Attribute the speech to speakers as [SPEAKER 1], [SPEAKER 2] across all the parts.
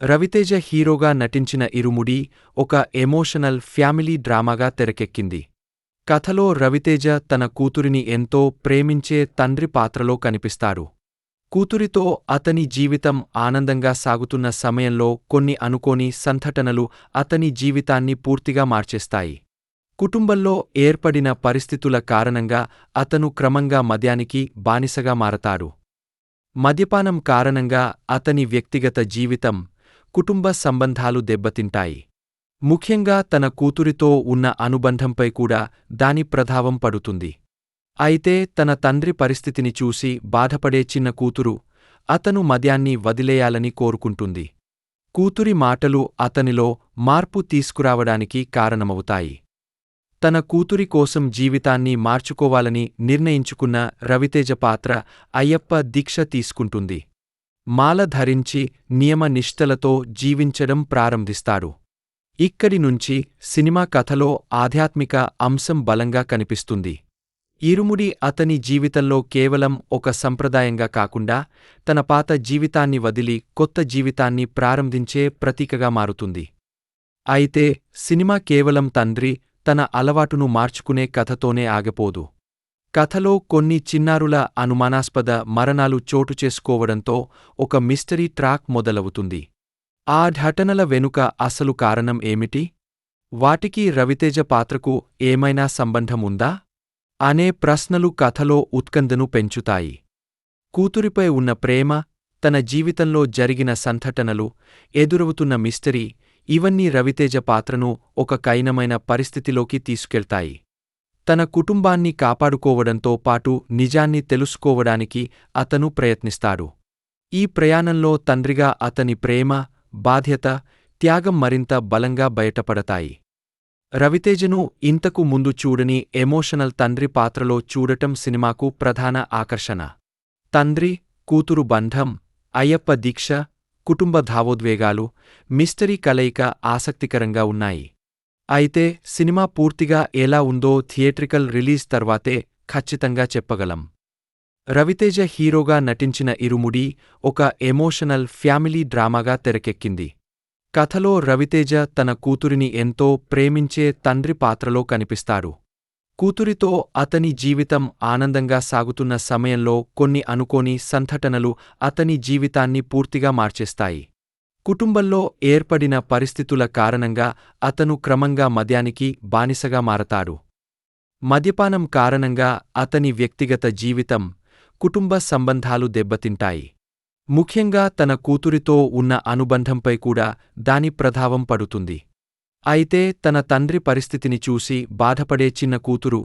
[SPEAKER 1] రవితేజ హీరోగా నటించిన ఇరుముడి ఒక ఎమోషనల్ ఫ్యామిలీ డ్రామాగా తెరకెక్కింది. కథలో రవితేజ తన కూతురిని ఎంతో ప్రేమించే తండ్రి పాత్రలో కనిపిస్తారు. కూతురితో అతని జీవితం ఆనందంగా సాగుతున్న సమయంలో కొన్ని అనుకోని సంఘటనలు అతని జీవితాన్ని పూర్తిగా మార్చేస్తాయి. కుటుంబంలో ఏర్పడిన పరిస్థితుల కారణంగా అతను క్రమంగా మద్యానికి బానిసగా మారతాడు. మద్యపానం కారణంగా అతని వ్యక్తిగత జీవితం, కుటుంబ సంబంధాలు దెబ్బతింటాయి. ముఖ్యంగా తన కూతురితో ఉన్న అనుబంధంపై కూడా దాని ప్రభావం పడుతుంది. అయితే తన తండ్రి పరిస్థితిని చూసి బాధపడే చిన్న కూతురు అతను మద్యాన్ని వదిలేయాలని కోరుకుంటుంది. కూతురి మాటలు అతనిలో మార్పు తీసుకురావడానికి కారణమవుతాయి. తన కూతురి కోసం జీవితాన్ని మార్చుకోవాలని నిర్ణయించుకున్న రవితేజ పాత్ర అయ్యప్ప దీక్ష తీసుకుంటుంది. మాల ధరించి నియమ నిష్ఠలతో జీవించడం ప్రారంభిస్తాడు. ఇక్కడి నుంచి సినిమా కథలో ఆధ్యాత్మిక అంశం బలంగా కనిపిస్తుంది. ఇరుముడి అతని జీవితంలో కేవలం ఒక సంప్రదాయంగా కాకుండా తన పాత జీవితాన్ని వదిలి కొత్త జీవితాన్ని ప్రారంభించే ప్రతీకగా మారుతుంది. అయితే సినిమా కేవలం తండ్రి తన అలవాటును మార్చుకునే కథతోనే ఆగిపోదు. కథలో కొన్ని చిన్నారుల అనుమానాస్పద మరణాలు చోటుచేసుకోవడంతో ఒక మిస్టరీ ట్రాక్ మొదలవుతుంది. ఆ ఘటనల వెనుక అసలు కారణం ఏమిటి? వాటికి రవితేజ పాత్రకు ఏమైనా సంబంధం ఉందా అనే ప్రశ్నలు కథలో ఉత్కంఠను పెంచుతాయి. కూతురిపై ఉన్న ప్రేమ, తన జీవితంలో జరిగిన సంఘటనలు, ఎదురవుతున్న మిస్టరీ ఇవన్నీ రవితేజ పాత్రను ఒక కఠినమైన పరిస్థితిలోకి తీసుకెళ్తాయి. తన కుటుంబాన్ని కాపాడుకోవడంతో పాటు నిజాన్ని తెలుసుకోవడానికి అతను ప్రయత్నిస్తాడు. ఈ ప్రయాణంలో తండ్రిగా అతని ప్రేమ, బాధ్యత, త్యాగం మరింత బలంగా బయటపడతాయి. రవితేజను ఇంతకు ముందు చూడని ఎమోషనల్ తండ్రి పాత్రలో చూడటం సినిమాకు ప్రధాన ఆకర్షణ. తండ్రి, కూతురు బంధం, అయ్యప్ప దీక్ష, కుటుంబ భావోద్వేగాలు, మిస్టరీ కలయిక ఆసక్తికరంగా ఉన్నాయి. అయితే సినిమా పూర్తిగా ఎలా ఉందో థియేట్రికల్ రిలీజ్ తర్వాతే ఖచ్చితంగా చెప్పగలం. రవితేజ హీరోగా నటించిన ఇరుముడి ఒక ఎమోషనల్ ఫ్యామిలీ డ్రామాగా తెరకెక్కింది. కథలో రవితేజ తన కూతురిని ఎంతో ప్రేమించే తండ్రి పాత్రలో కనిపిస్తాడు. కూతురితో అతని జీవితం ఆనందంగా సాగుతున్న సమయంలో కొన్ని అనుకోని సంఘటనలు అతని జీవితాన్ని పూర్తిగా మార్చేస్తాయి. కుటుంబంలో ఏర్పడిన పరిస్థితుల కారణంగా అతను క్రమంగా మద్యానికి బానిసగా మారతాడు. మద్యపానం కారణంగా అతని వ్యక్తిగత జీవితం, కుటుంబ సంబంధాలు దెబ్బతింటాయి. ముఖ్యంగా తన కూతురితో ఉన్న అనుబంధంపై కూడా దాని ప్రభావం పడుతుంది. అయితే తన తండ్రి పరిస్థితిని చూసి బాధపడే చిన్న కూతురు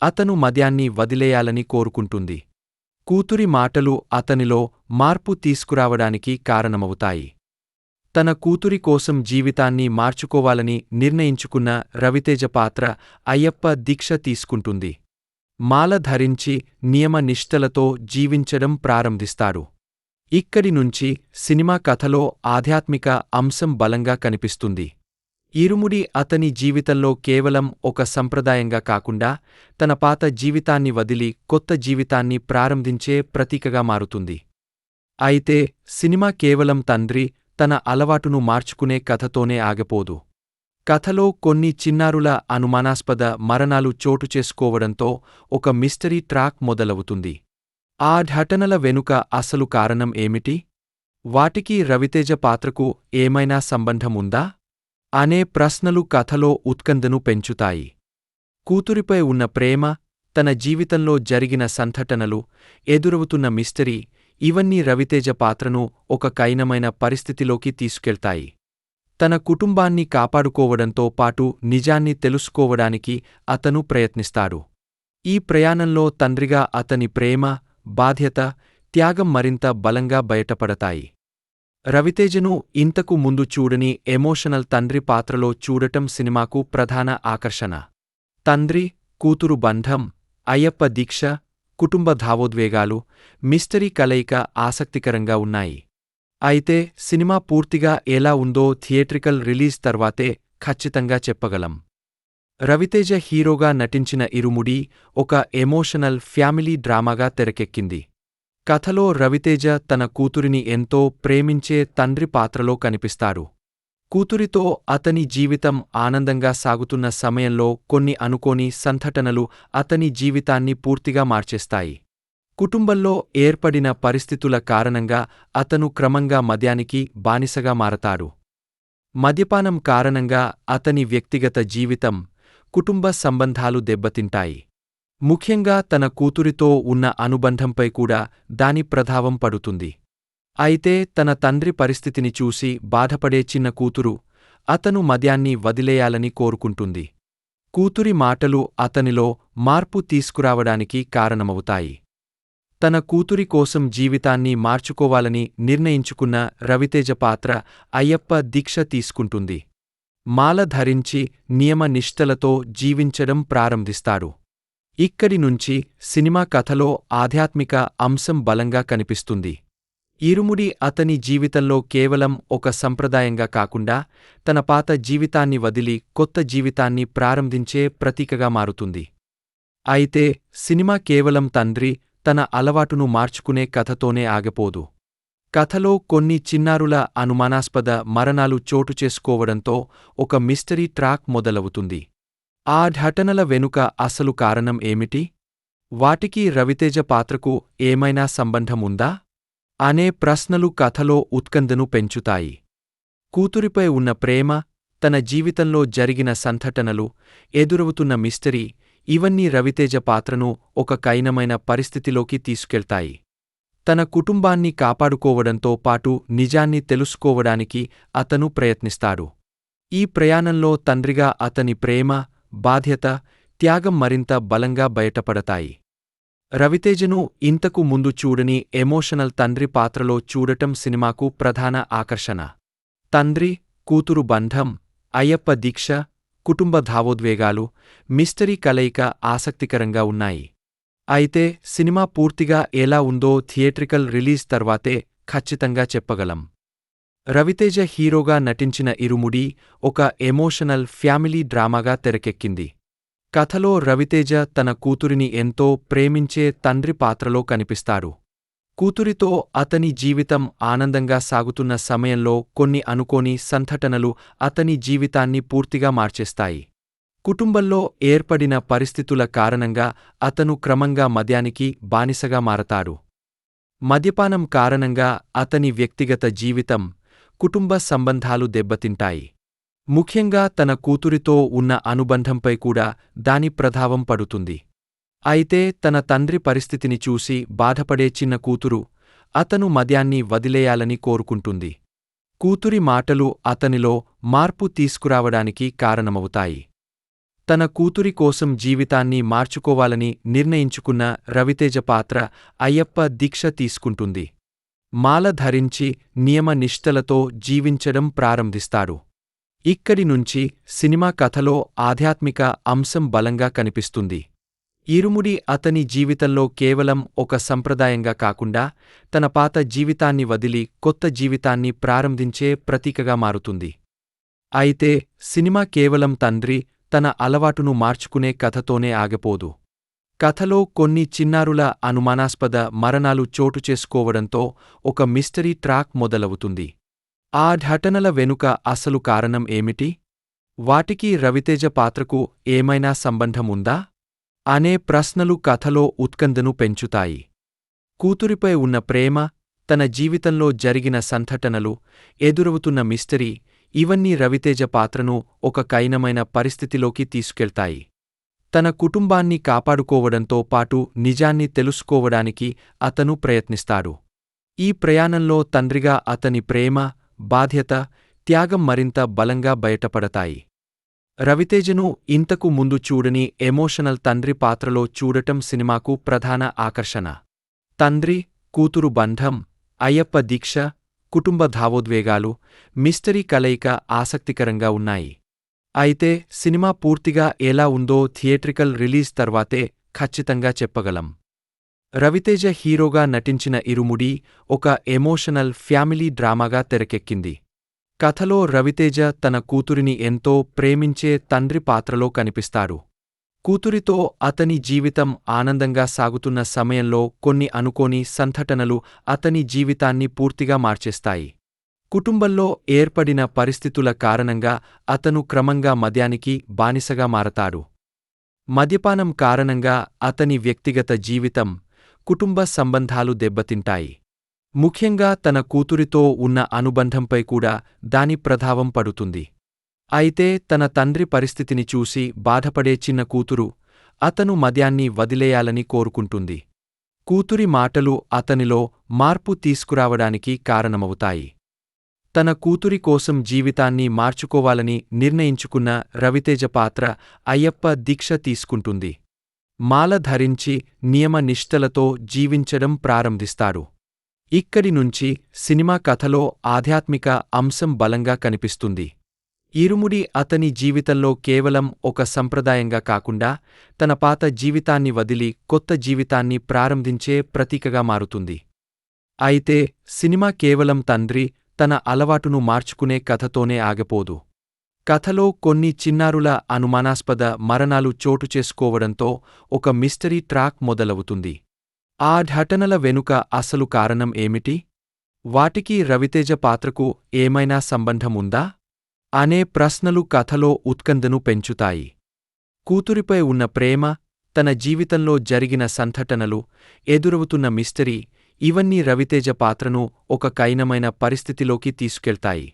[SPEAKER 1] అతను మద్యాన్ని వదిలేయాలని కోరుకుంటుంది. కూతురి మాటలు అతనిలో మార్పు తీసుకురావడానికి కారణమవుతాయి. తన కూతురి కోసం జీవితాన్ని మార్చుకోవాలని నిర్ణయించుకున్న రవితేజ పాత్ర అయ్యప్ప దీక్ష తీసుకుంటుంది. మాల ధరించి నియమ నిష్ఠలతో జీవించడం ప్రారంభిస్తాడు. ఇక్కడి నుంచి సినిమా కథలో ఆధ్యాత్మిక అంశం బలంగా కనిపిస్తుంది. ఇరుముడి అతని జీవితంలో కేవలం ఒక సంప్రదాయంగా కాకుండా తన పాత జీవితాన్ని వదిలి కొత్త జీవితాన్ని ప్రారంభించే ప్రతీకగా మారుతుంది. అయితే సినిమా కేవలం తండ్రి తన అలవాటును మార్చుకునే కథతోనే ఆగిపోదు. కథలో కొన్ని చిన్నారుల అనుమానాస్పద మరణాలు చోటుచేసుకోవడంతో ఒక మిస్టరీ ట్రాక్ మొదలవుతుంది. ఆ ఘటనల వెనుక అసలు కారణం ఏమిటి? వాటికి రవితేజ పాత్రకు ఏమైనా సంబంధం ఉందా అనే ప్రశ్నలు కథలో ఉత్కంఠను పెంచుతాయి. కూతురిపై ఉన్న ప్రేమ, తన జీవితంలో జరిగిన సంఘటనలు, ఎదురవుతున్న మిస్టరీ ఇవన్నీ రవితేజ పాత్రను ఒక కఠినమైన పరిస్థితిలోకి తీసుకెళ్తాయి. తన కుటుంబాన్ని కాపాడుకోవడంతో పాటు నిజాన్ని తెలుసుకోవడానికి అతను ప్రయత్నిస్తాడు. ఈ ప్రయాణంలో తండ్రిగా అతని ప్రేమ, బాధ్యత, త్యాగం మరింత బలంగా బయటపడతాయి. రవితేజను ఇంతకు ముందు చూడని ఎమోషనల్ తండ్రి పాత్రలో చూడటం సినిమాకు ప్రధాన ఆకర్షణ. తండ్రి, కూతురు బంధం, అయ్యప్ప దీక్ష, కుటుంబ భావోద్వేగాలు, మిస్టరీ కలయిక ఆసక్తికరంగా ఉన్నాయి. అయితే సినిమా పూర్తిగా ఎలా ఉందో థియేట్రికల్ రిలీజ్ తర్వాతే ఖచ్చితంగా చెప్పగలం. రవితేజ హీరోగా నటించిన ఇరుముడి ఒక ఎమోషనల్ ఫ్యామిలీ డ్రామాగా తెరకెక్కింది. కథలో రవితేజ తన కూతురిని ఎంతో ప్రేమించే తండ్రి పాత్రలో కనిపిస్తారు. కూతురితో అతని జీవితం ఆనందంగా సాగుతున్న సమయంలో కొన్ని అనుకోని సంఘటనలు అతని జీవితాన్ని పూర్తిగా మార్చేస్తాయి. కుటుంబంలో ఏర్పడిన పరిస్థితుల కారణంగా అతను క్రమంగా మద్యానికి బానిసగా మారతాడు. మద్యపానం కారణంగా అతని వ్యక్తిగత జీవితం, కుటుంబ సంబంధాలు దెబ్బతింటాయి. ముఖ్యంగా తన కూతురితో ఉన్న అనుబంధంపై కూడా దాని ప్రభావం పడుతుంది. అయితే తన తండ్రి పరిస్థితిని చూసి బాధపడే చిన్న కూతురు అతను మద్యాన్ని వదిలేయాలని కోరుకుంటుంది. కూతురి మాటలు అతనిలో మార్పు తీసుకురావడానికి కారణమవుతాయి. తన కూతురి కోసం జీవితాన్ని మార్చుకోవాలని నిర్ణయించుకున్న రవితేజ పాత్ర అయ్యప్ప దీక్ష తీసుకుంటుంది. మాల ధరించి నియమ నిష్ఠలతో జీవించడం ప్రారంభిస్తాడు. ఇక్కడి నుంచి సినిమా కథలో ఆధ్యాత్మిక అంశం బలంగా కనిపిస్తుంది. ఇరుముడి అతని జీవితంలో కేవలం ఒక సంప్రదాయంగా కాకుండా తన పాత జీవితాన్ని వదిలి కొత్త జీవితాన్ని ప్రారంభించే ప్రతీకగా మారుతుంది. అయితే సినిమా కేవలం తండ్రి తన అలవాటును మార్చుకునే కథతోనే ఆగిపోదు. కథలో కొన్ని చిన్నారుల అనుమానాస్పద మరణాలు చోటు చేసుకోవడంతో ఒక మిస్టరీ ట్రాక్ మొదలవుతుంది. ఆ ఘటనల వెనుక అసలు కారణం ఏమిటి? వాటికి రవితేజ పాత్రకు ఏమైనా సంబంధముందా అనే ప్రశ్నలు కథలో ఉత్కంఠను పెంచుతాయి. కూతురిపై ఉన్న ప్రేమ, తన జీవితంలో జరిగిన సంఘటనలు, ఎదురవుతున్న మిస్టరీ ఇవన్నీ రవితేజ పాత్రను ఒక కఠినమైన పరిస్థితిలోకి తీసుకెళ్తాయి. తన కుటుంబాన్ని కాపాడుకోవడంతో పాటు నిజాన్ని తెలుసుకోవడానికి అతను ప్రయత్నిస్తాడు. ఈ ప్రయాణంలో తండ్రిగా అతని ప్రేమ, బాధ్యత, త్యాగం మరింత బలంగా బయటపడతాయి. రవితేజను ఇంతకు ముందు చూడని ఎమోషనల్ తండ్రి పాత్రలో చూడటం సినిమాకు ప్రధాన ఆకర్షణ. తండ్రి, కూతురు బంధం, అయ్యప్ప దీక్ష, కుటుంబ భావోద్వేగాలు, మిస్టరీ కలయిక ఆసక్తికరంగా ఉన్నాయి. అయితే సినిమా పూర్తిగా ఎలా ఉందో థియేట్రికల్ రిలీజ్ తర్వాతే ఖచ్చితంగా చెప్పగలం. రవితేజ హీరోగా నటించిన ఇరుముడి ఒక ఎమోషనల్ ఫ్యామిలీ డ్రామాగా తెరకెక్కింది. కథలో రవితేజ తన కూతురిని ఎంతో ప్రేమించే తండ్రి పాత్రలో కనిపిస్తాడు. కూతురితో అతని జీవితం ఆనందంగా సాగుతున్న సమయంలో కొన్ని అనుకోని సంఘటనలు అతని జీవితాన్ని పూర్తిగా మార్చేస్తాయి. కుటుంబంలో ఏర్పడిన పరిస్థితుల కారణంగా అతను క్రమంగా మద్యానికి బానిసగా మారతాడు. మద్యపానం కారణంగా అతని వ్యక్తిగత జీవితం, కుటుంబ సంబంధాలు దెబ్బతింటాయి. ముఖ్యంగా తన కూతురితో ఉన్న అనుబంధంపై కూడా దాని ప్రభావం పడుతుంది. అయితే తన తండ్రి పరిస్థితిని చూసి బాధపడే చిన్న కూతురు అతను మద్యాన్ని వదిలేయాలని కోరుకుంటుంది. కూతురి మాటలు అతనిలో మార్పు తీసుకురావడానికి కారణమవుతాయి. తన కూతురి కోసం జీవితాన్ని మార్చుకోవాలని నిర్ణయించుకున్న రవితేజ పాత్ర అయ్యప్ప దీక్ష తీసుకుంటుంది. మాల ధరించి నియమ నిష్ఠలతో జీవించడం ప్రారంభిస్తాడు. ఇక్కడి నుంచి సినిమా కథలో ఆధ్యాత్మిక అంశం బలంగా కనిపిస్తుంది. ఇరుముడి అతని జీవితంలో కేవలం ఒక సంప్రదాయంగా కాకుండా తన పాత జీవితాన్ని వదిలి కొత్త జీవితాన్ని ప్రారంభించే ప్రతీకగా మారుతుంది. అయితే సినిమా కేవలం తండ్రి తన అలవాటును మార్చుకునే కథతోనే ఆగిపోదు. కథలో కొన్ని చిన్నారుల అనుమానాస్పద మరణాలు చోటు చేసుకోవడంతో ఒక మిస్టరీ ట్రాక్ మొదలవుతుంది. ఆ ఘటనల వెనుక అసలు కారణం ఏమిటి? వాటికి రవితేజ పాత్రకు ఏమైనా సంబంధముందా అనే ప్రశ్నలు కథలో ఉత్కంఠను పెంచుతాయి. కూతురిపై ఉన్న ప్రేమ, తన జీవితంలో జరిగిన సంఘటనలు, ఎదురవుతున్న మిస్టరీ ఇవన్నీ రవితేజ పాత్రను ఒక కఠినమైన పరిస్థితిలోకి తీసుకెళ్తాయి. తన కుటుంబాన్ని కాపాడుకోవడంతో పాటు నిజాన్ని తెలుసుకోవడానికి అతను ప్రయత్నిస్తాడు. ఈ ప్రయాణంలో తండ్రిగా అతని ప్రేమ, బాధ్యత, త్యాగం మరింత బలంగా బయటపడతాయి. రవితేజను ఇంతకు ముందు చూడని ఎమోషనల్ తండ్రి పాత్రలో చూడటం సినిమాకు ప్రధాన ఆకర్షణ. తండ్రి, కూతురు బంధం, అయ్యప్ప దీక్ష, కుటుంబ భావోద్వేగాలు, మిస్టరీ కలయిక ఆసక్తికరంగా ఉన్నాయి. అయితే సినిమా పూర్తిగా ఎలా ఉందో థియేట్రికల్ రిలీజ్ తర్వాతే ఖచ్చితంగా చెప్పగలం. రవితేజ హీరోగా నటించిన ఇరుముడి ఒక ఎమోషనల్ ఫ్యామిలీ డ్రామాగా తెరకెక్కింది. కథలో రవితేజ తన కూతురిని ఎంతో ప్రేమించే తండ్రి పాత్రలో కనిపిస్తాడు. కూతురితో అతని జీవితం ఆనందంగా సాగుతున్న సమయంలో కొన్ని అనుకోని సంఘటనలు అతని జీవితాన్ని పూర్తిగా మార్చేస్తాయి. కుటుంబంలో ఏర్పడిన పరిస్థితుల కారణంగా అతను క్రమంగా మద్యానికి బానిసగా మారతాడు. మద్యపానం కారణంగా అతని వ్యక్తిగత జీవితం, కుటుంబ సంబంధాలు దెబ్బతింటాయి. ముఖ్యంగా తన కూతురితో ఉన్న అనుబంధంపై కూడా దాని ప్రభావం పడుతుంది. అయితే తన తండ్రి పరిస్థితిని చూసి బాధపడే చిన్న కూతురు అతను మద్యాన్ని వదిలేయాలని కోరుకుంటుంది. కూతురి మాటలు అతనిలో మార్పు తీసుకురావడానికి కారణమవుతాయి. తన కూతురి కోసం జీవితాన్ని మార్చుకోవాలని నిర్ణయించుకున్న రవితేజ పాత్ర అయ్యప్ప దీక్ష తీసుకుంటుంది. మాల ధరించి నియమ నిష్ఠలతో జీవించడం ప్రారంభిస్తాడు. ఇక్కడి నుంచి సినిమా కథలో ఆధ్యాత్మిక అంశం బలంగా కనిపిస్తుంది. ఇరుముడి అతని జీవితంలో కేవలం ఒక సంప్రదాయంగా కాకుండా తన పాత జీవితాన్ని వదిలి కొత్త జీవితాన్ని ప్రారంభించే ప్రతీకగా మారుతుంది. అయితే సినిమా కేవలం తండ్రి తన అలవాటును మార్చుకునే కథతోనే ఆగిపోదు. కథలో కొన్ని చిన్నారుల అనుమానాస్పద మరణాలు చోటు చేసుకోవడంతో ఒక మిస్టరీ ట్రాక్ మొదలవుతుంది. ఆ ఘటనల వెనుక అసలు కారణం ఏమిటి? వాటికి రవితేజ పాత్రకు ఏమైనా సంబంధం ఉందా అనే ప్రశ్నలు కథలో ఉత్కంఠను పెంచుతాయి. కూతురిపై ఉన్న ప్రేమ, తన జీవితంలో జరిగిన సంఘటనలు, ఎదురవుతున్న మిస్టరీ ఇవన్నీ రవితేజ పాత్రను ఒక కఠినమైన పరిస్థితిలోకి తీసుకెళ్తాయి.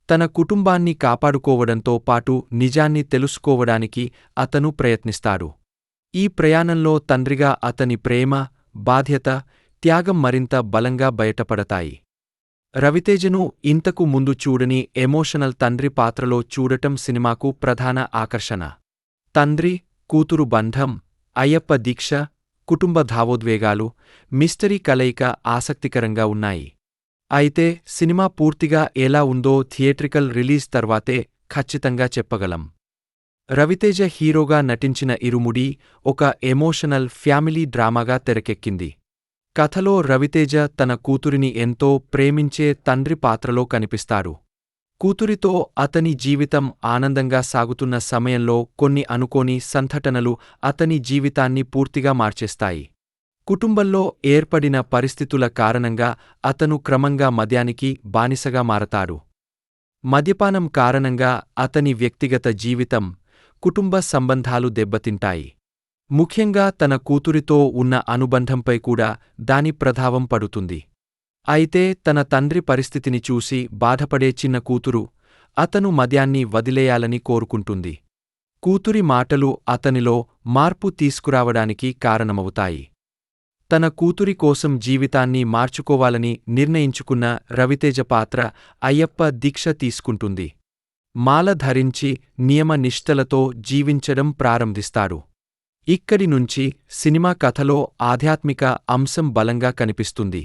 [SPEAKER 1] తన కుటుంబాన్ని కాపాడుకోవడంతో పాటు నిజాన్ని తెలుసుకోవడానికి అతను ప్రయత్నిస్తాడు. ఈ ప్రయాణంలో తండ్రిగా అతని ప్రేమ, బాధ్యత, త్యాగం మరింత బలంగా బయటపడతాయి. రవితేజను ఇంతకు ముందు చూడని ఎమోషనల్ తండ్రి పాత్రలో చూడటం సినిమాకు ప్రధాన ఆకర్షణ. తండ్రి, కూతురు బంధం, అయ్యప్ప దీక్ష, కుటుంబ భావోద్వేగాలు, మిస్టరీ కలయిక ఆసక్తికరంగా ఉన్నాయి. అయితే సినిమా పూర్తిగా ఎలా ఉందో థియేట్రికల్ రిలీజ్ తర్వాతే ఖచ్చితంగా చెప్పగలం. రవితేజ హీరోగా నటించిన ఇరుముడి ఒక ఎమోషనల్ ఫ్యామిలీ డ్రామాగా తెరకెక్కింది. కథలో రవితేజ తన కూతురిని ఎంతో ప్రేమించే తండ్రి పాత్రలో కనిపిస్తాడు. కూతురితో అతని జీవితం ఆనందంగా సాగుతున్న సమయంలో కొన్ని అనుకోని సంఘటనలు అతని జీవితాన్ని పూర్తిగా మార్చేస్తాయి. కుటుంబంలో ఏర్పడిన పరిస్థితుల కారణంగా అతను క్రమంగా మద్యానికి బానిసగా మారతాడు. మద్యపానం కారణంగా అతని వ్యక్తిగత జీవితం, కుటుంబ సంబంధాలు దెబ్బతింటాయి. ముఖ్యంగా తన కూతురితో ఉన్న అనుబంధంపై కూడా దాని ప్రభావం పడుతుంది. అయితే తన తండ్రి పరిస్థితిని చూసి బాధపడే చిన్న కూతురు అతను మద్యాన్ని వదిలేయాలని కోరుకుంటుంది. కూతురి మాటలు అతనిలో మార్పు తీసుకురావడానికి కారణమవుతాయి. తన కూతురి కోసం జీవితాన్ని మార్చుకోవాలని నిర్ణయించుకున్న రవితేజ పాత్ర అయ్యప్ప దీక్ష తీసుకుంటుంది. మాల ధరించి నియమ నిష్ఠలతో జీవించడం ప్రారంభిస్తాడు. ఇక్కడి నుంచి సినిమా కథలో ఆధ్యాత్మిక అంశం బలంగా కనిపిస్తుంది.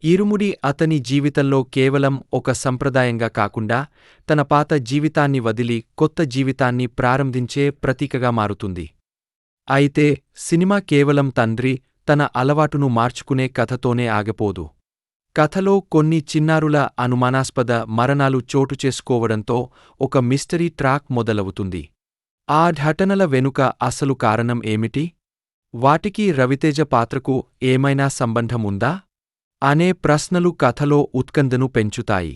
[SPEAKER 1] ఇరుముడి అతని జీవితంలో కేవలం ఒక సంప్రదాయంగా కాకుండా తన పాత జీవితాన్ని వదిలి కొత్త జీవితాన్ని ప్రారంభించే ప్రతీకగా మారుతుంది. అయితే సినిమా కేవలం తండ్రి తన అలవాటును మార్చుకునే కథతోనే ఆగిపోదు. కథలో కొన్ని చిన్నారుల అనుమానాస్పద మరణాలు చోటు చేసుకోవడంతో ఒక మిస్టరీ ట్రాక్ మొదలవుతుంది. ఆ ఘటనల వెనుక అసలు కారణం ఏమిటి? వాటికి రవితేజ పాత్రకు ఏమైనా సంబంధం ఉందా అనే ప్రశ్నలు కథలో ఉత్కంఠను పెంచుతాయి.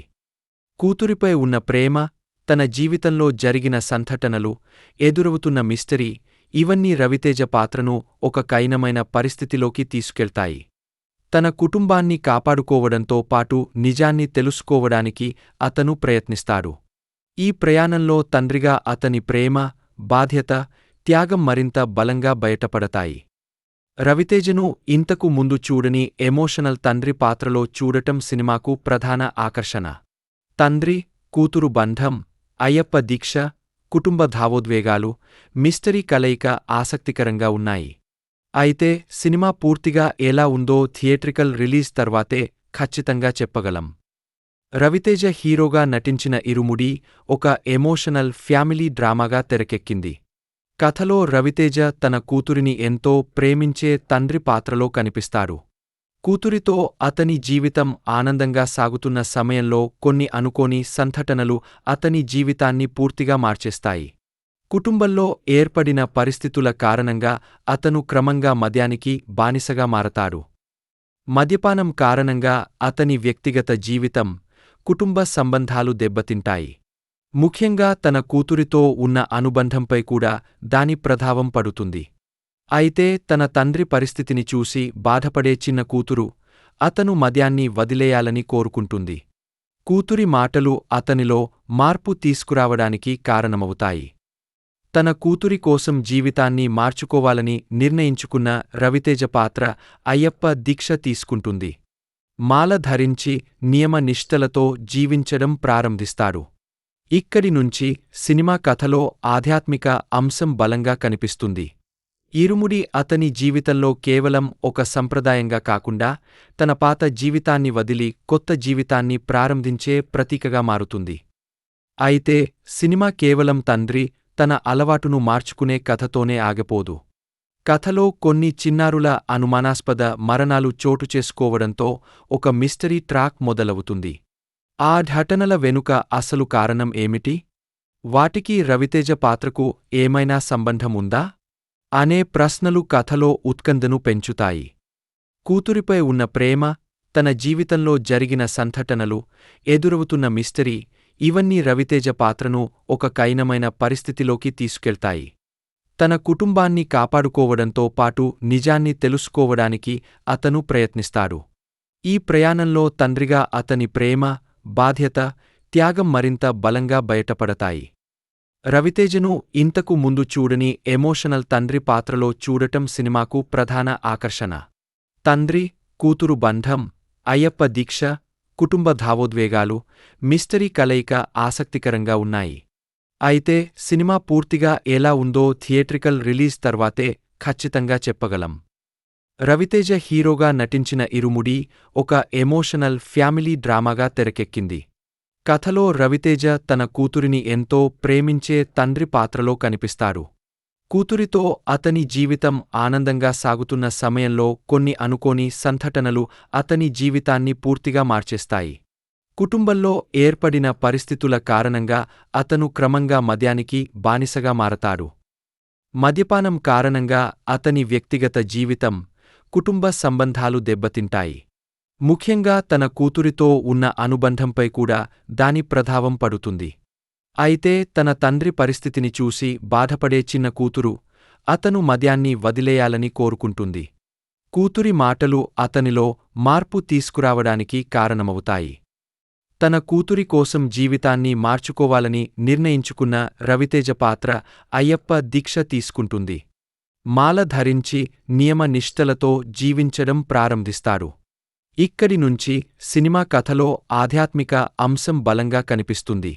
[SPEAKER 1] కూతురిపై ఉన్న ప్రేమ, తన జీవితంలో జరిగిన సంఘటనలు, ఎదురవుతున్న మిస్టరీ ఇవన్నీ రవితేజ పాత్రను ఒక కఠినమైన పరిస్థితిలోకి తీసుకెళ్తాయి. తన కుటుంబాన్ని కాపాడుకోవడంతో పాటు నిజాన్ని తెలుసుకోవడానికి అతను ప్రయత్నిస్తాడు. ఈ ప్రయాణంలో తండ్రిగా అతని ప్రేమ, బాధ్యత, త్యాగం మరింత బలంగా బయటపడతాయి. రవితేజను ఇంతకు ముందు చూడని ఎమోషనల్ తండ్రి పాత్రలో చూడటం సినిమాకు ప్రధాన ఆకర్షణ. తండ్రి, కూతురు బంధం, అయ్యప్ప దీక్ష, కుటుంబ భావోద్వేగాలు, మిస్టరీ కలయిక ఆసక్తికరంగా ఉన్నాయి. అయితే సినిమా పూర్తిగా ఎలా ఉందో థియేట్రికల్ రిలీజ్ తర్వాతే ఖచ్చితంగా చెప్పగలం. రవితేజ హీరోగా నటించిన ఇరుముడి ఒక ఎమోషనల్ ఫ్యామిలీ డ్రామాగా తెరకెక్కింది. కథలో రవితేజ తన కూతురిని ఎంతో ప్రేమించే తండ్రి పాత్రలో కనిపిస్తాడు. కూతురితో అతని జీవితం ఆనందంగా సాగుతున్న సమయంలో కొన్ని అనుకోని సంఘటనలు అతని జీవితాన్ని పూర్తిగా మార్చేస్తాయి. కుటుంబంలో ఏర్పడిన పరిస్థితుల కారణంగా అతను క్రమంగా మద్యానికి బానిసగా మారతాడు. మద్యపానం కారణంగా అతని వ్యక్తిగత జీవితం, కుటుంబ సంబంధాలు దెబ్బతింటాయి. ముఖ్యంగా తన కూతురితో ఉన్న అనుబంధంపై కూడా దాని ప్రభావం పడుతుంది. అయితే తన తండ్రి పరిస్థితిని చూసి బాధపడే చిన్న కూతురు అతను మద్యాన్ని వదిలేయాలని కోరుకుంటుంది. కూతురి మాటలు అతనిలో మార్పు తీసుకురావడానికి కారణమవుతాయి. తన కూతురి కోసం జీవితాన్ని మార్చుకోవాలని నిర్ణయించుకున్న రవితేజ పాత్ర అయ్యప్ప దీక్ష తీసుకుంటుంది. మాల ధరించి నియమ నిష్ఠలతో జీవించడం ప్రారంభిస్తాడు. ఇక్కడి నుంచి సినిమా కథలో ఆధ్యాత్మిక అంశం బలంగా కనిపిస్తుంది. ఇరుముడి అతని జీవితంలో కేవలం ఒక సంప్రదాయంగా కాకుండా తన పాత జీవితాన్ని వదిలి కొత్త జీవితాన్ని ప్రారంభించే ప్రతీకగా మారుతుంది. అయితే సినిమా కేవలం తండ్రి తన అలవాటును మార్చుకునే కథతోనే ఆగిపోదు. కథలో కొన్ని చిన్నారుల అనుమానాస్పద మరణాలు చోటుచేసుకోవడంతో ఒక మిస్టరీ ట్రాక్ మొదలవుతుంది. ఆ ఘటనల వెనుక అసలు కారణం ఏమిటి? వాటికి రవితేజ పాత్రకు ఏమైనా సంబంధం ఉందా అనే ప్రశ్నలు కథలో ఉత్కంఠను పెంచుతాయి. కూతురిపై ఉన్న ప్రేమ, తన జీవితంలో జరిగిన సంఘటనలు, ఎదురవుతున్న మిస్టరీ ఇవన్నీ రవితేజ పాత్రను ఒక కఠినమైన పరిస్థితిలోకి తీసుకెళ్తాయి. తన కుటుంబాన్ని కాపాడుకోవడంతో పాటు నిజాన్ని తెలుసుకోవడానికి అతను ప్రయత్నిస్తాడు. ఈ ప్రయాణంలో తండ్రిగా అతని ప్రేమ, బాధ్యత, త్యాగం మరింత బలంగా బయటపడతాయి. రవితేజను ఇంతకు ముందు చూడని ఎమోషనల్ తండ్రి పాత్రలో చూడటం సినిమాకు ప్రధాన ఆకర్షణ. తండ్రి, కూతురు బంధం, అయ్యప్ప దీక్ష, కుటుంబ భావోద్వేగాలు, మిస్టరీ కలయిక ఆసక్తికరంగా ఉన్నాయి. అయితే సినిమా పూర్తిగా ఎలా ఉందో థియేట్రికల్ రిలీజ్ తర్వాతే ఖచ్చితంగా చెప్పగలం. రవితేజ హీరోగా నటించిన ఇరుముడి ఒక ఎమోషనల్ ఫ్యామిలీ డ్రామాగా తెరకెక్కింది. కథలో రవితేజ తన కూతురిని ఎంతో ప్రేమించే తండ్రి పాత్రలో కనిపిస్తాడు. కూతురితో అతని జీవితం ఆనందంగా సాగుతున్న సమయంలో కొన్ని అనుకోని సంఘటనలు అతని జీవితాన్ని పూర్తిగా మార్చేస్తాయి. కుటుంబంలో ఏర్పడిన పరిస్థితుల కారణంగా అతను క్రమంగా మద్యానికి బానిసగా మారతాడు. మద్యపానం కారణంగా అతని వ్యక్తిగత జీవితం, కుటుంబ సంబంధాలు దెబ్బతింటాయి. ముఖ్యంగా తన కూతురితో ఉన్న అనుబంధంపై కూడా దాని ప్రభావం పడుతుంది. అయితే తన తండ్రి పరిస్థితిని చూసి బాధపడే చిన్న కూతురు అతను మద్యాన్ని వదిలేయాలని కోరుకుంటుంది. కూతురి మాటలు అతనిలో మార్పు తీసుకురావడానికి కారణమవుతాయి. తన కూతురి కోసం జీవితాన్ని మార్చుకోవాలని నిర్ణయించుకున్న రవితేజ పాత్ర అయ్యప్ప దీక్ష తీసుకుంటుంది. మాల ధరించి నియమ నిష్ఠలతో జీవించడం ప్రారంభిస్తాడు. ఇక్కడి నుంచి సినిమా కథలో ఆధ్యాత్మిక అంశం బలంగా కనిపిస్తుంది.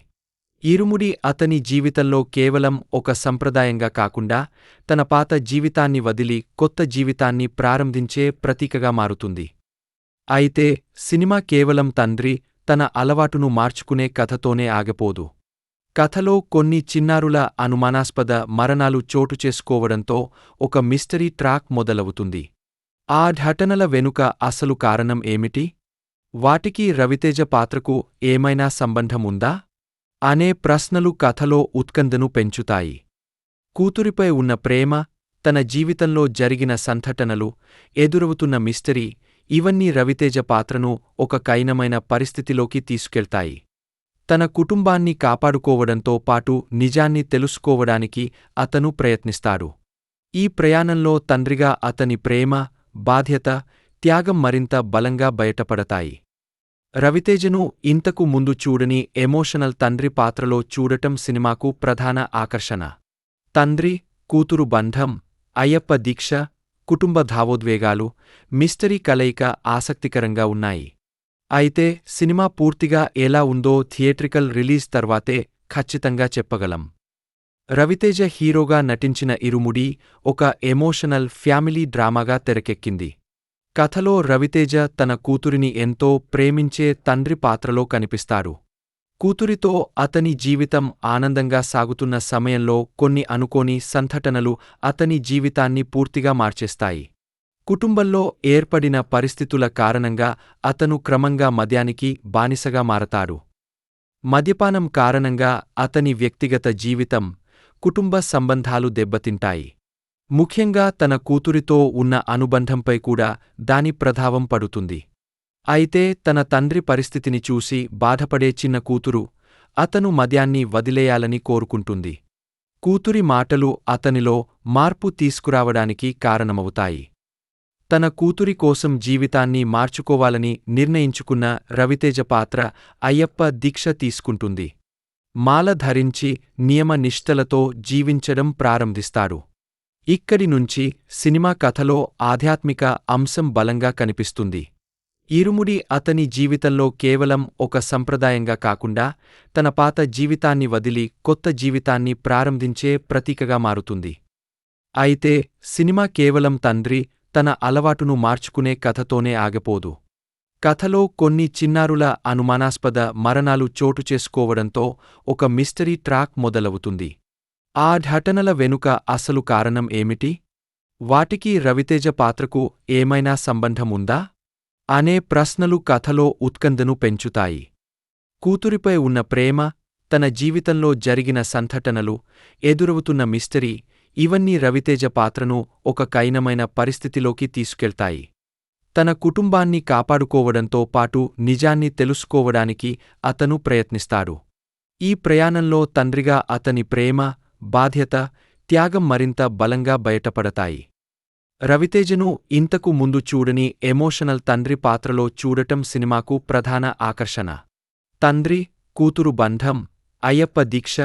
[SPEAKER 1] ఇరుముడి అతని జీవితంలో కేవలం ఒక సంప్రదాయంగా కాకుండా తన పాత జీవితాన్ని వదిలి కొత్త జీవితాన్ని ప్రారంభించే ప్రతీకగా మారుతుంది. అయితే సినిమా కేవలం తండ్రి తన అలవాటును మార్చుకునే కథతోనే ఆగిపోదు. కథలో కొన్ని చిన్నారుల అనుమానాస్పద మరణాలు చోటుచేసుకోవడంతో ఒక మిస్టరీ ట్రాక్ మొదలవుతుంది. ఆ ఘటనల వెనుక అసలు కారణం ఏమిటి? వాటికి రవితేజ పాత్రకు ఏమైనా సంబంధం ఉందా అనే ప్రశ్నలు కథలో ఉత్కంఠను పెంచుతాయి. కూతురిపై ఉన్న ప్రేమ, తన జీవితంలో జరిగిన సంఘటనలు, ఎదురవుతున్న మిస్టరీ ఇవన్నీ రవితేజ పాత్రను ఒక కఠినమైన పరిస్థితిలోకి తీసుకెళ్తాయి. తన కుటుంబాన్ని కాపాడుకోవడంతో పాటు నిజాన్ని తెలుసుకోవడానికి అతను ప్రయత్నిస్తాడు. ఈ ప్రయాణంలో తండ్రిగా అతని ప్రేమ, బాధ్యత, త్యాగం మరింత బలంగా బయటపడతాయి. రవితేజను ఇంతకు ముందు చూడని ఎమోషనల్ తండ్రి పాత్రలో చూడటం సినిమాకు ప్రధాన ఆకర్షణ. తండ్రి, కూతురు బంధం, అయ్యప్ప దీక్ష, కుటుంబ భావోద్వేగాలు, మిస్టరీ కలయిక ఆసక్తికరంగా ఉన్నాయి. అయితే సినిమా పూర్తిగా ఎలా ఉందో థియేట్రికల్ రిలీజ్ తర్వాతే ఖచ్చితంగా చెప్పగలం. రవితేజ హీరోగా నటించిన ఇరుముడి ఒక ఎమోషనల్ ఫ్యామిలీ డ్రామాగా తెరకెక్కింది. కథలో రవితేజ తన కూతురిని ఎంతో ప్రేమించే తండ్రి పాత్రలో కనిపిస్తాడు. కూతురితో అతని జీవితం ఆనందంగా సాగుతున్న సమయంలో కొన్ని అనుకోని సంఘటనలు అతని జీవితాన్ని పూర్తిగా మార్చేస్తాయి. కుటుంబంలో ఏర్పడిన పరిస్థితుల కారణంగా అతను క్రమంగా మద్యానికి బానిసగా మారతాడు. మద్యపానం కారణంగా అతని వ్యక్తిగత జీవితం, కుటుంబ సంబంధాలు దెబ్బతింటాయి. ముఖ్యంగా తన కూతురితో ఉన్న అనుబంధంపై కూడా దాని ప్రభావం పడుతుంది. అయితే తన తండ్రి పరిస్థితిని చూసి బాధపడే చిన్న కూతురు అతను మద్యాన్ని వదిలేయాలని కోరుకుంటుంది. కూతురి మాటలు అతనిలో మార్పు తీసుకురావడానికి కారణమవుతాయి. తన కూతురి కోసం జీవితాన్ని మార్చుకోవాలని నిర్ణయించుకున్న రవితేజ పాత్ర అయ్యప్ప దీక్ష తీసుకుంటుంది. మాల ధరించి నియమ నిష్ఠలతో జీవించడం ప్రారంభిస్తాడు. ఇక్కడి నుంచి సినిమా కథలో ఆధ్యాత్మిక అంశం బలంగా కనిపిస్తుంది. ఇరుముడి అతని జీవితంలో కేవలం ఒక సంప్రదాయంగా కాకుండా తన పాత జీవితాన్ని వదిలి కొత్త జీవితాన్ని ప్రారంభించే ప్రతీకగా మారుతుంది. అయితే సినిమా కేవలం తండ్రి తన అలవాటును మార్చుకునే కథతోనే ఆగిపోదు. కథలో కొన్ని చిన్నారుల అనుమానాస్పద మరణాలు చోటు చేసుకోవడంతో ఒక మిస్టరీ ట్రాక్ మొదలవుతుంది. ఆ ఘటనల వెనుక అసలు కారణం ఏమిటి? వాటికి రవితేజ పాత్రకు ఏమైనా సంబంధముందా అనే ప్రశ్నలు కథలో ఉత్కంఠను పెంచుతాయి. కూతురిపై ఉన్న ప్రేమ, తన జీవితంలో జరిగిన సంఘటనలు, ఎదురవుతున్న మిస్టరీ ఇవన్నీ రవితేజ పాత్రను ఒక కఠినమైన పరిస్థితిలోకి తీసుకెళ్తాయి. తన కుటుంబాన్ని కాపాడుకోవడంతో పాటు నిజాన్ని తెలుసుకోవడానికి అతను ప్రయత్నిస్తాడు. ఈ ప్రయాణంలో తండ్రిగా అతని ప్రేమ, బాధ్యత, త్యాగం మరింత బలంగా బయటపడతాయి. రవితేజను ఇంతకు ముందు చూడని ఎమోషనల్ తండ్రి పాత్రలో చూడటం సినిమాకు ప్రధాన ఆకర్షణ. తండ్రి, కూతురు బంధం, అయ్యప్ప దీక్ష,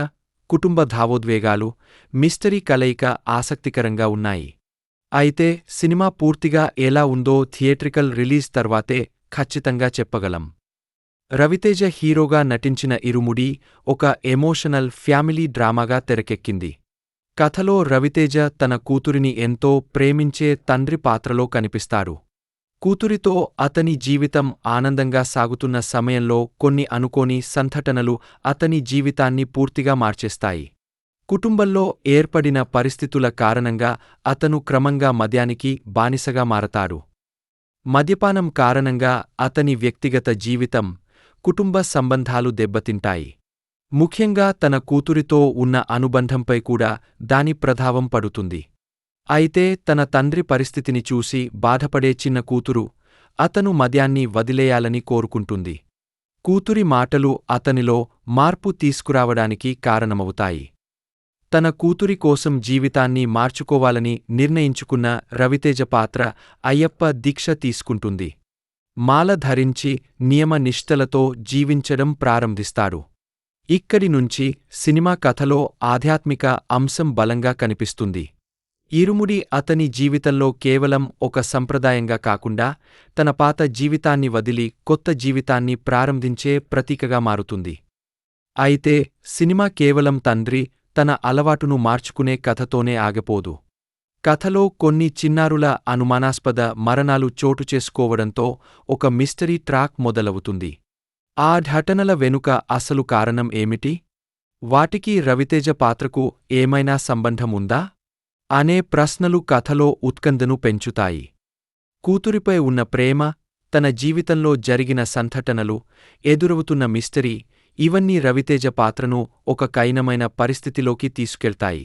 [SPEAKER 1] కుటుంబ భావోద్వేగాలు, మిస్టరీ కలయిక ఆసక్తికరంగా ఉన్నాయి. అయితే సినిమా పూర్తిగా ఎలా ఉందో థియేట్రికల్ రిలీజ్ తర్వాతే ఖచ్చితంగా చెప్పగలం. రవితేజ హీరోగా నటించిన ఇరుముడి ఒక ఎమోషనల్ ఫ్యామిలీ డ్రామాగా తెరకెక్కింది. కథలో రవితేజ తన కూతురిని ఎంతో ప్రేమించే తండ్రి పాత్రలో కనిపిస్తాడు. కూతురితో అతని జీవితం ఆనందంగా సాగుతున్న సమయంలో కొన్ని అనుకోని సంఘటనలు అతని జీవితాన్ని పూర్తిగా మార్చేస్తాయి. కుటుంబంలో ఏర్పడిన పరిస్థితుల కారణంగా అతను క్రమంగా మద్యానికి బానిసగా మారతాడు. మద్యపానం కారణంగా అతని వ్యక్తిగత జీవితం, కుటుంబ సంబంధాలు దెబ్బతింటాయి. ముఖ్యంగా తన కూతురితో ఉన్న అనుబంధంపై కూడా దాని ప్రభావం పడుతుంది. అయితే తన తండ్రి పరిస్థితిని చూసి బాధపడే చిన్న కూతురు అతను మద్యాన్ని వదిలేయాలని కోరుకుంటుంది. కూతురి మాటలు అతనిలో మార్పు తీసుకురావడానికి కారణమవుతాయి. తన కూతురి కోసం జీవితాన్ని మార్చుకోవాలని నిర్ణయించుకున్న రవితేజ పాత్ర అయ్యప్ప దీక్ష తీసుకుంటుంది. మాల ధరించి నియమ నిష్ఠలతో జీవించడం ప్రారంభిస్తాడు. ఇక్కడి నుంచి సినిమా కథలో ఆధ్యాత్మిక అంశం బలంగా కనిపిస్తుంది. ఇరుముడి అతని జీవితంలో కేవలం ఒక సంప్రదాయంగా కాకుండా తన పాత జీవితాన్ని వదిలి కొత్త జీవితాన్ని ప్రారంభించే ప్రతీకగా మారుతుంది. అయితే సినిమా కేవలం తండ్రి తన అలవాటును మార్చుకునే కథతోనే ఆగిపోదు. కథలో కొన్ని చిన్నారుల అనుమానాస్పద మరణాలు చోటు చేసుకోవడంతో ఒక మిస్టరీ ట్రాక్ మొదలవుతుంది. ఆ ఘటనల వెనుక అసలు కారణం ఏమిటి? వాటికి రవితేజ పాత్రకు ఏమైనా సంబంధముందా అనే ప్రశ్నలు కథలో ఉత్కంఠను పెంచుతాయి. కూతురిపై ఉన్న ప్రేమ, తన జీవితంలో జరిగిన సంఘటనలు, ఎదురవుతున్న మిస్టరీ ఇవన్నీ రవితేజ పాత్రను ఒక కఠినమైన పరిస్థితిలోకి తీసుకెళ్తాయి.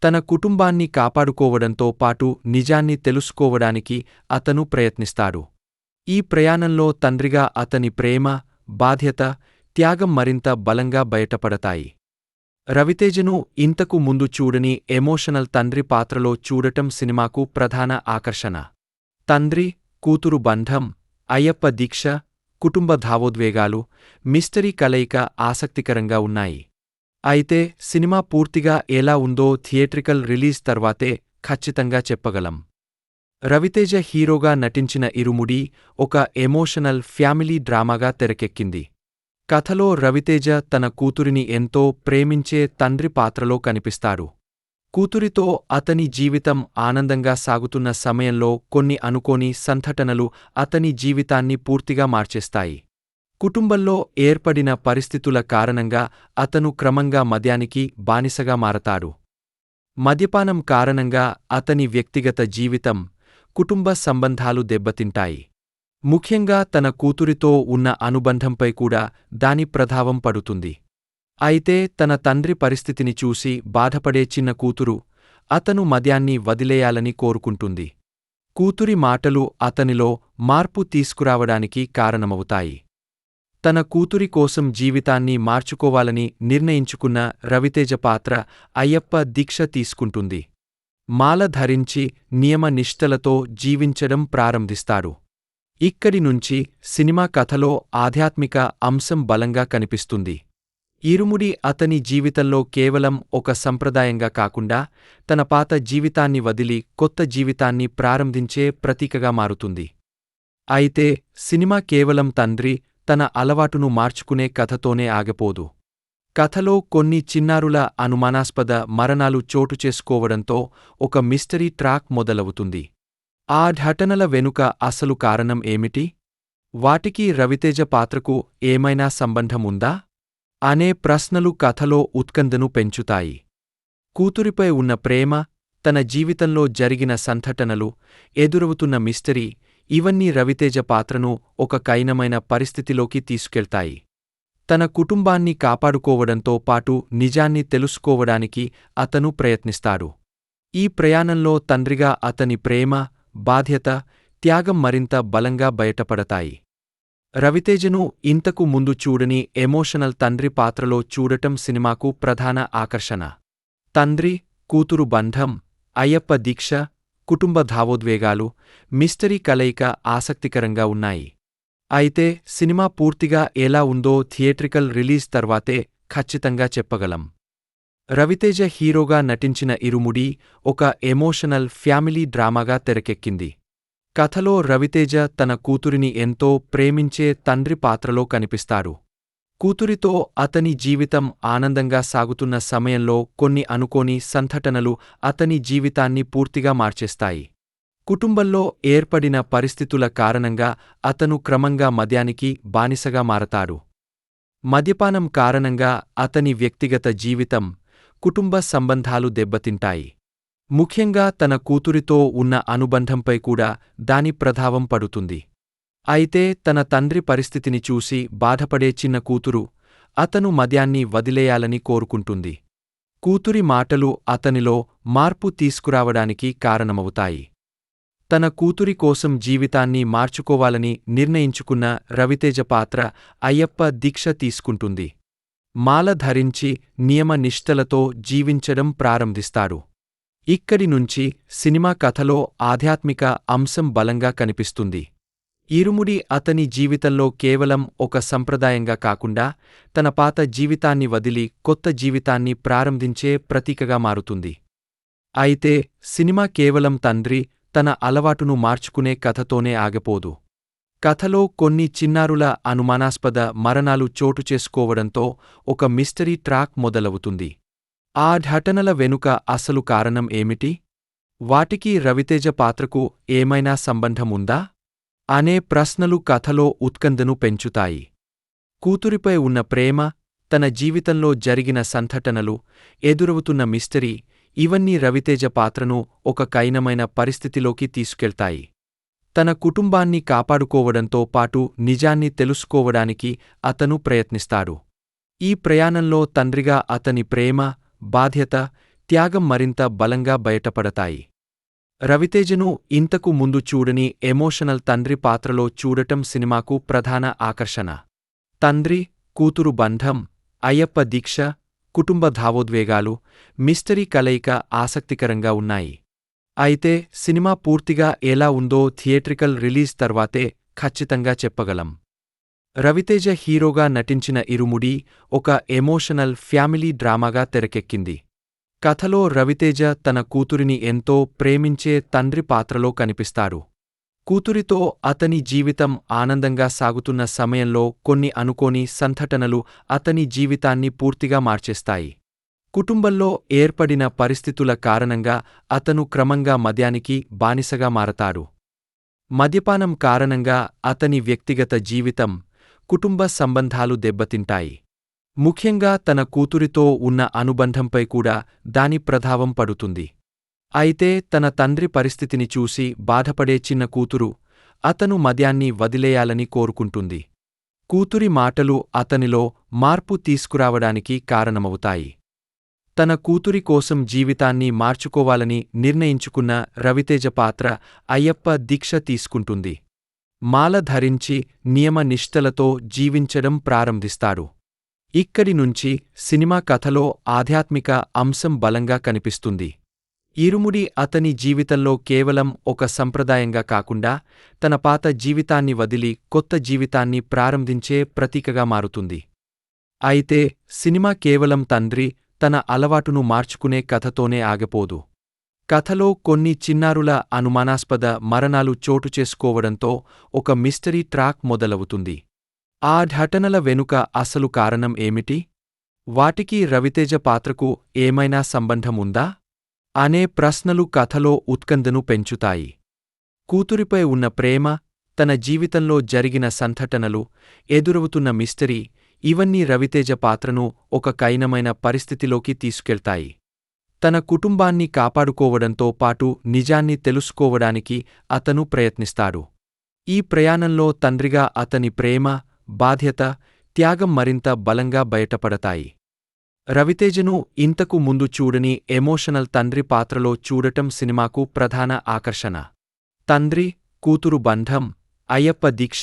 [SPEAKER 1] తన కుటుంబాన్ని కాపాడుకోవడంతో పాటు నిజాన్ని తెలుసుకోవడానికి అతను ప్రయత్నిస్తాడు. ఈ ప్రయాణంలో తండ్రిగా అతని ప్రేమ, బాధ్యత, త్యాగం మరింత బలంగా బయటపడతాయి. రవితేజను ఇంతకు ముందు చూడని ఎమోషనల్ తండ్రి పాత్రలో చూడటం సినిమాకు ప్రధాన ఆకర్షణ. తండ్రి, కూతురు బంధం, అయ్యప్ప దీక్ష, కుటుంబ భావోద్వేగాలు, మిస్టరీ కలయిక ఆసక్తికరంగా ఉన్నాయి. అయితే సినిమా పూర్తిగా ఎలా ఉందో థియేట్రికల్ రిలీజ్ తర్వాతే ఖచ్చితంగా చెప్పగలం. రవితేజ హీరోగా నటించిన ఇరుముడి ఒక ఎమోషనల్ ఫ్యామిలీ డ్రామాగా తెరకెక్కింది. కథలో రవితేజ తన కూతురిని ఎంతో ప్రేమించే తండ్రి పాత్రలో కనిపిస్తాడు. కూతురితో అతని జీవితం ఆనందంగా సాగుతున్న సమయంలో కొన్ని అనుకోని సంఘటనలు అతని జీవితాన్ని పూర్తిగా మార్చేస్తాయి. కుటుంబంలో ఏర్పడిన పరిస్థితుల కారణంగా అతను క్రమంగా మద్యానికి బానిసగా మారతాడు. మద్యపానం కారణంగా అతని వ్యక్తిగత జీవితం, కుటుంబ సంబంధాలు దెబ్బతింటాయి. ముఖ్యంగా తన కూతురితో ఉన్న అనుబంధంపై కూడా దాని ప్రభావం పడుతుంది. అయితే తన తండ్రి పరిస్థితిని చూసి బాధపడే చిన్న కూతురు అతను మద్యాన్ని వదిలేయాలని కోరుకుంటుంది. కూతురి మాటలు అతనిలో మార్పు తీసుకురావడానికి కారణమవుతాయి. తన కూతురి కోసం జీవితాన్ని మార్చుకోవాలని నిర్ణయించుకున్న రవితేజ పాత్ర అయ్యప్ప దీక్ష తీసుకుంటుంది. మాల ధరించి నియమ నిష్ఠలతో జీవించడం ప్రారంభిస్తాడు. ఇక్కడి నుంచి సినిమా కథలో ఆధ్యాత్మిక అంశం బలంగా కనిపిస్తుంది. ఇరుముడి అతని జీవితంలో కేవలం ఒక సంప్రదాయంగా కాకుండా తన పాత జీవితాన్ని వదిలి కొత్త జీవితాన్ని ప్రారంభించే ప్రతీకగా మారుతుంది. అయితే సినిమా కేవలం తండ్రి తన అలవాటును మార్చుకునే కథతోనే ఆగిపోదు. కథలో కొన్ని చిన్నారుల అనుమానాస్పద మరణాలు చోటుచేసుకోవడంతో ఒక మిస్టరీ ట్రాక్ మొదలవుతుంది. ఆ ఘటనల వెనుక అసలు కారణం ఏమిటి? వాటికి రవితేజ పాత్రకు ఏమైనా సంబంధం ఉందా అనే ప్రశ్నలు కథలో ఉత్కంఠను పెంచుతాయి. కూతురిపై ఉన్న ప్రేమ, తన జీవితంలో జరిగిన సంఘటనలు, ఎదురవుతున్న మిస్టరీ ఇవన్నీ రవితేజ పాత్రను ఒక కఠినమైన పరిస్థితిలోకి తీసుకెళ్తాయి. తన కుటుంబాన్ని కాపాడుకోవడంతో పాటు నిజాన్ని తెలుసుకోవడానికి అతను ప్రయత్నిస్తాడు. ఈ ప్రయాణంలో తండ్రిగా అతని ప్రేమ, బాధ్యత, త్యాగం మరింత బలంగా బయటపడతాయి. రవితేజను ఇంతకు ముందు చూడని ఎమోషనల్ తండ్రి పాత్రలో చూడటం సినిమాకు ప్రధాన ఆకర్షణ. తండ్రి, కూతురు బంధం, అయ్యప్ప దీక్ష, కుటుంబ భావోద్వేగాలు, మిస్టరీ కలయిక ఆసక్తికరంగా ఉన్నాయి. అయితే సినిమా పూర్తిగా ఎలా ఉందో థియేట్రికల్ రిలీజ్ తర్వాతే ఖచ్చితంగా చెప్పగలం. రవితేజ హీరోగా నటించిన ఇరుముడి ఒక ఎమోషనల్ ఫ్యామిలీ డ్రామాగా తెరకెక్కింది. కథలో రవితేజ తన కూతురిని ఎంతో ప్రేమించే తండ్రి పాత్రలో కనిపిస్తాడు. కూతురితో అతని జీవితం ఆనందంగా సాగుతున్న సమయంలో కొన్ని అనుకోని సంఘటనలు అతని జీవితాన్ని పూర్తిగా మార్చేస్తాయి. కుటుంబంలో ఏర్పడిన పరిస్థితుల కారణంగా అతను క్రమంగా మద్యానికి బానిసగా మారతాడు. మద్యపానం కారణంగా అతని వ్యక్తిగత జీవితం, కుటుంబ సంబంధాలు దెబ్బతింటాయి. ముఖ్యంగా తన కూతురితో ఉన్న అనుబంధంపై కూడా దాని ప్రభావం పడుతుంది. అయితే తన తండ్రి పరిస్థితిని చూసి బాధపడే చిన్న కూతురు అతను మద్యాన్ని వదిలేయాలని కోరుకుంటుంది. కూతురి మాటలు అతనిలో మార్పు తీసుకురావడానికి కారణమవుతాయి. తన కూతురి కోసం జీవితాన్ని మార్చుకోవాలని నిర్ణయించుకున్న రవితేజ పాత్ర అయ్యప్ప దీక్ష తీసుకుంటుంది. మాల ధరించి నియమ నిష్ఠలతో జీవించడం ప్రారంభిస్తాడు. ఇక్కడి నుంచి సినిమా కథలో ఆధ్యాత్మిక అంశం బలంగా కనిపిస్తుంది. ఇరుముడి అతని జీవితంలో కేవలం ఒక సంప్రదాయంగా కాకుండా తన పాత జీవితాన్ని వదిలి కొత్త జీవితాన్ని ప్రారంభించే ప్రతీకగా మారుతుంది. అయితే సినిమా కేవలం తండ్రి తన అలవాటును మార్చుకునే కథతోనే ఆగిపోదు. కథలో కొన్ని చిన్నారుల అనుమానాస్పద మరణాలు చోటుచేసుకోవడంతో ఒక మిస్టరీ ట్రాక్ మొదలవుతుంది. ఆ ఘటనల వెనుక అసలు కారణం ఏమిటి? వాటికి రవితేజ పాత్రకు ఏమైనా సంబంధం ఉందా అనే ప్రశ్నలు కథలో ఉత్కంఠను పెంచుతాయి. కూతురిపై ఉన్న ప్రేమ, తన జీవితంలో జరిగిన సంఘటనలు, ఎదురవుతున్న మిస్టరీ ఇవన్నీ రవితేజ పాత్రను ఒక కఠినమైన పరిస్థితిలోకి తీసుకెళ్తాయి. తన కుటుంబాన్ని కాపాడుకోవడంతో పాటు నిజాన్ని తెలుసుకోవడానికి అతను ప్రయత్నిస్తాడు. ఈ ప్రయాణంలో తండ్రిగా అతని ప్రేమ, బాధ్యత, త్యాగం మరింత బలంగా బయటపడతాయి. రవితేజను ఇంతకు ముందు చూడని ఎమోషనల్ తండ్రి పాత్రలో చూడటం సినిమాకు ప్రధాన ఆకర్షణ. తండ్రి, కూతురు బంధం, అయ్యప్ప దీక్ష, కుటుంబ భావోద్వేగాలు, మిస్టరీ కలయిక ఆసక్తికరంగా ఉన్నాయి. అయితే సినిమా పూర్తిగా ఎలా ఉందో థియేట్రికల్ రిలీజ్ తర్వాతే ఖచ్చితంగా చెప్పగలం. రవితేజ హీరోగా నటించిన ఇరుముడి ఒక ఎమోషనల్ ఫ్యామిలీ డ్రామాగా తెరకెక్కింది. కథలో రవితేజ తన కూతురిని ఎంతో ప్రేమించే తండ్రి పాత్రలో కనిపిస్తాడు. కూతురితో అతని జీవితం ఆనందంగా సాగుతున్న సమయంలో కొన్ని అనుకోని సంఘటనలు అతని జీవితాన్ని పూర్తిగా మార్చేస్తాయి. కుటుంబంలో ఏర్పడిన పరిస్థితుల కారణంగా అతను క్రమంగా మద్యానికి బానిసగా మారతాడు. మద్యపానం కారణంగా అతని వ్యక్తిగత జీవితం, కుటుంబ సంబంధాలు దెబ్బతింటాయి. ముఖ్యంగా తన కూతురితో ఉన్న అనుబంధంపై కూడా దాని ప్రభావం పడుతుంది. అయితే తన తండ్రి పరిస్థితిని చూసి బాధపడే చిన్న కూతురు అతను మద్యాన్ని వదిలేయాలని కోరుకుంటుంది. కూతురి మాటలు అతనిలో మార్పు తీసుకురావడానికి కారణమవుతాయి. తన కూతురి కోసం జీవితాన్ని మార్చుకోవాలని నిర్ణయించుకున్న రవితేజ పాత్ర అయ్యప్ప దీక్ష తీసుకుంటుంది. మాల ధరించి నియమ నిష్ఠలతో జీవించడం ప్రారంభిస్తాడు. ఇక్కడి నుంచి సినిమా కథలో ఆధ్యాత్మిక అంశం బలంగా కనిపిస్తుంది. ఇరుముడి అతని జీవితంలో కేవలం ఒక సంప్రదాయంగా కాకుండా తన పాత జీవితాన్ని వదిలి కొత్త జీవితాన్ని ప్రారంభించే ప్రతీకగా మారుతుంది. అయితే సినిమా కేవలం తండ్రి తన అలవాటును మార్చుకునే కథతోనే ఆగిపోదు. కథలో కొన్ని చిన్నారుల అనుమానాస్పద మరణాలు చోటు చేసుకోవడంతో ఒక మిస్టరీ ట్రాక్ మొదలవుతుంది. ఆ ఘటనల వెనుక అసలు కారణం ఏమిటి? వాటికి రవితేజ పాత్రకు ఏమైనా సంబంధం ఉందా అనే ప్రశ్నలు కథలో ఉత్కంఠను పెంచుతాయి. కూతురిపై ఉన్న ప్రేమ, తన జీవితంలో జరిగిన సంఘటనలు, ఎదురవుతున్న మిస్టరీ ఇవన్నీ రవితేజ పాత్రను ఒక కఠినమైన పరిస్థితిలోకి తీసుకెళ్తాయి. తన కుటుంబాన్ని కాపాడుకోవడంతో పాటు నిజాన్ని తెలుసుకోవడానికి అతను ప్రయత్నిస్తాడు. ఈ ప్రయాణంలో తండ్రిగా అతని ప్రేమ, బాధ్యత, త్యాగం మరింత బలంగా బయటపడతాయి. రవితేజను ఇంతకు ముందు చూడని ఎమోషనల్ తండ్రి పాత్రలో చూడటం సినిమాకు ప్రధాన ఆకర్షణ. తండ్రి కూతురు బంధం, అయ్యప్ప దీక్ష,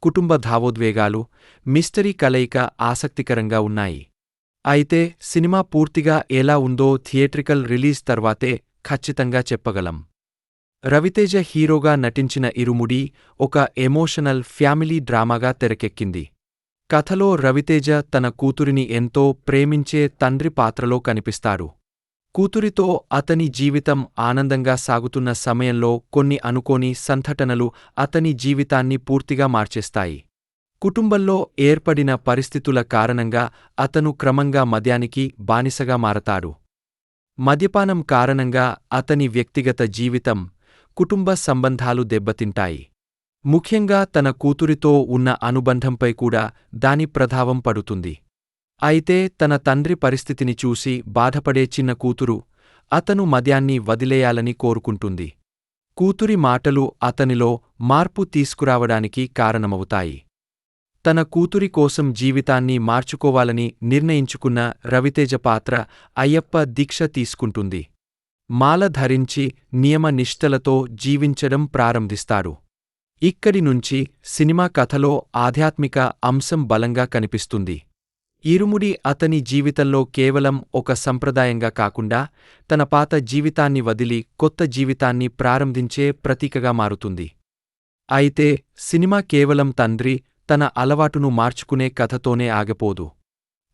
[SPEAKER 1] కుటుంబ భావోద్వేగాలు, మిస్టరీ కలయిక ఆసక్తికరంగా ఉన్నాయి. అయితే సినిమా పూర్తిగా ఎలా ఉందో థియేట్రికల్ రిలీజ్ తర్వాతే ఖచ్చితంగా చెప్పగలం. రవితేజ హీరోగా నటించిన ఇరుముడి ఒక ఎమోషనల్ ఫ్యామిలీ డ్రామాగా తెరకెక్కింది. కథలో రవితేజ తన కూతురిని ఎంతో ప్రేమించే తండ్రి పాత్రలో కనిపిస్తాడు. కూతురితో అతని జీవితం ఆనందంగా సాగుతున్న సమయంలో కొన్ని అనుకోని సంఘటనలు అతని జీవితాన్ని పూర్తిగా మార్చేస్తాయి. కుటుంబంలో ఏర్పడిన పరిస్థితుల కారణంగా అతను క్రమంగా మద్యానికి బానిసగా మారతాడు. మద్యపానం కారణంగా అతని వ్యక్తిగత జీవితం, కుటుంబ సంబంధాలు దెబ్బతింటాయి. ముఖ్యంగా తన కూతురితో ఉన్న అనుబంధంపై కూడా దాని ప్రభావం పడుతుంది. అయితే తన తండ్రి పరిస్థితిని చూసి బాధపడే చిన్న కూతురు అతను మద్యాన్ని వదిలేయాలని కోరుకుంటుంది. కూతురి మాటలు అతనిలో మార్పు తీసుకురావడానికి కారణమవుతాయి. తన కూతురి కోసం జీవితాన్ని మార్చుకోవాలని నిర్ణయించుకున్న రవితేజ పాత్ర అయ్యప్ప దీక్ష తీసుకుంటుంది. మాల ధరించి నియమ నిష్ఠలతో జీవించడం ప్రారంభిస్తాడు. ఇక్కడి నుంచి సినిమా కథలో ఆధ్యాత్మిక అంశం బలంగా కనిపిస్తుంది. ఇరుముడి అతని జీవితంలో కేవలం ఒక సంప్రదాయంగా కాకుండా తన పాత జీవితాన్ని వదిలి కొత్త జీవితాన్ని ప్రారంభించే ప్రతీకగా మారుతుంది. అయితే సినిమా కేవలం తండ్రి తన అలవాటును మార్చుకునే కథతోనే ఆగిపోదు.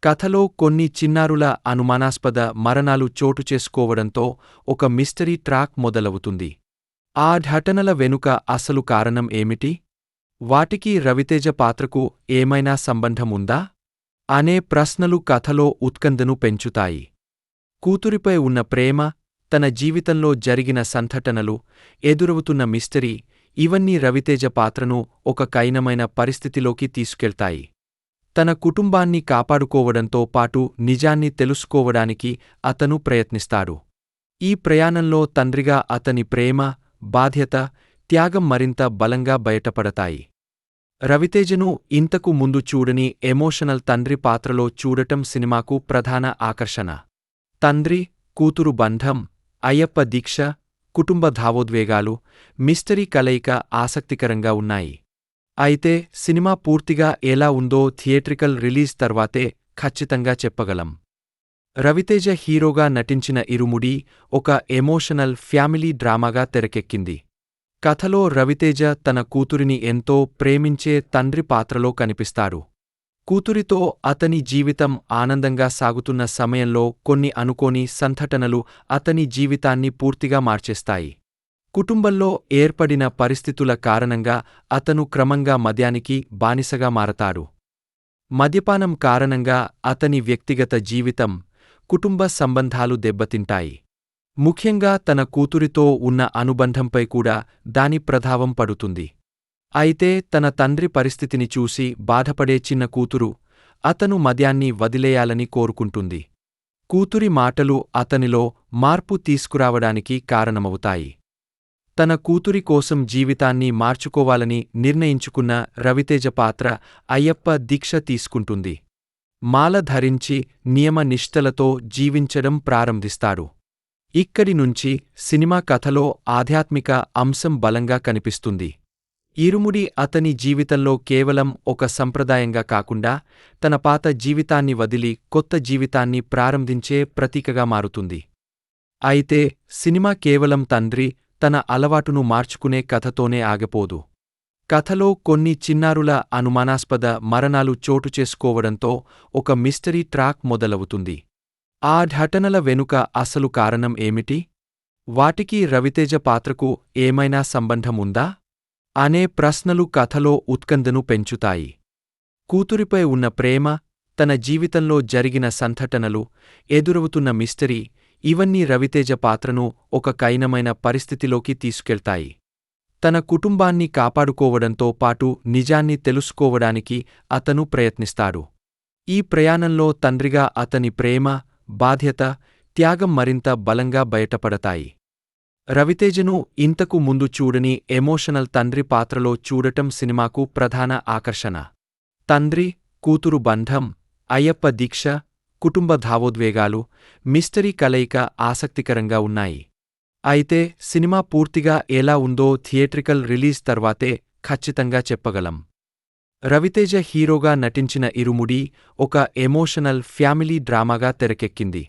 [SPEAKER 1] కథలో కొన్ని చిన్నారుల అనుమానాస్పద మరణాలు చోటు చేసుకోవడంతో ఒక మిస్టరీ ట్రాక్ మొదలవుతుంది. ఆ ఘటనల వెనుక అసలు కారణం ఏమిటి? వాటికి రవితేజ పాత్రకు ఏమైనా సంబంధం ఉందా అనే ప్రశ్నలు కథలో ఉత్కంఠను పెంచుతాయి. కూతురిపై ఉన్న ప్రేమ, తన జీవితంలో జరిగిన సంఘటనలు, ఎదురవుతున్న మిస్టరీ ఇవన్నీ రవితేజ పాత్రను ఒక కఠినమైన పరిస్థితిలోకి తీసుకెళ్తాయి. తన కుటుంబాన్ని కాపాడుకోవడంతో పాటు నిజాన్ని తెలుసుకోవడానికి అతను ప్రయత్నిస్తాడు. ఈ ప్రయాణంలో తండ్రిగా అతని ప్రేమ, బాధ్యత, త్యాగం మరింత బలంగా బయటపడతాయి. రవితేజను ఇంతకు ముందు చూడని ఎమోషనల్ తండ్రి పాత్రలో చూడటం సినిమాకు ప్రధాన ఆకర్షణ. తండ్రి కూతురు బంధం, అయ్యప్ప దీక్ష, కుటుంబ భావోద్వేగాలు, మిస్టరీ కలయిక ఆసక్తికరంగా ఉన్నాయి. అయితే సినిమా పూర్తిగా ఎలా ఉందో థియేట్రికల్ రిలీజ్ తర్వాతే ఖచ్చితంగా చెప్పగలం. రవితేజ హీరోగా నటించిన ఇరుముడి ఒక ఎమోషనల్ ఫ్యామిలీ డ్రామాగా తెరకెక్కింది. కథలో రవితేజ తన కూతురిని ఎంతో ప్రేమించే తండ్రి పాత్రలో కనిపిస్తాడు. కూతురితో అతని జీవితం ఆనందంగా సాగుతున్న సమయంలో కొన్ని అనుకోని సంఘటనలు అతని జీవితాన్ని పూర్తిగా మార్చేస్తాయి. కుటుంబంలో ఏర్పడిన పరిస్థితుల కారణంగా అతను క్రమంగా మద్యానికి బానిసగా మారతాడు. మద్యపానం కారణంగా అతని వ్యక్తిగత జీవితం, కుటుంబ సంబంధాలు దెబ్బతింటాయి. ముఖ్యంగా తన కూతురితో ఉన్న అనుబంధంపై కూడా దాని ప్రభావం పడుతుంది. అయితే తన తండ్రి పరిస్థితిని చూసి బాధపడే చిన్న కూతురు అతను మద్యాన్ని వదిలేయాలని కోరుకుంటుంది. కూతురి మాటలు అతనిలో మార్పు తీసుకురావడానికి కారణమవుతాయి. తన కూతురి కోసం జీవితాన్ని మార్చుకోవాలని నిర్ణయించుకున్న రవితేజ పాత్ర అయ్యప్ప దీక్ష తీసుకుంటుంది. మాల ధరించి నియమ నిష్ఠలతో జీవించడం ప్రారంభిస్తాడు. ఇక్కడి నుంచి సినిమా కథలో ఆధ్యాత్మిక అంశం బలంగా కనిపిస్తుంది. ఇరుముడి అతని జీవితంలో కేవలం ఒక సంప్రదాయంగా కాకుండా తన పాత జీవితాన్ని వదిలి కొత్త జీవితాన్ని ప్రారంభించే ప్రతీకగా మారుతుంది. అయితే సినిమా కేవలం తండ్రి తన అలవాటును మార్చుకునే కథతోనే ఆగిపోదు. కథలో కొన్ని చిన్నారుల అనుమానాస్పద మరణాలు చోటు చేసుకోవడంతో ఒక మిస్టరీ ట్రాక్ మొదలవుతుంది. ఆ ఘటనల వెనుక అసలు కారణం ఏమిటి? వాటికి రవితేజ పాత్రకు ఏమైనా సంబంధముందా అనే ప్రశ్నలు కథలో ఉత్కంఠను పెంచుతాయి. కూతురిపై ఉన్న ప్రేమ, తన జీవితంలో జరిగిన సంఘటనలు, ఎదురవుతున్న మిస్టరీ ఇవన్నీ రవితేజ పాత్రను ఒక కఠినమైన పరిస్థితిలోకి తీసుకెళ్తాయి. తన కుటుంబాన్ని కాపాడుకోవడంతో పాటు నిజాన్ని తెలుసుకోవడానికి అతను ప్రయత్నిస్తాడు. ఈ ప్రయాణంలో తండ్రిగా అతని ప్రేమ, బాధ్యత, త్యాగం మరింత బలంగా బయటపడతాయి. రవితేజను ఇంతకు ముందు చూడని ఎమోషనల్ తండ్రి పాత్రలో చూడటం సినిమాకు ప్రధాన ఆకర్షణ. తండ్రి, కూతురు బంధం, అయ్యప్ప దీక్ష, కుటుంబ భావోద్వేగాలు, మిస్టరీ కలయిక ఆసక్తికరంగా ఉన్నాయి. అయితే సినిమా పూర్తిగా ఎలా ఉందో థియేట్రికల్ రిలీజ్ తర్వాతే ఖచ్చితంగా చెప్పగలం. రవితేజ హీరోగా నటించిన ఇరుముడి ఒక ఎమోషనల్ ఫ్యామిలీ డ్రామాగా తెరకెక్కింది.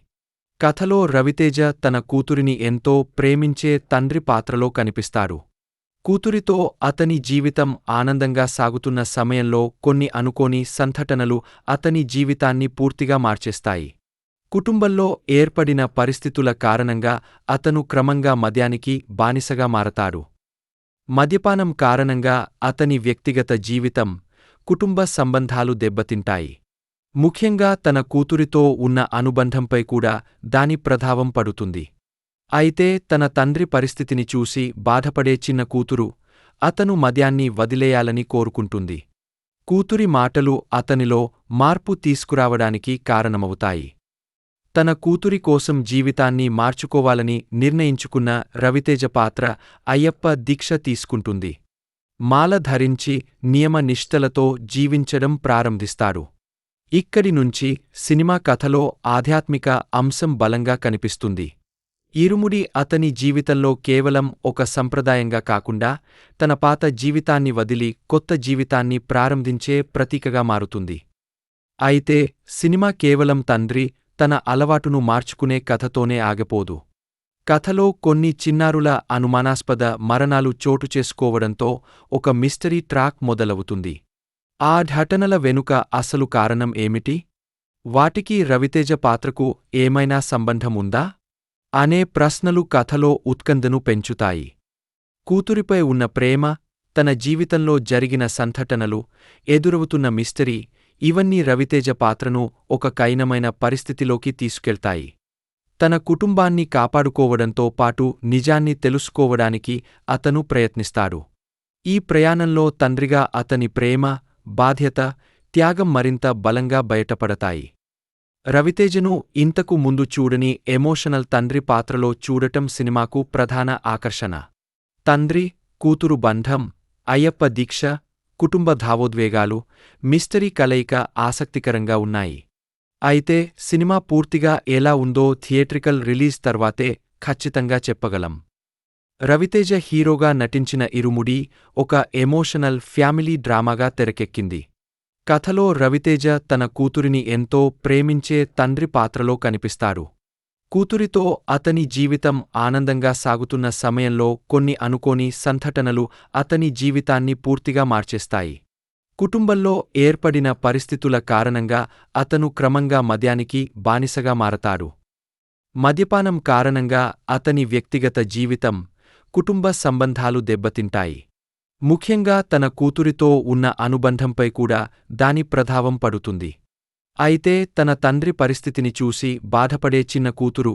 [SPEAKER 1] కథలో రవితేజ తన కూతురిని ఎంతో ప్రేమించే తండ్రి పాత్రలో కనిపిస్తాడు. కూతురితో అతని జీవితం ఆనందంగా సాగుతున్న సమయంలో కొన్ని అనుకోని సంఘటనలు అతని జీవితాన్ని పూర్తిగా మార్చేస్తాయి. కుటుంబంలో ఏర్పడిన పరిస్థితుల కారణంగా అతను క్రమంగా మద్యానికి బానిసగా మారతాడు. మద్యపానం కారణంగా అతని వ్యక్తిగత జీవితం, కుటుంబ సంబంధాలు దెబ్బతింటాయి. ముఖ్యంగా తన కూతురితో ఉన్న అనుబంధంపై కూడా దాని ప్రభావం పడుతుంది. అయితే తన తండ్రి పరిస్థితిని చూసి బాధపడే చిన్న కూతురు అతను మద్యాన్ని వదిలేయాలని కోరుకుంటుంది. కూతురి మాటలు అతనిలో మార్పు తీసుకురావడానికి కారణమవుతాయి. తన కూతురి కోసం జీవితాన్ని మార్చుకోవాలని నిర్ణయించుకున్న రవితేజ పాత్ర అయ్యప్ప దీక్ష తీసుకుంటుంది. మాల ధరించి నియమ నిష్ఠలతో జీవించడం ప్రారంభిస్తాడు. ఇక్కడి నుంచి సినిమా కథలో ఆధ్యాత్మిక అంశం బలంగా కనిపిస్తుంది. ఇరుముడి అతని జీవితంలో కేవలం ఒక సంప్రదాయంగా కాకుండా తన పాత జీవితాన్ని వదిలి కొత్త జీవితాన్ని ప్రారంభించే ప్రతీకగా మారుతుంది. అయితే సినిమా కేవలం తండ్రి తన అలవాటును మార్చుకునే కథతోనే ఆగిపోదు. కథలో కొన్ని చిన్నారుల అనుమానాస్పద మరణాలు చోటు చేసుకోవడంతో ఒక మిస్టరీ ట్రాక్ మొదలవుతుంది. ఆ ఘటనల వెనుక అసలు కారణం ఏమిటి? వాటికి రవితేజ పాత్రకు ఏమైనా సంబంధముందా అనే ప్రశ్నలు కథలో ఉత్కంఠను పెంచుతాయి. కూతురిపై ఉన్న ప్రేమ, తన జీవితంలో జరిగిన సంఘటనలు, ఎదురవుతున్న మిస్టరీ ఇవన్నీ రవితేజ పాత్రను ఒక కఠినమైన పరిస్థితిలోకి తీసుకెళ్తాయి. తన కుటుంబాన్ని కాపాడుకోవడంతో పాటు నిజాన్ని తెలుసుకోవడానికి అతను ప్రయత్నిస్తాడు. ఈ ప్రయాణంలో తండ్రిగా అతని ప్రేమ, బాధ్యత, త్యాగం మరింత బలంగా బయటపడతాయి. రవితేజను ఇంతకు ముందు చూడని ఎమోషనల్ తండ్రి పాత్రలో చూడటం సినిమాకు ప్రధాన ఆకర్షణ. తండ్రి, కూతురు బంధం, అయ్యప్ప దీక్ష, కుటుంబ భావోద్వేగాలు, మిస్టరీ కలయిక ఆసక్తికరంగా ఉన్నాయి. అయితే సినిమా పూర్తిగా ఎలా ఉందో థియేట్రికల్ రిలీజ్ తర్వాతే ఖచ్చితంగా చెప్పగలం. రవితేజ హీరోగా నటించిన ఇరుముడి ఒక ఎమోషనల్ ఫ్యామిలీ డ్రామాగా తెరకెక్కింది. కథలో రవితేజ తన కూతురిని ఎంతో ప్రేమించే తండ్రి పాత్రలో కనిపిస్తాడు. కూతురితో అతని జీవితం ఆనందంగా సాగుతున్న సమయంలో కొన్ని అనుకోని సంఘటనలు అతని జీవితాన్ని పూర్తిగా మార్చేస్తాయి. కుటుంబంలో ఏర్పడిన పరిస్థితుల కారణంగా అతను క్రమంగా మద్యానికి బానిసగా మారతాడు. మద్యపానం కారణంగా అతని వ్యక్తిగత జీవితం, కుటుంబ సంబంధాలు దెబ్బతింటాయి. ముఖ్యంగా తన కూతురితో ఉన్న అనుబంధంపై కూడా దాని ప్రభావం పడుతుంది. అయితే తన తండ్రి పరిస్థితిని చూసి బాధపడే చిన్న కూతురు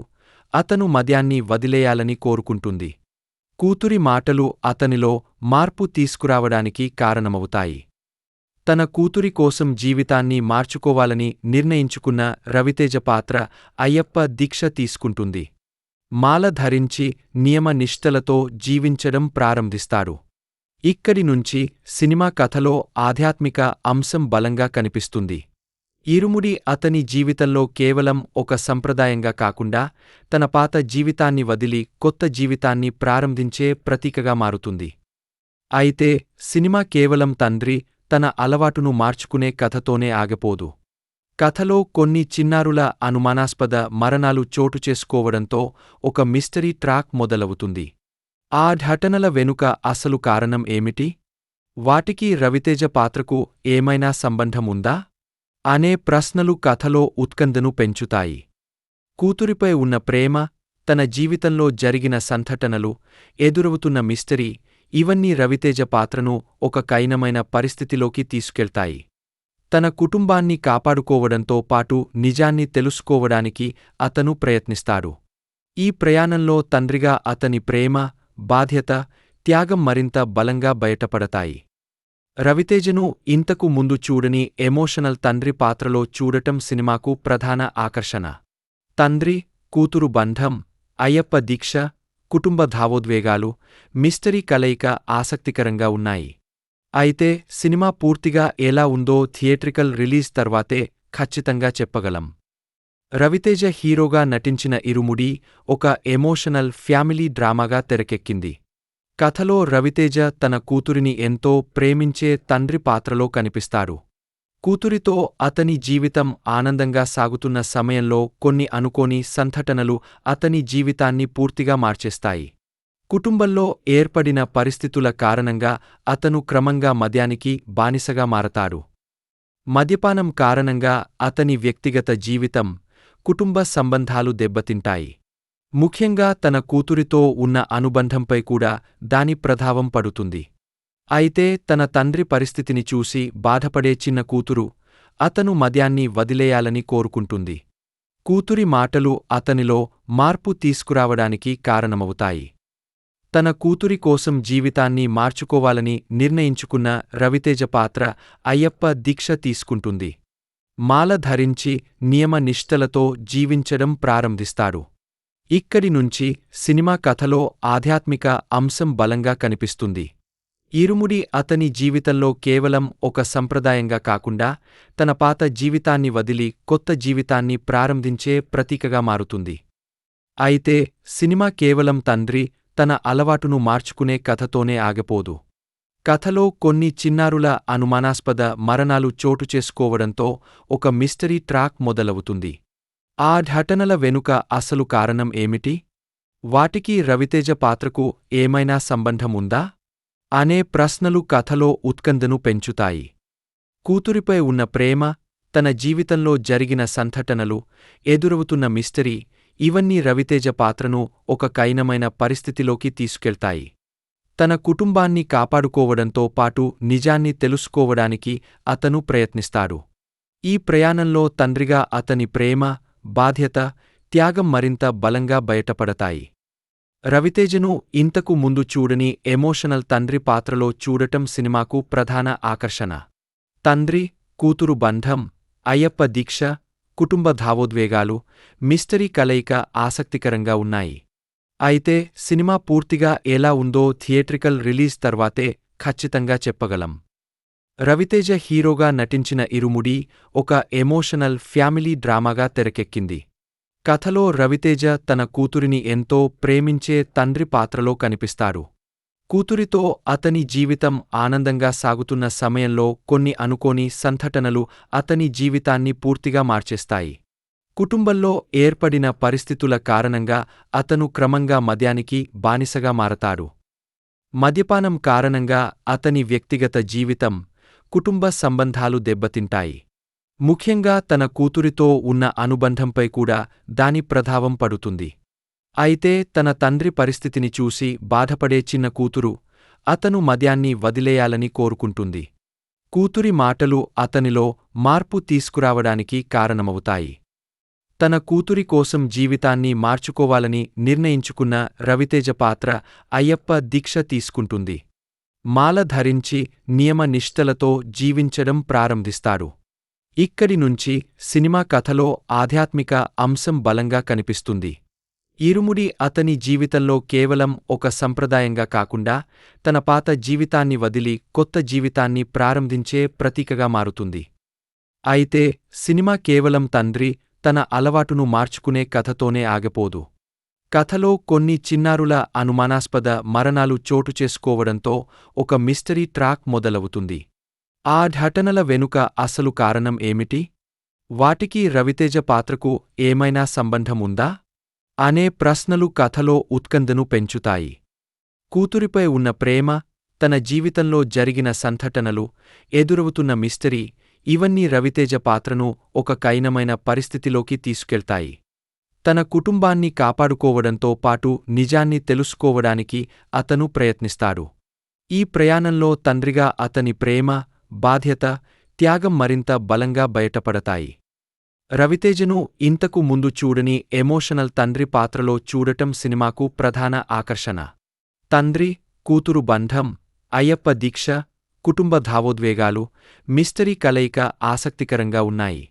[SPEAKER 1] అతను మద్యాన్ని వదిలేయాలని కోరుకుంటుంది. కూతురి మాటలు అతనిలో మార్పు తీసుకురావడానికి కారణమవుతాయి. తన కూతురి కోసం జీవితాన్ని మార్చుకోవాలని నిర్ణయించుకున్న రవితేజ పాత్ర అయ్యప్ప దీక్ష తీసుకుంటుంది. మాల ధరించి నియమ నిష్టలతో జీవించడం ప్రారంభిస్తాడు. ఇక్కడి నుంచి సినిమా కథలో ఆధ్యాత్మిక అంశం బలంగా కనిపిస్తుంది. ఇరుముడి అతని జీవితంలో కేవలం ఒక సంప్రదాయంగా కాకుండా తన పాత జీవితాన్ని వదిలి కొత్త జీవితాన్ని ప్రారంభించే ప్రతీకగా మారుతుంది. అయితే సినిమా కేవలం తండ్రి తన అలవాటును మార్చుకునే కథతోనే ఆగిపోదు. కథలో కొన్ని చిన్నారుల అనుమానాస్పద మరణాలు చోటుచేసుకోవడంతో ఒక మిస్టరీ ట్రాక్ మొదలవుతుంది. ఆ ఘటనల వెనుక అసలు కారణం ఏమిటి? వాటికి రవితేజ పాత్రకు ఏమైనా సంబంధం ఉందా అనే ప్రశ్నలు కథలో ఉత్కంఠను పెంచుతాయి. కూతురిపై ఉన్న ప్రేమ, తన జీవితంలో జరిగిన సంఘటనలు, ఎదురవుతున్న మిస్టరీ ఇవన్నీ రవితేజ పాత్రను ఒక కఠినమైన పరిస్థితిలోకి తీసుకెళ్తాయి. తన కుటుంబాన్ని కాపాడుకోవడంతో పాటు నిజాన్ని తెలుసుకోవడానికి అతను ప్రయత్నిస్తాడు. ఈ ప్రయాణంలో తండ్రిగా అతని ప్రేమ, బాధ్యత, త్యాగం మరింత బలంగా బయటపడతాయి. రవితేజను ఇంతకు ముందు చూడని ఎమోషనల్ తండ్రి పాత్రలో చూడటం సినిమాకు ప్రధాన ఆకర్షణ. తండ్రి, కూతురు బంధం, అయ్యప్ప దీక్ష, కుటుంబ భావోద్వేగాలు, మిస్టరీ కలయిక ఆసక్తికరంగా ఉన్నాయి. అయితే సినిమా పూర్తిగా ఎలా ఉందో థియేట్రికల్ రిలీజ్ తర్వాతే ఖచ్చితంగా చెప్పగలం. రవితేజ హీరోగా నటించిన ఇరుముడి ఒక ఎమోషనల్ ఫ్యామిలీ డ్రామాగా తెరకెక్కింది. కథలో రవితేజ తన కూతురిని ఎంతో ప్రేమించే తండ్రి పాత్రలో కనిపిస్తాడు. కూతురితో అతని జీవితం ఆనందంగా సాగుతున్న సమయంలో కొన్ని అనుకోని సంఘటనలు అతని జీవితాన్ని పూర్తిగా మార్చేస్తాయి. కుటుంబంలో ఏర్పడిన పరిస్థితుల కారణంగా అతను క్రమంగా మద్యానికి బానిసగా మారతాడు. మద్యపానం కారణంగా అతని వ్యక్తిగత జీవితం, కుటుంబ సంబంధాలు దెబ్బతింటాయి. ముఖ్యంగా తన కూతురితో ఉన్న అనుబంధంపై కూడా దాని ప్రభావం పడుతుంది. అయితే తన తండ్రి పరిస్థితిని చూసి బాధపడే చిన్న కూతురు అతను మద్యాన్ని వదిలేయాలని కోరుకుంటుంది. కూతురి మాటలు అతనిలో మార్పు తీసుకురావడానికి కారణమవుతాయి. తన కూతురి కోసం జీవితాన్ని మార్చుకోవాలని నిర్ణయించుకున్న రవితేజ పాత్ర అయ్యప్ప దీక్ష తీసుకుంటుంది. మాల ధరించి నియమ నిష్టలతో జీవించడం ప్రారంభిస్తాడు. ఇక్కడి నుంచి సినిమా కథలో ఆధ్యాత్మిక అంశం బలంగా కనిపిస్తుంది. ఇరుముడి అతని జీవితంలో కేవలం ఒక సంప్రదాయంగా కాకుండా తన పాత జీవితాన్ని వదిలి కొత్త జీవితాన్ని ప్రారంభించే ప్రతీకగా మారుతుంది. అయితే సినిమా కేవలం తండ్రి తన అలవాటును మార్చుకునే కథతోనే ఆగిపోదు. కథలో కొన్ని చిన్నారుల అనుమానాస్పద మరణాలు చోటుచేసుకోవడంతో ఒక మిస్టరీ ట్రాక్ మొదలవుతుంది. ఆ ఘటనల వెనుక అసలు కారణం ఏమిటి? వాటికి రవితేజ పాత్రకు ఏమైనా సంబంధం ఉందా అనే ప్రశ్నలు కథలో ఉత్కంఠను పెంచుతాయి. కూతురిపై ఉన్న ప్రేమ, తన జీవితంలో జరిగిన సంఘటనలు, ఎదురవుతున్న మిస్టరీ ఇవన్నీ రవితేజ పాత్రను ఒక కఠినమైన పరిస్థితిలోకి తీసుకెళ్తాయి. తన కుటుంబాన్ని కాపాడుకోవడంతో పాటు నిజాన్ని తెలుసుకోవడానికి అతను ప్రయత్నిస్తాడు. ఈ ప్రయాణంలో తండ్రిగా అతని ప్రేమ, బాధ్యత, త్యాగం మరింత బలంగా బయటపడతాయి. రవితేజను ఇంతకు ముందు చూడని ఎమోషనల్ తండ్రి పాత్రలో చూడటం సినిమాకు ప్రధాన ఆకర్షణ. తండ్రి, కూతురు బంధం, అయ్యప్ప దీక్ష, కుటుంబ భావోద్వేగాలు, మిస్టరీ కలయిక ఆసక్తికరంగా ఉన్నాయి. అయితే సినిమా పూర్తిగా ఎలా ఉందో థియేట్రికల్ రిలీజ్ తర్వాతే ఖచ్చితంగా చెప్పగలం. రవితేజ హీరోగా నటించిన ఇరుముడి ఒక ఎమోషనల్ ఫ్యామిలీ డ్రామాగా తెరకెక్కింది. కథలో రవితేజ తన కూతురిని ఎంతో ప్రేమించే తండ్రి పాత్రలో కనిపిస్తాడు. కూతురితో అతని జీవితం ఆనందంగా సాగుతున్న సమయంలో కొన్ని అనుకోని సంఘటనలు అతని జీవితాన్ని పూర్తిగా మార్చేస్తాయి. కుటుంబంలో ఏర్పడిన పరిస్థితుల కారణంగా అతను క్రమంగా మద్యానికి బానిసగా మారతాడు. మద్యపానం కారణంగా అతని వ్యక్తిగత జీవితం, కుటుంబ సంబంధాలు దెబ్బతింటాయి. ముఖ్యంగా తన కూతురితో ఉన్న అనుబంధంపై కూడా దాని ప్రభావం పడుతుంది. అయితే తన తండ్రి పరిస్థితిని చూసి బాధపడే చిన్న కూతురు అతను మద్యాన్ని వదిలేయాలని కోరుకుంటుంది. కూతురి మాటలు అతనిలో మార్పు తీసుకురావడానికి కారణమవుతాయి. తన కూతురి కోసం జీవితాన్ని మార్చుకోవాలని నిర్ణయించుకున్న రవితేజ పాత్ర అయ్యప్ప దీక్ష తీసుకుంటుంది. మాల ధరించి నియమ నిష్టలతో జీవించడం ప్రారంభిస్తాడు. ఇక్కడి నుంచి సినిమా కథలో ఆధ్యాత్మిక అంశం బలంగా కనిపిస్తుంది. ఇరుముడి అతని జీవితంలో కేవలం ఒక సంప్రదాయంగా కాకుండా తన పాత జీవితాన్ని వదిలి కొత్త జీవితాన్ని ప్రారంభించే ప్రతీకగా మారుతుంది. అయితే సినిమా కేవలం తండ్రి తన అలవాటును మార్చుకునే కథతోనే ఆగిపోదు. కథలో కొన్ని చిన్నారుల అనుమానాస్పద మరణాలు చోటుచేసుకోవడంతో ఒక మిస్టరీ ట్రాక్ మొదలవుతుంది. ఆ ఘటనల వెనుక అసలు కారణం ఏమిటి? వాటికి రవితేజ పాత్రకు ఏమైనా సంబంధం ఉందా అనే ప్రశ్నలు కథలో ఉత్కంఠను పెంచుతాయి. కూతురిపై ఉన్న ప్రేమ, తన జీవితంలో జరిగిన సంఘటనలు, ఎదురవుతున్న మిస్టరీ ఇవన్నీ రవితేజ పాత్రను ఒక కఠినమైన పరిస్థితిలోకి తీసుకెళ్తాయి. తన కుటుంబాన్ని కాపాడుకోవడంతో పాటు నిజాన్ని తెలుసుకోవడానికి అతను ప్రయత్నిస్తాడు. ఈ ప్రయాణంలో తండ్రిగా అతని ప్రేమ, బాధ్యత, త్యాగం మరింత బలంగా బయటపడతాయి. రవితేజను ఇంతకు ముందు చూడని ఎమోషనల్ తండ్రి పాత్రలో చూడటం సినిమాకు ప్రధాన ఆకర్షణ. తండ్రి కూతురు బంధం, అయ్యప్ప దీక్ష, కుటుంబ భావోద్వేగాలు, మిస్టరీ కలయిక ఆసక్తికరంగా ఉన్నాయి.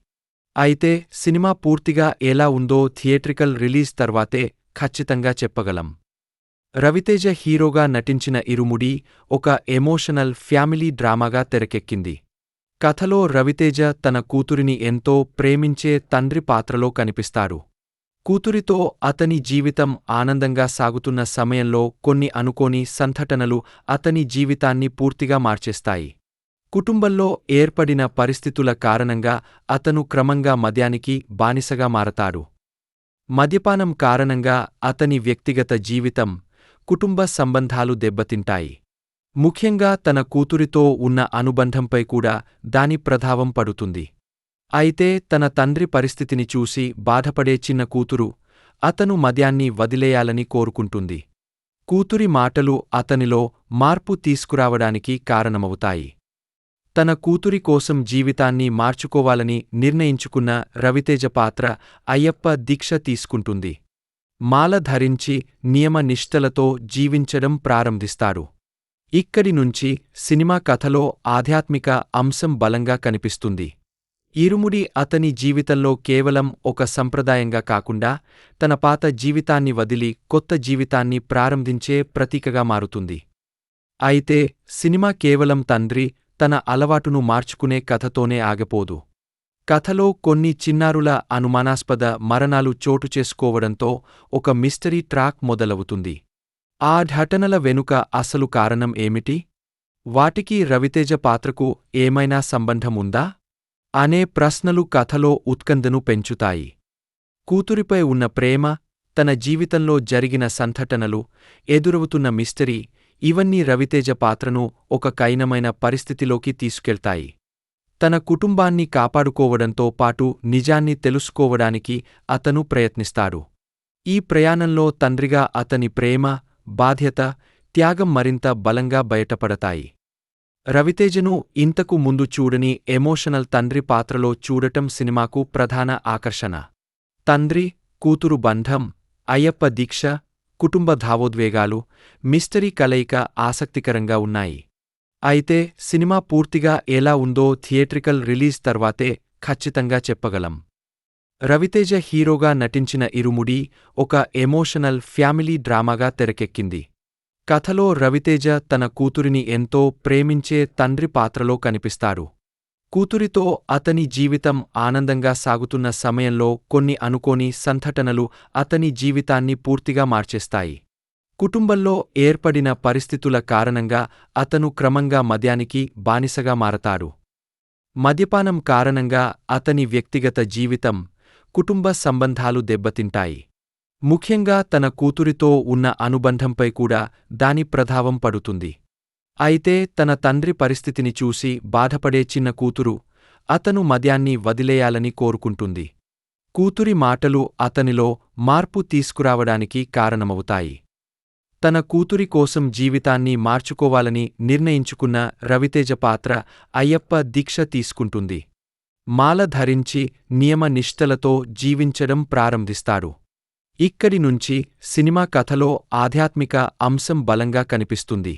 [SPEAKER 1] అయితే సినిమా పూర్తిగా ఎలా ఉందో థియేట్రికల్ రిలీజ్ తర్వాతే ఖచ్చితంగా చెప్పగలం. రవితేజ హీరోగా నటించిన ఇరుముడి ఒక ఎమోషనల్ ఫ్యామిలీ డ్రామాగా తెరకెక్కింది. కథలో రవితేజ తన కూతురిని ఎంతో ప్రేమించే తండ్రి పాత్రలో కనిపిస్తాడు. కూతురితో అతని జీవితం ఆనందంగా సాగుతున్న సమయంలో కొన్ని అనుకోని సంఘటనలు అతని జీవితాన్ని పూర్తిగా మార్చేస్తాయి. కుటుంబంలో ఏర్పడిన పరిస్థితుల కారణంగా అతను క్రమంగా మద్యానికి బానిసగా మారతాడు. మద్యపానం కారణంగా అతని వ్యక్తిగత జీవితం, కుటుంబ సంబంధాలు దెబ్బతింటాయి. ముఖ్యంగా తన కూతురితో ఉన్న అనుబంధంపై కూడా దాని ప్రభావం పడుతుంది. అయితే తన తండ్రి పరిస్థితిని చూసి బాధపడే చిన్న కూతురు అతను మద్యాన్ని వదిలేయాలని కోరుకుంటుంది. కూతురి మాటలు అతనిలో మార్పు తీసుకురావడానికి కారణమవుతాయి. తన కూతురి కోసం జీవితాన్ని మార్చుకోవాలని నిర్ణయించుకున్న రవితేజ పాత్ర అయ్యప్ప దీక్ష తీసుకుంటుంది. మాల ధరించి నియమ నిష్ఠలతో జీవించడం ప్రారంభిస్తాడు. ఇక్కడి నుంచి సినిమా కథలో ఆధ్యాత్మిక అంశం బలంగా కనిపిస్తుంది. ఇరుముడి అతని జీవితంలో కేవలం ఒక సంప్రదాయంగా కాకుండా తన పాత జీవితాన్ని వదిలి కొత్త జీవితాన్ని ప్రారంభించే ప్రతీకగా మారుతుంది. అయితే సినిమా కేవలం తండ్రి తన అలవాటును మార్చుకునే కథతోనే ఆగిపోదు. కథలో కొన్ని చిన్నారుల అనుమానాస్పద మరణాలు చోటుచేసుకోవడంతో ఒక మిస్టరీ ట్రాక్ మొదలవుతుంది. ఆ ఘటనల వెనుక అసలు కారణం ఏమిటి? వాటికి రవితేజ పాత్రకు ఏమైనా సంబంధం ఉందా అనే ప్రశ్నలు కథలో ఉత్కంఠను పెంచుతాయి. కూతురిపై ఉన్న ప్రేమ, తన జీవితంలో జరిగిన సంఘటనలు, ఎదురవుతున్న మిస్టరీ ఇవన్నీ రవితేజ పాత్రను ఒక కఠినమైన పరిస్థితిలోకి తీసుకెళ్తాయి. తన కుటుంబాన్ని కాపాడుకోవడంతో పాటు నిజాన్ని తెలుసుకోవడానికి అతను ప్రయత్నిస్తాడు. ఈ ప్రయాణంలో తండ్రిగా అతని ప్రేమ, బాధ్యత, త్యాగం మరింత బలంగా బయటపడతాయి. రవితేజను ఇంతకు ముందు చూడని ఎమోషనల్ తండ్రి పాత్రలో చూడటం సినిమాకు ప్రధాన ఆకర్షణ. తండ్రి కూతురు బంధం, అయ్యప్ప దీక్ష, కుటుంబ భావోద్వేగాలు, మిస్టరీ కలయిక ఆసక్తికరంగా ఉన్నాయి. అయితే సినిమా పూర్తిగా ఎలా ఉందో థియేట్రికల్ రిలీజ్ తర్వాతే ఖచ్చితంగా చెప్పగలం. రవితేజ హీరోగా నటించిన ఇరుముడి ఒక ఎమోషనల్ ఫ్యామిలీ డ్రామాగా తెరకెక్కింది. కథలో రవితేజ తన కూతురిని ఎంతో ప్రేమించే తండ్రి పాత్రలో కనిపిస్తాడు. కూతురితో అతని జీవితం ఆనందంగా సాగుతున్న సమయంలో కొన్ని అనుకోని సంఘటనలు అతని జీవితాన్ని పూర్తిగా మార్చేస్తాయి. కుటుంబంలో ఏర్పడిన పరిస్థితుల కారణంగా అతను క్రమంగా మద్యానికి బానిసగా మారతాడు. మద్యపానం కారణంగా అతని వ్యక్తిగత జీవితం, కుటుంబ సంబంధాలు దెబ్బతింటాయి. ముఖ్యంగా తన కూతురితో ఉన్న అనుబంధంపై కూడా దాని ప్రభావం పడుతుంది. అయితే తన తండ్రి పరిస్థితిని చూసి బాధపడే చిన్న కూతురు అతను మద్యాన్ని వదిలేయాలని కోరుకుంటుంది. కూతురి మాటలు అతనిలో మార్పు తీసుకురావడానికి కారణమవుతాయి. తన కూతురి కోసం జీవితాన్ని మార్చుకోవాలని నిర్ణయించుకున్న రవితేజ పాత్ర అయ్యప్ప దీక్ష తీసుకుంటుంది. మాల ధరించి నియమ నిష్ఠలతో జీవించడం ప్రారంభిస్తాడు. ఇక్కడి నుంచి సినిమా కథలో ఆధ్యాత్మిక అంశం బలంగా కనిపిస్తుంది.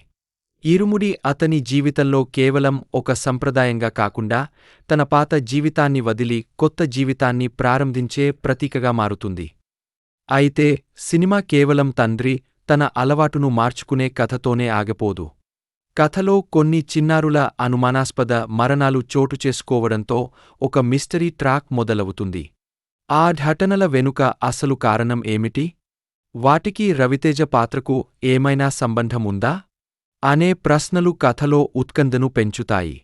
[SPEAKER 1] ఇరుముడి అతని జీవితంలో కేవలం ఒక సంప్రదాయంగా కాకుండా తన పాత జీవితాన్ని వదిలి కొత్త జీవితాన్ని ప్రారంభించే ప్రతీకగా మారుతుంది. అయితే సినిమా కేవలం తండ్రి తన అలవాటును మార్చుకునే కథతోనే ఆగిపోదు. కథలో కొన్ని చిన్నారుల అనుమానాస్పద మరణాలు చోటు చేసుకోవడంతో ఒక మిస్టరీ ట్రాక్ మొదలవుతుంది. ఆ ఘటనల వెనుక అసలు కారణం ఏమిటి? వాటికి రవితేజ పాత్రకు ఏమైనా సంబంధముందా? అనే ప్రశ్నలు కథలో ఉత్కంఠను పెంచుతాయి.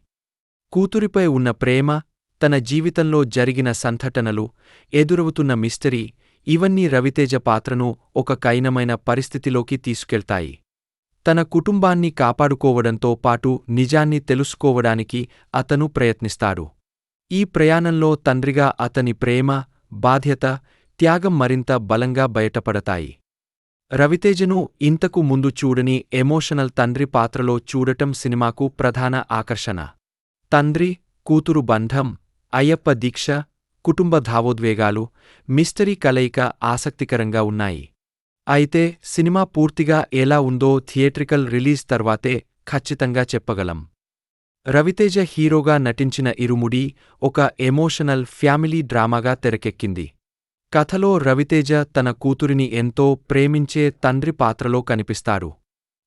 [SPEAKER 1] కూతురిపై ఉన్న ప్రేమ, తన జీవితంలో జరిగిన సంఘటనలు, ఎదురవుతున్న మిస్టరీ ఇవన్నీ రవితేజ పాత్రను ఒక కఠినమైన పరిస్థితిలోకి తీసుకెళ్తాయి. తన కుటుంబాన్ని కాపాడుకోవడంతో పాటు నిజాన్ని తెలుసుకోవడానికి అతను ప్రయత్నిస్తాడు. ఈ ప్రయాణంలో తండ్రిగా అతని ప్రేమ, బాధ్యత, త్యాగం మరింత బలంగా బయటపడతాయి. రవితేజను ఇంతకు ముందు చూడని ఎమోషనల్ తండ్రి పాత్రలో చూడటం సినిమాకు ప్రధాన ఆకర్షణ. తండ్రి, కూతురు బంధం, అయ్యప్ప దీక్ష, కుటుంబ భావోద్వేగాలు, మిస్టరీ కలయిక ఆసక్తికరంగా ఉన్నాయి. అయితే సినిమా పూర్తిగా ఎలా ఉందో థియేట్రికల్ రిలీజ్ తర్వాతే ఖచ్చితంగా చెప్పగలం. రవితేజ హీరోగా నటించిన ఇరుముడి ఒక ఎమోషనల్ ఫ్యామిలీ డ్రామాగా తెరకెక్కింది. కథలో రవితేజ తన కూతురిని ఎంతో ప్రేమించే తండ్రి పాత్రలో కనిపిస్తాడు.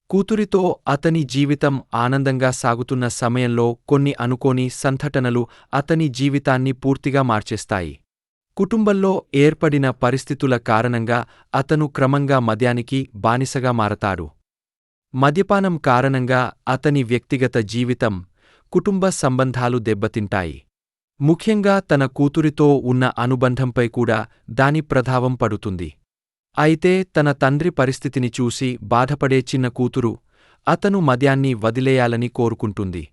[SPEAKER 1] కూతురితో అతని జీవితం ఆనందంగా సాగుతున్న సమయంలో కొన్ని అనుకోని సంఘటనలు అతని జీవితాన్ని పూర్తిగా మార్చేస్తాయి. కుటుంబంలో ఏర్పడిన పరిస్థితుల కారణంగా అతను క్రమంగా మద్యానికి బానిసగా మారతాడు. మద్యపానం కారణంగా అతని వ్యక్తిగత జీవితం, కుటుంబ సంబంధాలు దెబ్బతింటాయి. ముఖ్యంగా తన కూతురితో ఉన్న అనుబంధంపై కూడా దాని ప్రభావం పడుతుంది. అయితే తన తండ్రి పరిస్థితిని చూసి బాధపడే చిన్న కూతురు అతను మద్యాన్ని వదిలేయాలని కోరుకుంటుంది.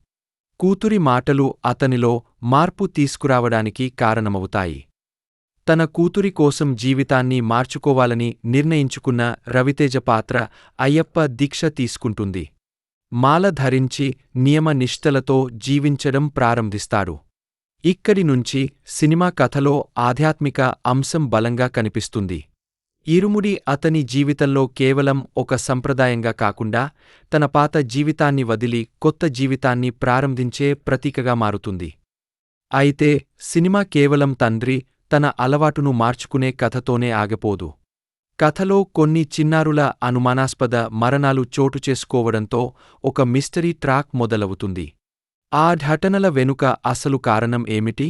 [SPEAKER 1] కూతురి మాటలు అతనిలో మార్పు తీసుకురావడానికి కారణమవుతాయి. తన కూతురి కోసం జీవితాన్ని మార్చుకోవాలని నిర్ణయించుకున్న రవితేజ పాత్ర అయ్యప్ప దీక్ష తీసుకుంటుంది. మాల ధరించి నియమ నిష్ఠలతో జీవించడం ప్రారంభిస్తాడు. ఇక్కడి నుంచి సినిమా కథలో ఆధ్యాత్మిక అంశం బలంగా కనిపిస్తుంది. ఇరుముడి అతని జీవితంలో కేవలం ఒక సంప్రదాయంగా కాకుండా తన పాత జీవితాన్ని వదిలి కొత్త జీవితాన్ని ప్రారంభించే ప్రతీకగా మారుతుంది. అయితే సినిమా కేవలం తండ్రి తన అలవాటును మార్చుకునే కథతోనే ఆగిపోదు. కథలో కొన్ని చిన్నారుల అనుమానాస్పద మరణాలు చోటు చేసుకోవడంతో ఒక మిస్టరీ ట్రాక్ మొదలవుతుంది. ఆ ఘటనల వెనుక అసలు కారణం ఏమిటి?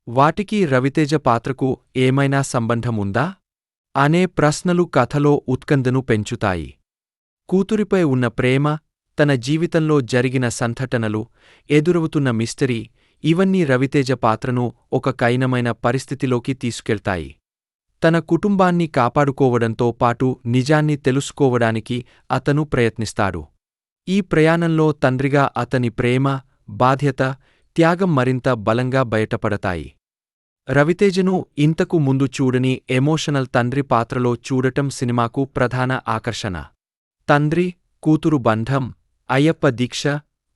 [SPEAKER 1] వాటికి రవితేజ పాత్రకు ఏమైనా సంబంధముందా? అనే ప్రశ్నలు కథలో ఉత్కంఠను పెంచుతాయి. కూతురిపై ఉన్న ప్రేమ, తన జీవితంలో జరిగిన సంఘటనలు, ఎదురవుతున్న మిస్టరీ ఇవన్నీ రవితేజ పాత్రను ఒక కఠినమైన పరిస్థితిలోకి తీసుకెళ్తాయి. తన కుటుంబాన్ని కాపాడుకోవడంతో పాటు నిజాన్ని తెలుసుకోవడానికి అతను ప్రయత్నిస్తాడు. ఈ ప్రయాణంలో తండ్రిగా అతని ప్రేమ, బాధ్యత, త్యాగం మరింత బలంగా బయటపడతాయి. రవితేజను ఇంతకు ముందు చూడని ఎమోషనల్ తండ్రి పాత్రలో చూడటం సినిమాకు ప్రధాన ఆకర్షణ. తండ్రి, కూతురు బంధం, అయ్యప్ప దీక్ష,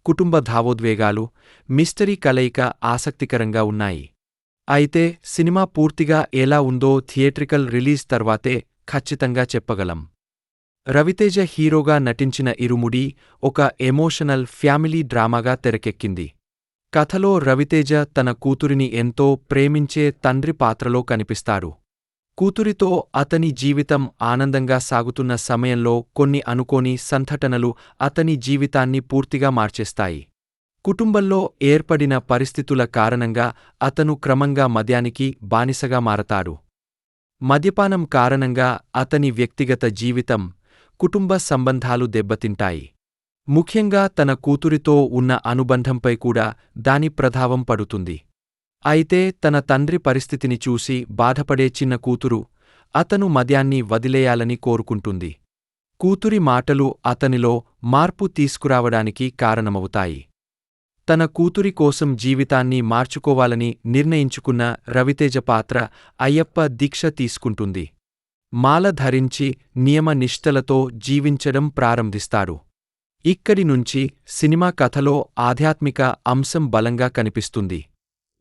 [SPEAKER 1] కుటుంబ భావోద్వేగాలు, మిస్టరీ కలయిక ఆసక్తికరంగా ఉన్నాయి. అయితే సినిమా పూర్తిగా ఎలా ఉందో థియేట్రికల్ రిలీజ్ తర్వాతే ఖచ్చితంగా చెప్పగలం. రవితేజ హీరోగా నటించిన ఇరుముడి ఒక ఎమోషనల్ ఫ్యామిలీ డ్రామాగా తెరకెక్కింది. కథలో రవితేజ తన కూతురిని ఎంతో ప్రేమించే తండ్రి పాత్రలో కనిపిస్తాడు. కూతురితో అతని జీవితం ఆనందంగా సాగుతున్న సమయంలో కొన్ని అనుకోని సంఘటనలు అతని జీవితాన్ని పూర్తిగా మార్చేస్తాయి. కుటుంబంలో ఏర్పడిన పరిస్థితుల కారణంగా అతను క్రమంగా మద్యానికి బానిసగా మారతాడు. మద్యపానం కారణంగా అతని వ్యక్తిగత జీవితం, కుటుంబ సంబంధాలు దెబ్బతింటాయి. ముఖ్యంగా తన కూతురితో ఉన్న అనుబంధంపై కూడా దాని ప్రభావం పడుతుంది. అయితే తన తండ్రి పరిస్థితిని చూసి బాధపడే చిన్న కూతురు అతను మద్యాన్ని వదిలేయాలని కోరుకుంటుంది. కూతురి మాటలు అతనిలో మార్పు తీసుకురావడానికి కారణమవుతాయి. తన కూతురి కోసం జీవితాన్ని మార్చుకోవాలని నిర్ణయించుకున్న రవితేజ పాత్ర అయ్యప్ప దీక్ష తీసుకుంటుంది. మాల ధరించి నియమ నిష్ఠలతో జీవించడం ప్రారంభిస్తాడు. ఇక్కడి నుంచి సినిమా కథలో ఆధ్యాత్మిక అంశం బలంగా కనిపిస్తుంది.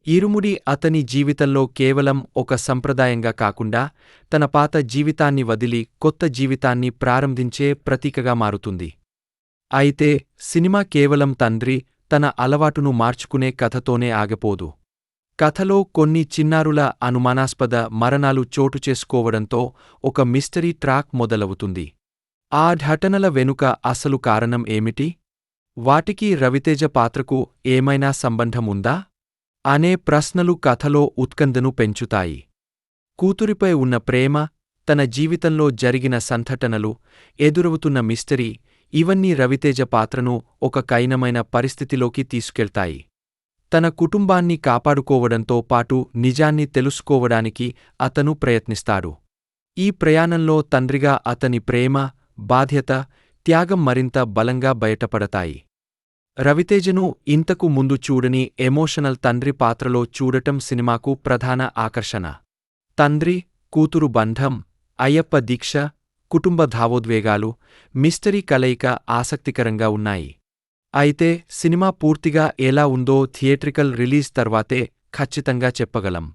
[SPEAKER 1] ఇరుముడి అతని జీవితంలో కేవలం ఒక సంప్రదాయంగా కాకుండా తన పాత జీవితాన్ని వదిలి కొత్త జీవితాన్ని ప్రారంభించే ప్రతీకగా మారుతుంది. అయితే సినిమా కేవలం తండ్రి తన అలవాటును మార్చుకునే కథతోనే ఆగిపోదు. కథలో కొన్ని చిన్నారుల అనుమానాస్పద మరణాలు చోటు చేసుకోవడంతో ఒక మిస్టరీ ట్రాక్ మొదలవుతుంది. ఆ ఘటనల వెనుక అసలు కారణం ఏమిటి? వాటికి రవితేజ పాత్రకు ఏమైనా సంబంధం ఉందా? అనే ప్రశ్నలు కథలో ఉత్కంఠను పెంచుతాయి. కూతురిపై ఉన్న ప్రేమ, తన జీవితంలో జరిగిన సంఘటనలు, ఎదురవుతున్న మిస్టరీ ఇవన్నీ రవితేజ పాత్రను ఒక కఠినమైన పరిస్థితిలోకి తీసుకెళ్తాయి. తన కుటుంబాన్ని కాపాడుకోవడంతో పాటు నిజాన్ని తెలుసుకోవడానికి అతను ప్రయత్నిస్తాడు. ఈ ప్రయాణంలో తండ్రిగా అతని ప్రేమ, బాధ్యత, త్యాగం మరింత బలంగా బయటపడతాయి. రవితేజను ఇంతకు ముందు చూడని ఎమోషనల్ తండ్రి పాత్రలో చూడటం సినిమాకు ప్రధాన ఆకర్షణ. తండ్రి, కూతురు బంధం, అయ్యప్ప దీక్ష, కుటుంబ భావోద్వేగాలు, మిస్టరీ కలయిక ఆసక్తికరంగా ఉన్నాయి. అయితే సినిమా పూర్తిగా ఎలా ఉందో థియేట్రికల్ రిలీజ్ తర్వాతే ఖచ్చితంగా చెప్పగలం.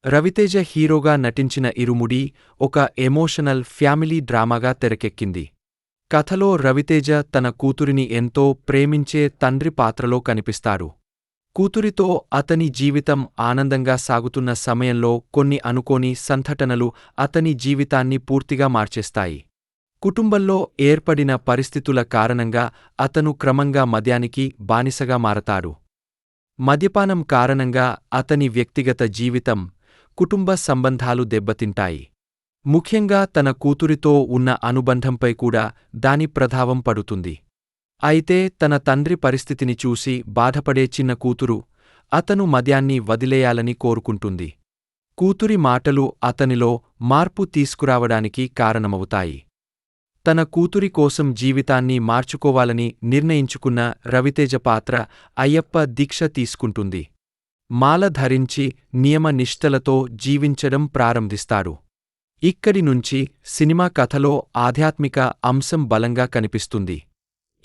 [SPEAKER 1] రవితేజ హీరోగా నటించిన ఇరుముడి ఒక ఎమోషనల్ ఫ్యామిలీ డ్రామాగా తెరకెక్కింది. కథలో రవితేజ తన కూతురిని ఎంతో ప్రేమించే తండ్రి పాత్రలో కనిపిస్తాడు. కూతురితో అతని జీవితం ఆనందంగా సాగుతున్న సమయంలో కొన్ని అనుకోని సంఘటనలు అతని జీవితాన్ని పూర్తిగా మార్చేస్తాయి. కుటుంబంలో ఏర్పడిన పరిస్థితుల కారణంగా అతను క్రమంగా మద్యానికి బానిసగా మారతాడు. మద్యపానం కారణంగా అతని వ్యక్తిగత జీవితం, కుటుంబ సంబంధాలు దెబ్బతింటాయి. ముఖ్యంగా తన కూతురితో ఉన్న అనుబంధంపై కూడా దాని ప్రభావం పడుతుంది. అయితే తన తండ్రి పరిస్థితిని చూసి బాధపడే చిన్న కూతురు అతను మద్యాన్ని వదిలేయాలని కోరుకుంటుంది. కూతురి మాటలు అతనిలో మార్పు తీసుకురావడానికి కారణమవుతాయి. తన కూతురి కోసం జీవితాన్ని మార్చుకోవాలని నిర్ణయించుకున్న రవితేజ పాత్ర అయ్యప్ప దీక్ష తీసుకుంటుంది. మాల ధరించి నియమ నిష్ఠలతో జీవించడం ప్రారంభిస్తాడు. ఇక్కడి నుంచి సినిమా కథలో ఆధ్యాత్మిక అంశం బలంగా కనిపిస్తుంది.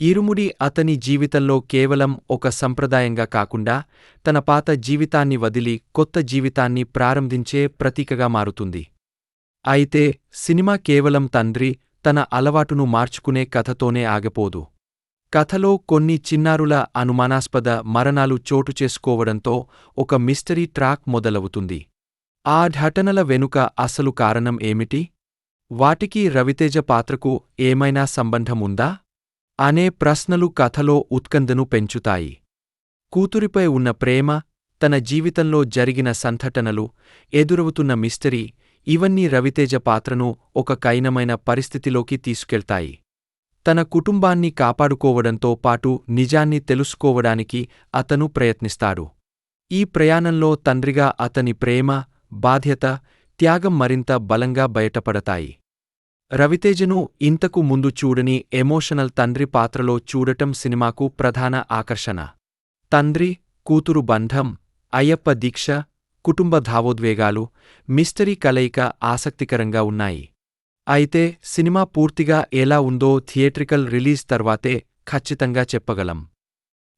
[SPEAKER 1] ఇరుముడి అతని జీవితంలో కేవలం ఒక సంప్రదాయంగా కాకుండా తన పాత జీవితాన్ని వదిలి కొత్త జీవితాన్ని ప్రారంభించే ప్రతీకగా మారుతుంది. అయితే సినిమా కేవలం తండ్రి తన అలవాటును మార్చుకునే కథతోనే ఆగిపోదు. కథలో కొన్ని చిన్నారుల అనుమానాస్పద మరణాలు చోటు చేసుకోవడంతో ఒక మిస్టరీ ట్రాక్ మొదలవుతుంది. ఆ ఘటనల వెనుక అసలు కారణం ఏమిటి? వాటికి రవితేజ పాత్రకు ఏమైనా సంబంధం ఉందా? అనే ప్రశ్నలు కథలో ఉత్కంఠను పెంచుతాయి. కూతురిపై ఉన్న ప్రేమ, తన జీవితంలో జరిగిన సంఘటనలు, ఎదురవుతున్న మిస్టరీ ఇవన్నీ రవితేజ పాత్రను ఒక కఠినమైన పరిస్థితిలోకి తీసుకెళ్తాయి. తన కుటుంబాన్ని కాపాడుకోవడంతో పాటు నిజాన్ని తెలుసుకోవడానికి అతను ప్రయత్నిస్తాడు. ఈ ప్రయాణంలో తండ్రిగా అతని ప్రేమ, బాధ్యత, త్యాగం మరింత బలంగా బయటపడతాయి. రవితేజను ఇంతకు ముందు చూడని ఎమోషనల్ తండ్రి పాత్రలో చూడటం సినిమాకు ప్రధాన ఆకర్షణ. తండ్రి, కూతురు బంధం, అయ్యప్ప దీక్ష, కుటుంబ భావోద్వేగాలు, మిస్టరీ కలయిక ఆసక్తికరంగా ఉన్నాయి. అయితే సినిమా పూర్తిగా ఎలా ఉందో థియేట్రికల్ రిలీజ్ తర్వాతే ఖచ్చితంగా చెప్పగలం.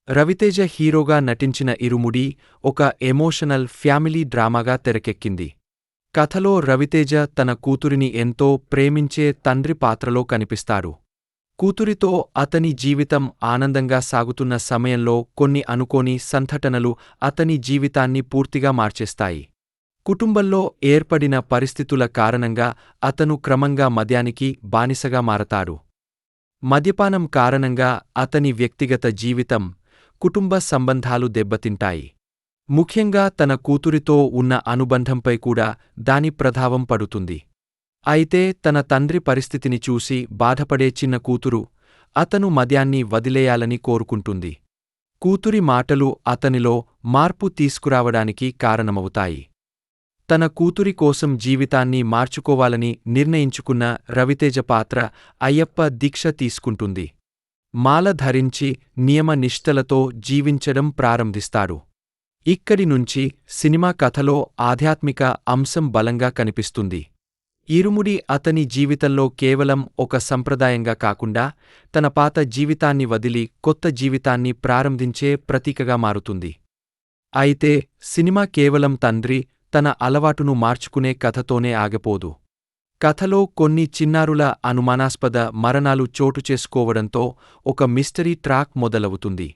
[SPEAKER 1] రవితేజ హీరోగా నటించిన ఇరుముడి ఒక ఎమోషనల్ ఫ్యామిలీ డ్రామాగా తెరకెక్కింది. కథలో రవితేజ తన కూతురిని ఎంతో ప్రేమించే తండ్రి పాత్రలో కనిపిస్తాడు. కూతురితో అతని జీవితం ఆనందంగా సాగుతున్న సమయంలో కొన్ని అనుకోని సంఘటనలు అతని జీవితాన్ని పూర్తిగా మార్చేస్తాయి. కుటుంబంలో ఏర్పడిన పరిస్థితుల కారణంగా అతను క్రమంగా మద్యానికి బానిసగా మారతాడు. మద్యపానం కారణంగా అతని వ్యక్తిగత జీవితం, కుటుంబ సంబంధాలు దెబ్బతింటాయి. ముఖ్యంగా తన కూతురితో ఉన్న అనుబంధంపై కూడా దాని ప్రభావం పడుతుంది. అయితే తన తండ్రి పరిస్థితిని చూసి బాధపడే చిన్న కూతురు అతను మద్యాన్ని వదిలేయాలని కోరుకుంటుంది. కూతురి మాటలు అతనిలో మార్పు తీసుకురావడానికి కారణమవుతాయి. తన కూతురి కోసం జీవితాన్ని మార్చుకోవాలని నిర్ణయించుకున్న రవితేజ పాత్ర అయ్యప్ప దీక్ష తీసుకుంటుంది. మాల ధరించి నియమ నిష్ఠలతో జీవించడం ప్రారంభిస్తాడు. ఇక్కడి నుంచి సినిమా కథలో ఆధ్యాత్మిక అంశం బలంగా కనిపిస్తుంది. ఇరుముడి అతని జీవితంలో కేవలం ఒక సంప్రదాయంగా కాకుండా తన పాత జీవితాన్ని వదిలి కొత్త జీవితాన్ని ప్రారంభించే ప్రతీకగా మారుతుంది. అయితే సినిమా కేవలం తండ్రి తన అలవాటును మార్చుకునే కథతోనే ఆగిపోదు. కథలో కొన్ని చిన్నారుల అనుమానాస్పద మరణాలు చోటు చేసుకోవడంతో ఒక మిస్టరీ ట్రాక్ మొదలవుతుంది.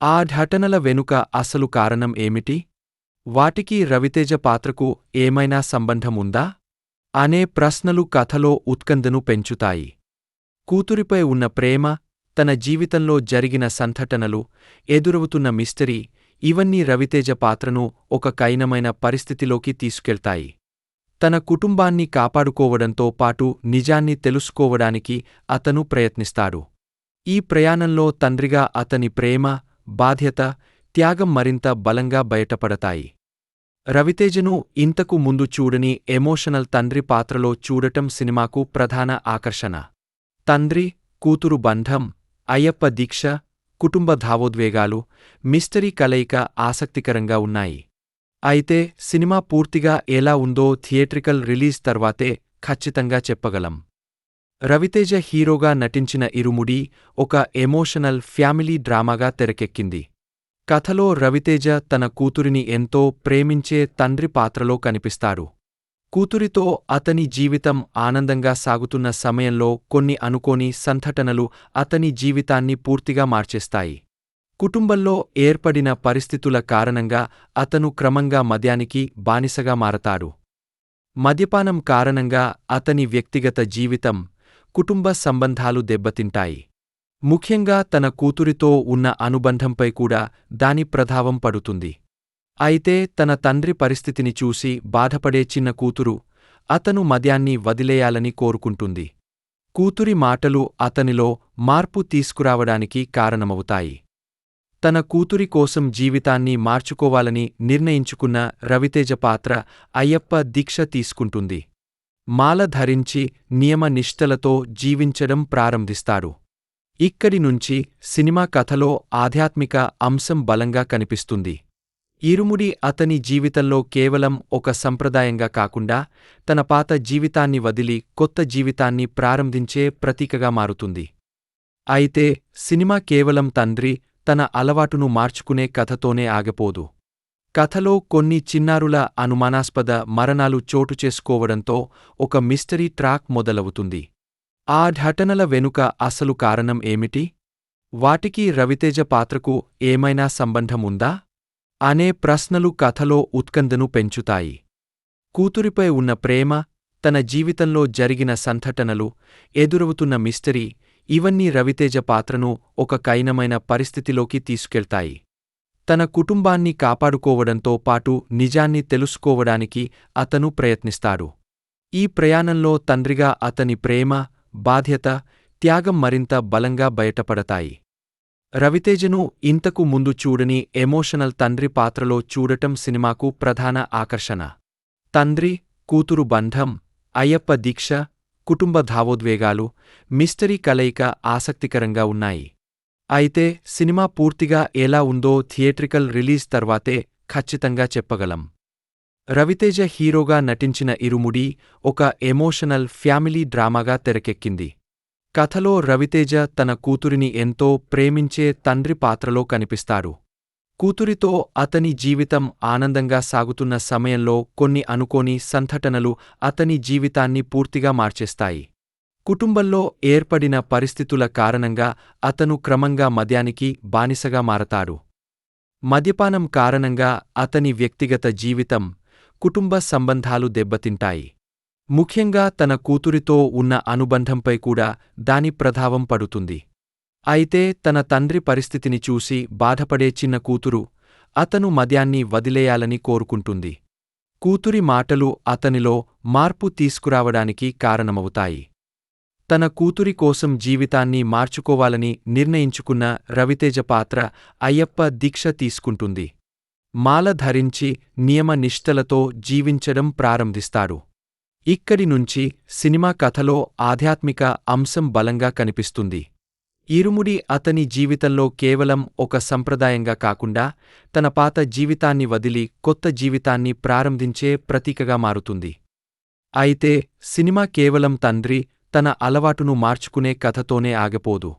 [SPEAKER 1] ఆ ఘటనల వెనుక అసలు కారణం ఏమిటి? వాటికి రవితేజ పాత్రకు ఏమైనా సంబంధం ఉందా అనే ప్రశ్నలు కథలో ఉత్కంఠను పెంచుతాయి. కూతురిపై ఉన్న ప్రేమ, తన జీవితంలో జరిగిన సంఘటనలు, ఎదురవుతున్న మిస్టరీ ఇవన్నీ రవితేజ పాత్రను ఒక కఠినమైన పరిస్థితిలోకి తీసుకెళ్తాయి. తన కుటుంబాన్ని కాపాడుకోవడంతో పాటు నిజాన్ని తెలుసుకోవడానికి అతను ప్రయత్నిస్తాడు. ఈ ప్రయాణంలో తండ్రిగా అతని ప్రేమ, బాధ్యత, త్యాగం మరింత బలంగా బయటపడతాయి. రవితేజను ఇంతకు ముందు చూడని ఎమోషనల్ తండ్రి పాత్రలో చూడటం సినిమాకు ప్రధాన ఆకర్షణ. తండ్రి, కూతురు బంధం, అయ్యప్ప దీక్ష, కుటుంబ భావోద్వేగాలు, మిస్టరీ కలయిక ఆసక్తికరంగా ఉన్నాయి. అయితే సినిమా పూర్తిగా ఎలా ఉందో థియేట్రికల్ రిలీజ్ తర్వాతే ఖచ్చితంగా చెప్పగలం. రవితేజ హీరోగా నటించిన ఇరుముడి ఒక ఎమోషనల్ ఫ్యామిలీ డ్రామాగా తెరకెక్కింది. కథలో రవితేజ తన కూతురిని ఎంతో ప్రేమించే తండ్రి పాత్రలో కనిపిస్తాడు. కూతురితో అతని జీవితం ఆనందంగా సాగుతున్న సమయంలో కొన్ని అనుకోని సంఘటనలు అతని జీవితాన్ని పూర్తిగా మార్చేస్తాయి. కుటుంబంలో ఏర్పడిన పరిస్థితుల కారణంగా అతను క్రమంగా మద్యానికి బానిసగా మారతాడు. మద్యపానం కారణంగా అతని వ్యక్తిగత జీవితం, కుటుంబ సంబంధాలు దెబ్బతింటాయి. ముఖ్యంగా తన కూతురితో ఉన్న అనుబంధంపై కూడా దాని ప్రభావం పడుతుంది. అయితే తన తండ్రి పరిస్థితిని చూసి బాధపడే చిన్న కూతురు అతను మద్యాన్ని వదిలేయాలని కోరుకుంటుంది. కూతురి మాటలు అతనిలో మార్పు తీసుకురావడానికి కారణమవుతాయి. తన కూతురి కోసం జీవితాన్ని మార్చుకోవాలని నిర్ణయించుకున్న రవితేజ పాత్ర అయ్యప్ప దీక్ష తీసుకుంటుంది. మాల ధరించి నియమ నిష్ఠలతో జీవించడం ప్రారంభిస్తాడు. ఇక్కడి నుంచి సినిమా కథలో ఆధ్యాత్మిక అంశం బలంగా కనిపిస్తుంది. ఇరుముడి అతని జీవితంలో కేవలం ఒక సంప్రదాయంగా కాకుండా తన పాత జీవితాన్ని వదిలి కొత్త జీవితాన్ని ప్రారంభించే ప్రతీకగా మారుతుంది. అయితే సినిమా కేవలం తండ్రి తన అలవాటును మార్చుకునే కథతోనే ఆగిపోదు. కథలో కొన్ని చిన్నారుల అనుమానాస్పద మరణాలు చోటుచేసుకోవడంతో ఒక మిస్టరీ ట్రాక్ మొదలవుతుంది. ఆ ఘటనల వెనుక అసలు కారణం ఏమిటి? వాటికి రవితేజ పాత్రకు ఏమైనా సంబంధం ఉందా అనే ప్రశ్నలు కథలో ఉత్కంఠను పెంచుతాయి. కూతురిపై ఉన్న ప్రేమ, తన జీవితంలో జరిగిన సంఘటనలు, ఎదురవుతున్న మిస్టరీ ఇవన్నీ రవితేజ పాత్రను ఒక కఠినమైన పరిస్థితిలోకి తీసుకెళ్తాయి. తన కుటుంబాన్ని కాపాడుకోవడంతో పాటు నిజాన్ని తెలుసుకోవడానికి అతను ప్రయత్నిస్తాడు. ఈ ప్రయాణంలో తండ్రిగా అతని ప్రేమ, బాధ్యత, త్యాగం మరింత బలంగా బయటపడతాయి. రవితేజను ఇంతకు ముందు చూడని ఎమోషనల్ తండ్రి పాత్రలో చూడటం సినిమాకు ప్రధాన ఆకర్షణ. తండ్రి, కూతురు బంధం, అయ్యప్ప దీక్ష, కుటుంబ భావోద్వేగాలు, మిస్టరీ కలయిక ఆసక్తికరంగా ఉన్నాయి. అయితే సినిమా పూర్తిగా ఎలా ఉందో థియేట్రికల్ రిలీజ్ తర్వాతే ఖచ్చితంగా చెప్పగలం. రవితేజ హీరోగా నటించిన ఇరుముడి ఒక ఎమోషనల్ ఫ్యామిలీ డ్రామాగా తెరకెక్కింది. కథలో రవితేజ తన కూతురిని ఎంతో ప్రేమించే తండ్రి పాత్రలో కనిపిస్తాడు. కూతురితో అతని జీవితం ఆనందంగా సాగుతున్న సమయంలో కొన్ని అనుకోని సంఘటనలు అతని జీవితాన్ని పూర్తిగా మార్చేస్తాయి. కుటుంబంలో ఏర్పడిన పరిస్థితుల కారణంగా అతను క్రమంగా మద్యానికి బానిసగా మారతాడు. మద్యపానం కారణంగా అతని వ్యక్తిగత జీవితం, కుటుంబ సంబంధాలు దెబ్బతింటాయి. ముఖ్యంగా తన కూతురితో ఉన్న అనుబంధంపై కూడా దాని ప్రభావం పడుతుంది. అయితే తన తండ్రి పరిస్థితిని చూసి బాధపడే చిన్న కూతురు అతను మద్యాన్ని వదిలేయాలని కోరుకుంటుంది. కూతురి మాటలు అతనిలో మార్పు తీసుకురావడానికి కారణమవుతాయి. తన కూతురి కోసం జీవితాన్ని మార్చుకోవాలని నిర్ణయించుకున్న రవితేజ పాత్ర అయ్యప్ప దీక్ష తీసుకుంటుంది. మాల ధరించి నియమ నిష్ఠలతో జీవించడం ప్రారంభిస్తాడు. ఇక్కడి నుంచి సినిమా కథలో ఆధ్యాత్మిక అంశం బలంగా కనిపిస్తుంది. ఇరుముడి అతని జీవితంలో కేవలం ఒక సంప్రదాయంగా కాకుండా తన పాత జీవితాన్ని వదిలి కొత్త జీవితాన్ని ప్రారంభించే ప్రతీకగా మారుతుంది. అయితే సినిమా కేవలం తండ్రి తన అలవాటును మార్చుకునే కథతోనే ఆగిపోదు.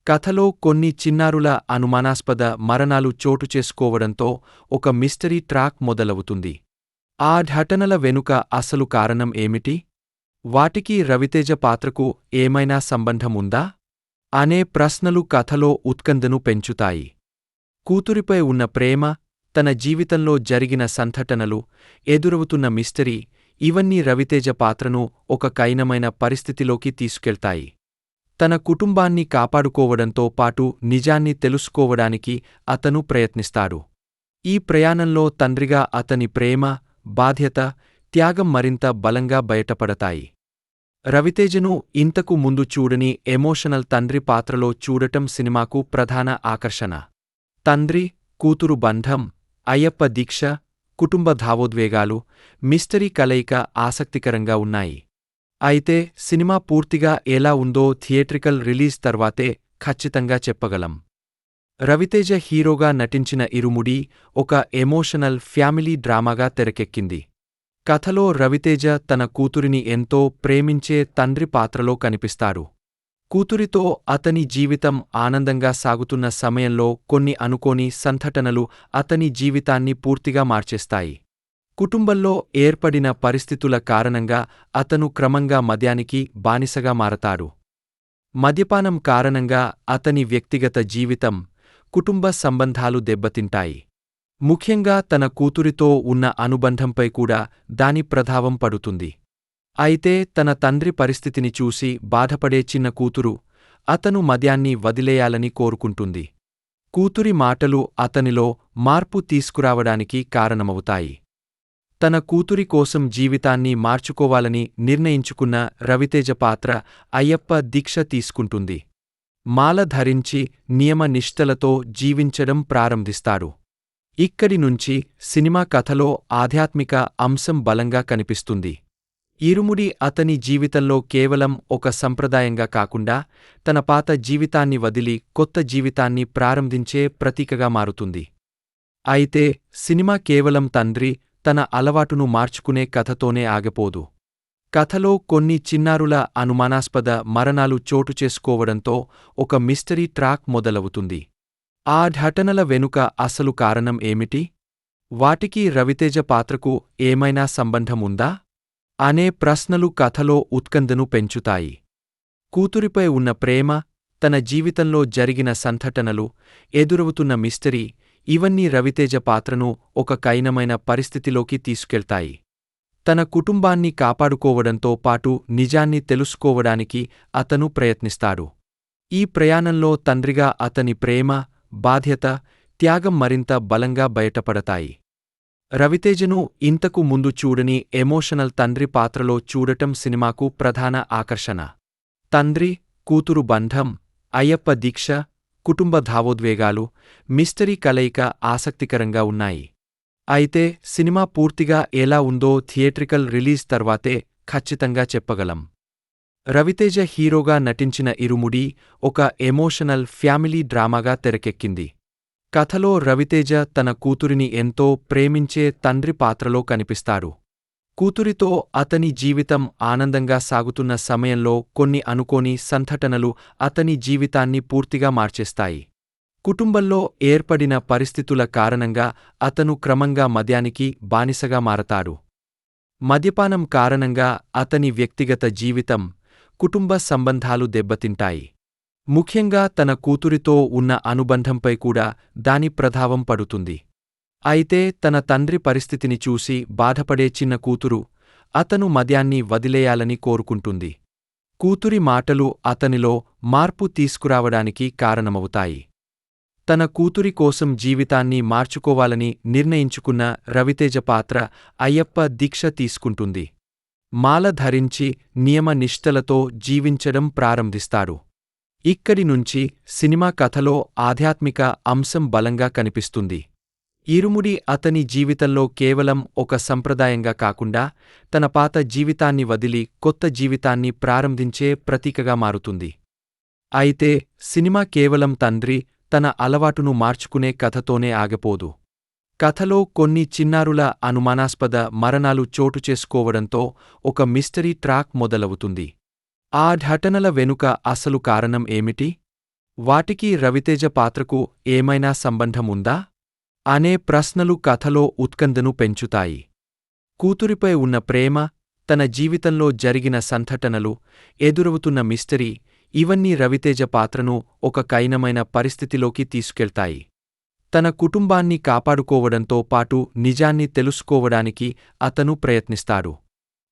[SPEAKER 1] కథలో కొన్ని చిన్నారుల అనుమానాస్పద మరణాలు చోటుచేసుకోవడంతో ఒక మిస్టరీ ట్రాక్ మొదలవుతుంది. ఆ ఘటనల వెనుక అసలు కారణం ఏమిటి? వాటికి రవితేజ పాత్రకు ఏమైనా సంబంధం ఉందా అనే ప్రశ్నలు కథలో ఉత్కంఠను పెంచుతాయి. కూతురిపై ఉన్న ప్రేమ, తన జీవితంలో జరిగిన సంఘటనలు, ఎదురవుతున్న మిస్టరీ ఇవన్నీ రవితేజ పాత్రను ఒక కఠినమైన పరిస్థితిలోకి తీసుకెళ్తాయి. తన కుటుంబాన్ని కాపాడుకోవడంతో పాటు నిజాన్ని తెలుసుకోవడానికి అతను ప్రయత్నిస్తాడు. ఈ ప్రయాణంలో తండ్రిగా అతని ప్రేమ, బాధ్యత, త్యాగం మరింత బలంగా బయటపడతాయి. రవితేజను ఇంతకు ముందు చూడని ఎమోషనల్ తండ్రి పాత్రలో చూడటం సినిమాకు ప్రధాన ఆకర్షణ. తండ్రి, కూతురు బంధం, అయ్యప్ప దీక్ష, కుటుంబ భావోద్వేగాలు, మిస్టరీ కలయిక ఆసక్తికరంగా ఉన్నాయి. అయితే సినిమా పూర్తిగా ఎలా ఉందో థియేట్రికల్ రిలీజ్ తర్వాతే ఖచ్చితంగా చెప్పగలం. రవితేజ హీరోగా నటించిన ఇరుముడి ఒక ఎమోషనల్ ఫ్యామిలీ డ్రామాగా తెరకెక్కింది. కథలో రవితేజ తన కూతురిని ఎంతో ప్రేమించే తండ్రి పాత్రలో కనిపిస్తాడు. కూతురితో అతని జీవితం ఆనందంగా సాగుతున్న సమయంలో కొన్ని అనుకోని సంఘటనలు అతని జీవితాన్ని పూర్తిగా మార్చేస్తాయి. కుటుంబంలో ఏర్పడిన పరిస్థితుల కారణంగా అతను క్రమంగా మద్యానికి బానిసగా మారతాడు. మద్యపానం కారణంగా అతని వ్యక్తిగత జీవితం, కుటుంబ సంబంధాలు దెబ్బతింటాయి. ముఖ్యంగా తన కూతురితో ఉన్న అనుబంధంపై కూడా దాని ప్రభావం పడుతుంది. అయితే తన తండ్రి పరిస్థితిని చూసి బాధపడే చిన్న కూతురు అతను మద్యాన్ని వదిలేయాలని కోరుకుంటుంది. కూతురి మాటలు అతనిలో మార్పు తీసుకురావడానికి కారణమవుతాయి. తన కూతురి కోసం జీవితాన్ని మార్చుకోవాలని నిర్ణయించుకున్న రవితేజ పాత్ర అయ్యప్ప దీక్ష తీసుకుంటుంది. మాల ధరించి నియమ నిష్ఠలతో జీవించడం ప్రారంభిస్తాడు. ఇక్కడి నుంచి సినిమా కథలో ఆధ్యాత్మిక అంశం బలంగా కనిపిస్తుంది. ఇరుముడి అతని జీవితంలో కేవలం ఒక సంప్రదాయంగా కాకుండా తన పాత జీవితాన్ని వదిలి కొత్త జీవితాన్ని ప్రారంభించే ప్రతీకగా మారుతుంది. అయితే సినిమా కేవలం తండ్రి తన అలవాటును మార్చుకునే కథతోనే ఆగిపోదు. కథలో కొన్ని చిన్నారుల అనుమానాస్పద మరణాలు చోటుచేసుకోవడంతో ఒక మిస్టరీ ట్రాక్ మొదలవుతుంది. ఆ ఘటనల వెనుక అసలు కారణం ఏమిటి? వాటికి రవితేజ పాత్రకు ఏమైనా సంబంధముందా? అనే ప్రశ్నలు కథలో ఉత్కంఠను పెంచుతాయి. కూతురిపై ఉన్న ప్రేమ, తన జీవితంలో జరిగిన సంఘటనలు, ఎదురవుతున్న మిస్టరీ ఇవన్నీ రవితేజ పాత్రను ఒక కఠినమైన పరిస్థితిలోకి తీసుకెళ్తాయి. తన కుటుంబాన్ని కాపాడుకోవడంతో పాటు నిజాన్ని తెలుసుకోవడానికి అతను ప్రయత్నిస్తాడు. ఈ ప్రయాణంలో తండ్రిగా అతని ప్రేమ, బాధ్యత, త్యాగం మరింత బలంగా బయటపడతాయి. రవితేజను ఇంతకు ముందు చూడని ఎమోషనల్ తండ్రి పాత్రలో చూడటం సినిమాకు ప్రధాన ఆకర్షణ. తండ్రి, కూతురు బంధం, అయ్యప్ప దీక్ష, కుటుంబ భావోద్వేగాలు, మిస్టరీ కలయిక ఆసక్తికరంగా ఉన్నాయి. అయితే సినిమా పూర్తిగా ఎలా ఉందో థియేట్రికల్ రిలీజ్ తర్వాతే ఖచ్చితంగా చెప్పగలం. రవితేజ హీరోగా నటించిన ఇరుముడి ఒక ఎమోషనల్ ఫ్యామిలీ డ్రామాగా తెరకెక్కింది. కథలో రవితేజ తన కూతురిని ఎంతో ప్రేమించే తండ్రి పాత్రలో కనిపిస్తాడు. కూతురితో అతని జీవితం ఆనందంగా సాగుతున్న సమయంలో కొన్ని అనుకోని సంఘటనలు అతని జీవితాన్ని పూర్తిగా మార్చేస్తాయి. కుటుంబంలో ఏర్పడిన పరిస్థితుల కారణంగా అతను క్రమంగా మద్యానికి బానిసగా మారతాడు. మద్యపానం కారణంగా అతని వ్యక్తిగత జీవితం, కుటుంబ సంబంధాలు దెబ్బతింటాయి. ముఖ్యంగా తన కూతురితో ఉన్న అనుబంధంపై కూడా దాని ప్రభావం పడుతుంది. అయితే తన తండ్రి పరిస్థితిని చూసి బాధపడే చిన్న కూతురు అతను మద్యాన్ని వదిలేయాలని కోరుకుంటుంది. కూతురి మాటలు అతనిలో మార్పు తీసుకురావడానికి కారణమవుతాయి. తన కూతురి కోసం జీవితాన్ని మార్చుకోవాలని నిర్ణయించుకున్న రవితేజ పాత్ర అయ్యప్ప దీక్ష తీసుకుంటుంది. మాల ధరించి నియమ నిష్ఠలతో జీవించడం ప్రారంభిస్తాడు. ఇక్కడి నుంచి సినిమా కథలో ఆధ్యాత్మిక అంశం బలంగా కనిపిస్తుంది. ఇరుముడి అతని జీవితంలో కేవలం ఒక సంప్రదాయంగా కాకుండా తన పాత జీవితాన్ని వదిలి కొత్త జీవితాన్ని ప్రారంభించే ప్రతీకగా మారుతుంది. అయితే సినిమా కేవలం తండ్రి తన అలవాటును మార్చుకునే కథతోనే ఆగిపోదు. కథలో కొన్ని చిన్నారుల అనుమానాస్పద మరణాలు చోటుచేసుకోవడంతో ఒక మిస్టరీ ట్రాక్ మొదలవుతుంది. ఆ ఘటనల వెనుక అసలు కారణం ఏమిటి? వాటికి రవితేజ పాత్రకు ఏమైనా సంబంధముందా? అనే ప్రశ్నలు కథలో ఉత్కంఠను పెంచుతాయి. కూతురిపై ఉన్న ప్రేమ, తన జీవితంలో జరిగిన సంఘటనలు, ఎదురవుతున్న మిస్టరీ ఇవన్నీ రవితేజ పాత్రను ఒక కఠినమైన పరిస్థితిలోకి తీసుకెళ్తాయి. తన కుటుంబాన్ని కాపాడుకోవడంతో పాటు నిజాన్ని తెలుసుకోవడానికి అతను ప్రయత్నిస్తాడు.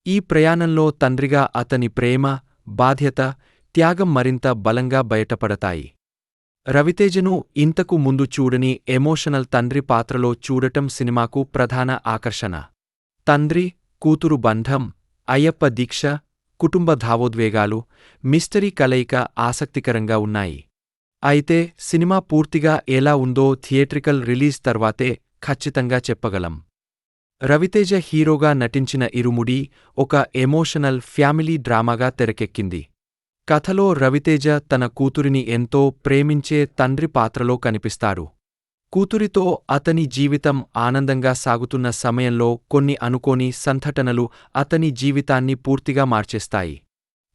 [SPEAKER 1] ఈ ప్రయాణంలో తండ్రిగా అతని ప్రేమ, బాధ్యత, త్యాగం మరింత బలంగా బయటపడతాయి. రవితేజను ఇంతకు ముందు చూడని ఎమోషనల్ తండ్రి పాత్రలో చూడటం సినిమాకు ప్రధాన ఆకర్షణ. తండ్రి, కూతురు బంధం, అయ్యప్ప దీక్ష, కుటుంబ భావోద్వేగాలు, మిస్టరీ కలయిక ఆసక్తికరంగా ఉన్నాయి. అయితే సినిమా పూర్తిగా ఎలా ఉందో థియేట్రికల్ రిలీజ్ తర్వాతే ఖచ్చితంగా చెప్పగలం. రవితేజ హీరోగా నటించిన ఇరుముడి ఒక ఎమోషనల్ ఫ్యామిలీ డ్రామాగా తెరకెక్కింది. కథలో రవితేజ తన కూతురిని ఎంతో ప్రేమించే తండ్రి పాత్రలో కనిపిస్తాడు. కూతురితో అతని జీవితం ఆనందంగా సాగుతున్న సమయంలో కొన్ని అనుకోని సంఘటనలు అతని జీవితాన్ని పూర్తిగా మార్చేస్తాయి.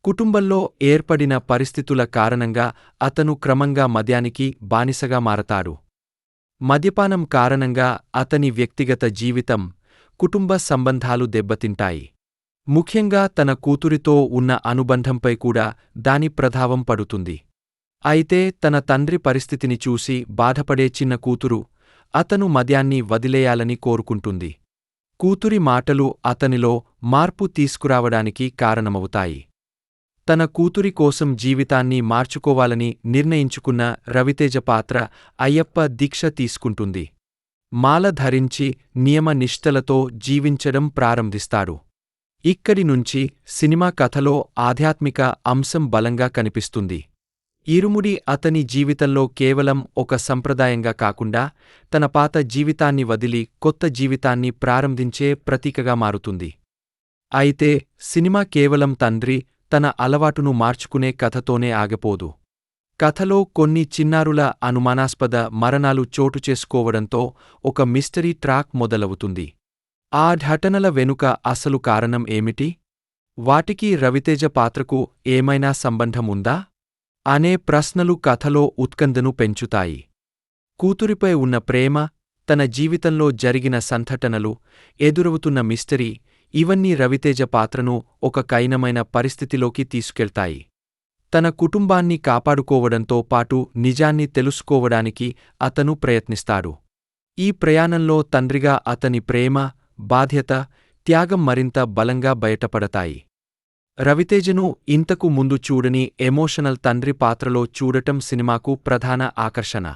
[SPEAKER 1] కుటుంబంలో ఏర్పడిన పరిస్థితుల కారణంగా అతను క్రమంగా మద్యానికి బానిసగా మారతాడు. మద్యపానం కారణంగా అతని వ్యక్తిగత జీవితం, కుటుంబ సంబంధాలు దెబ్బతింటాయి. ముఖ్యంగా తన కూతురితో ఉన్న అనుబంధంపై కూడా దాని ప్రభావం పడుతుంది. అయితే తన తండ్రి పరిస్థితిని చూసి బాధపడే చిన్న కూతురు అతను మద్యాన్ని వదిలేయాలని కోరుకుంటుంది. కూతురి మాటలు అతనిలో మార్పు తీసుకురావడానికి కారణమవుతాయి. తన కూతురి కోసం జీవితాన్ని మార్చుకోవాలని నిర్ణయించుకున్న రవితేజ పాత్ర అయ్యప్ప దీక్ష తీసుకుంటుంది. మాల ధరించి నియమ నిష్ఠలతో జీవించడం ప్రారంభిస్తాడు. ఇక్కడి నుంచి సినిమా కథలో ఆధ్యాత్మిక అంశం బలంగా కనిపిస్తుంది. ఇరుముడి అతని జీవితంలో కేవలం ఒక సంప్రదాయంగా కాకుండా తన పాత జీవితాన్ని వదిలి కొత్త జీవితాన్ని ప్రారంభించే ప్రతీకగా మారుతుంది. అయితే సినిమా కేవలం తండ్రి తన అలవాటును మార్చుకునే కథతోనే ఆగిపోదు. కథలో కొన్ని చిన్నారుల అనుమానాస్పద మరణాలు చోటు చేసుకోవడంతో ఒక మిస్టరీ ట్రాక్ మొదలవుతుంది. ఆ ఘటనల వెనుక అసలు కారణం ఏమిటి? వాటికి రవితేజ పాత్రకు ఏమైనా సంబంధముందా? అనే ప్రశ్నలు కథలో ఉత్కంఠను పెంచుతాయి. కూతురిపై ఉన్న ప్రేమ, తన జీవితంలో జరిగిన సంఘటనలు, ఎదురవుతున్న మిస్టరీ ఇవన్నీ రవితేజ పాత్రను ఒక కఠినమైన పరిస్థితిలోకి తీసుకెళ్తాయి. తన కుటుంబాన్ని కాపాడుకోవడంతో పాటు నిజాన్ని తెలుసుకోవడానికి అతను ప్రయత్నిస్తాడు. ఈ ప్రయాణంలో తండ్రిగా అతని ప్రేమ, బాధ్యత, త్యాగం మరింత బలంగా బయటపడతాయి. రవితేజను ఇంతకు ముందు చూడని ఎమోషనల్ తండ్రి పాత్రలో చూడటం సినిమాకు ప్రధాన ఆకర్షణ.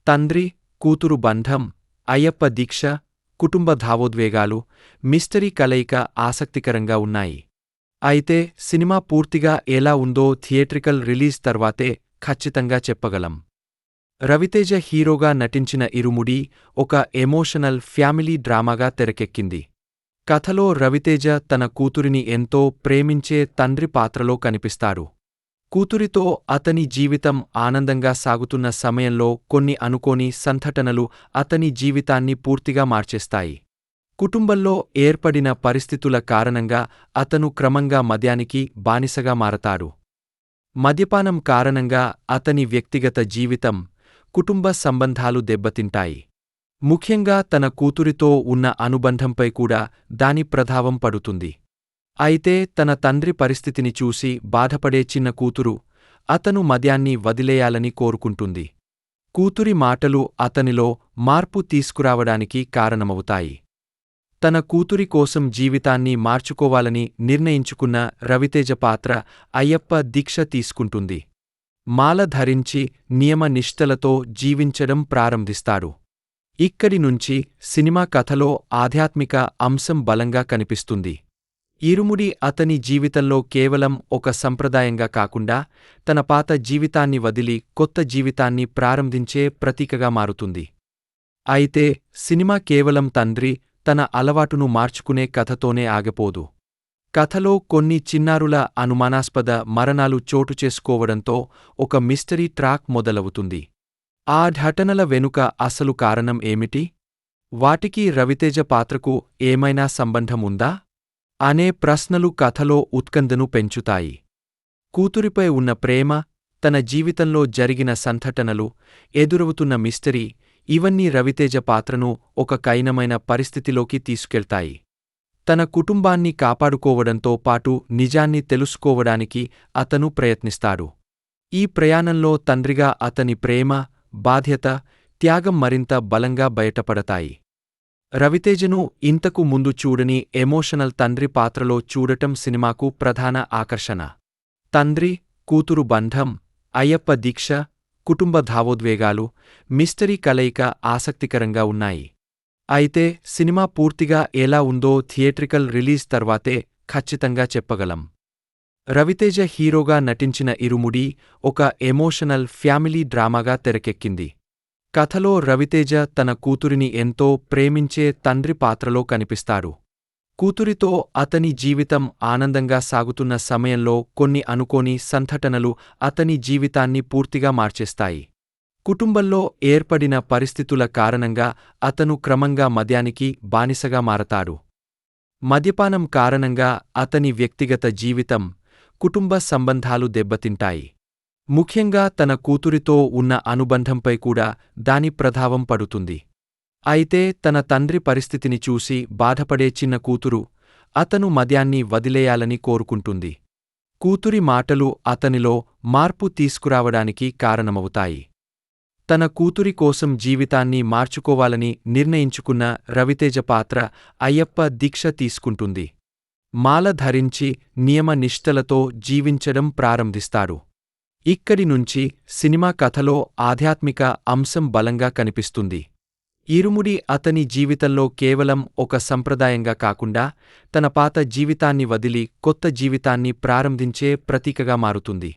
[SPEAKER 1] తండ్రి, కూతురు బంధం, అయ్యప్ప దీక్ష, కుటుంబ భావోద్వేగాలు, మిస్టరీ కలయిక ఆసక్తికరంగా ఉన్నాయి. అయితే సినిమా పూర్తిగా ఎలా ఉందో థియేట్రికల్ రిలీజ్ తర్వాతే ఖచ్చితంగా చెప్పగలం. రవితేజ హీరోగా నటించిన ఇరుముడి ఒక ఎమోషనల్ ఫ్యామిలీ డ్రామాగా తెరకెక్కింది. కథలో రవితేజ తన కూతురిని ఎంతో ప్రేమించే తండ్రి పాత్రలో కనిపిస్తాడు. కూతురితో అతని జీవితం ఆనందంగా సాగుతున్న సమయంలో కొన్ని అనుకోని సంఘటనలు అతని జీవితాన్ని పూర్తిగా మార్చేస్తాయి. కుటుంబంలో ఏర్పడిన పరిస్థితుల కారణంగా అతను క్రమంగా మద్యానికి బానిసగా మారతాడు. మద్యపానం కారణంగా అతని వ్యక్తిగత జీవితం, కుటుంబ సంబంధాలు దెబ్బతింటాయి. ముఖ్యంగా తన కూతురితో ఉన్న అనుబంధంపై కూడా దాని ప్రభావం పడుతుంది. అయితే తన తండ్రి పరిస్థితిని చూసి బాధపడే చిన్న కూతురు అతను మద్యాన్ని వదిలేయాలని కోరుకుంటుంది. కూతురి మాటలు అతనిలో మార్పు తీసుకురావడానికి కారణమవుతాయి. తన కూతురి కోసం జీవితాన్ని మార్చుకోవాలని నిర్ణయించుకున్న రవితేజ పాత్ర అయ్యప్ప దీక్ష తీసుకుంటుంది. మాల ధరించి నియమ నిష్ఠలతో జీవించడం ప్రారంభిస్తాడు. ఇక్కడి నుంచి సినిమా కథలో ఆధ్యాత్మిక అంశం బలంగా కనిపిస్తుంది. ఇరుముడి అతని జీవితంలో కేవలం ఒక సంప్రదాయంగా కాకుండా తన పాత జీవితాన్ని వదిలి కొత్త జీవితాన్ని ప్రారంభించే ప్రతీకగా మారుతుంది. అయితే సినిమా కేవలం తండ్రి తన అలవాటును మార్చుకునే కథతోనే ఆగిపోదు. కథలో కొన్ని చిన్నారుల అనుమానాస్పద మరణాలు చోటు చేసుకోవడంతో ఒక మిస్టరీ ట్రాక్ మొదలవుతుంది. ఆ ఘటనల వెనుక అసలు కారణం ఏమిటి? వాటికి రవితేజ పాత్రకు ఏమైనా సంబంధముందా? అనే ప్రశ్నలు కథలో ఉత్కంఠను పెంచుతాయి. కూతురిపై ఉన్న ప్రేమ, తన జీవితంలో జరిగిన సంఘటనలు, ఎదురవుతున్న మిస్టరీ ఇవన్నీ రవితేజ పాత్రను ఒక కఠినమైన పరిస్థితిలోకి తీసుకెళ్తాయి. తన కుటుంబాన్ని కాపాడుకోవడంతో పాటు నిజాన్ని తెలుసుకోవడానికి అతను ప్రయత్నిస్తాడు. ఈ ప్రయాణంలో తండ్రిగా అతని ప్రేమ, బాధ్యత, త్యాగం మరింత బలంగా బయటపడతాయి. రవితేజను ఇంతకు ముందు చూడని ఎమోషనల్ తండ్రి పాత్రలో చూడటం సినిమాకు ప్రధాన ఆకర్షణ. తండ్రి కూతురు బంధం, అయ్యప్ప దీక్ష, కుటుంబ భావోద్వేగాలు, మిస్టరీ కలయిక ఆసక్తికరంగా ఉన్నాయి. అయితే సినిమా పూర్తిగా ఎలా ఉందో థియేట్రికల్ రిలీజ్ తర్వాతే ఖచ్చితంగా చెప్పగలం. రవితేజ హీరోగా నటించిన ఇరుముడి ఒక ఎమోషనల్ ఫ్యామిలీ డ్రామాగా తెరకెక్కింది. కథలో రవితేజ తన కూతురిని ఎంతో ప్రేమించే తండ్రి పాత్రలో కనిపిస్తాడు. కూతురితో అతని జీవితం ఆనందంగా సాగుతున్న సమయంలో కొన్ని అనుకోని సంఘటనలు అతని జీవితాన్ని పూర్తిగా మార్చేస్తాయి. కుటుంబంలో ఏర్పడిన పరిస్థితుల కారణంగా అతను క్రమంగా మద్యానికి బానిసగా మారతాడు. మద్యపానం కారణంగా అతని వ్యక్తిగత జీవితం, కుటుంబ సంబంధాలు దెబ్బతింటాయి. ముఖ్యంగా తన కూతురితో ఉన్న అనుబంధంపై కూడా దాని ప్రభావం పడుతుంది. అయితే తన తండ్రి పరిస్థితిని చూసి బాధపడే చిన్న కూతురు అతను మద్యాన్ని వదిలేయాలని కోరుకుంటుంది. కూతురి మాటలు అతనిలో మార్పు తీసుకురావడానికి కారణమవుతాయి. తన కూతురి కోసం జీవితాన్ని మార్చుకోవాలని నిర్ణయించుకున్న రవితేజ పాత్ర అయ్యప్ప దీక్ష తీసుకుంటుంది. మాల ధరించి నియమ నిష్ఠలతో జీవించడం ప్రారంభిస్తాడు. ఇక్కడి నుంచి సినిమా కథలో ఆధ్యాత్మిక అంశం బలంగా కనిపిస్తుంది. ఇరుముడి అతని జీవితంలో కేవలం ఒక సంప్రదాయంగా కాకుండా తన పాత జీవితాన్ని వదిలి కొత్త జీవితాన్ని ప్రారంభించే ప్రతీకగా మారుతుంది.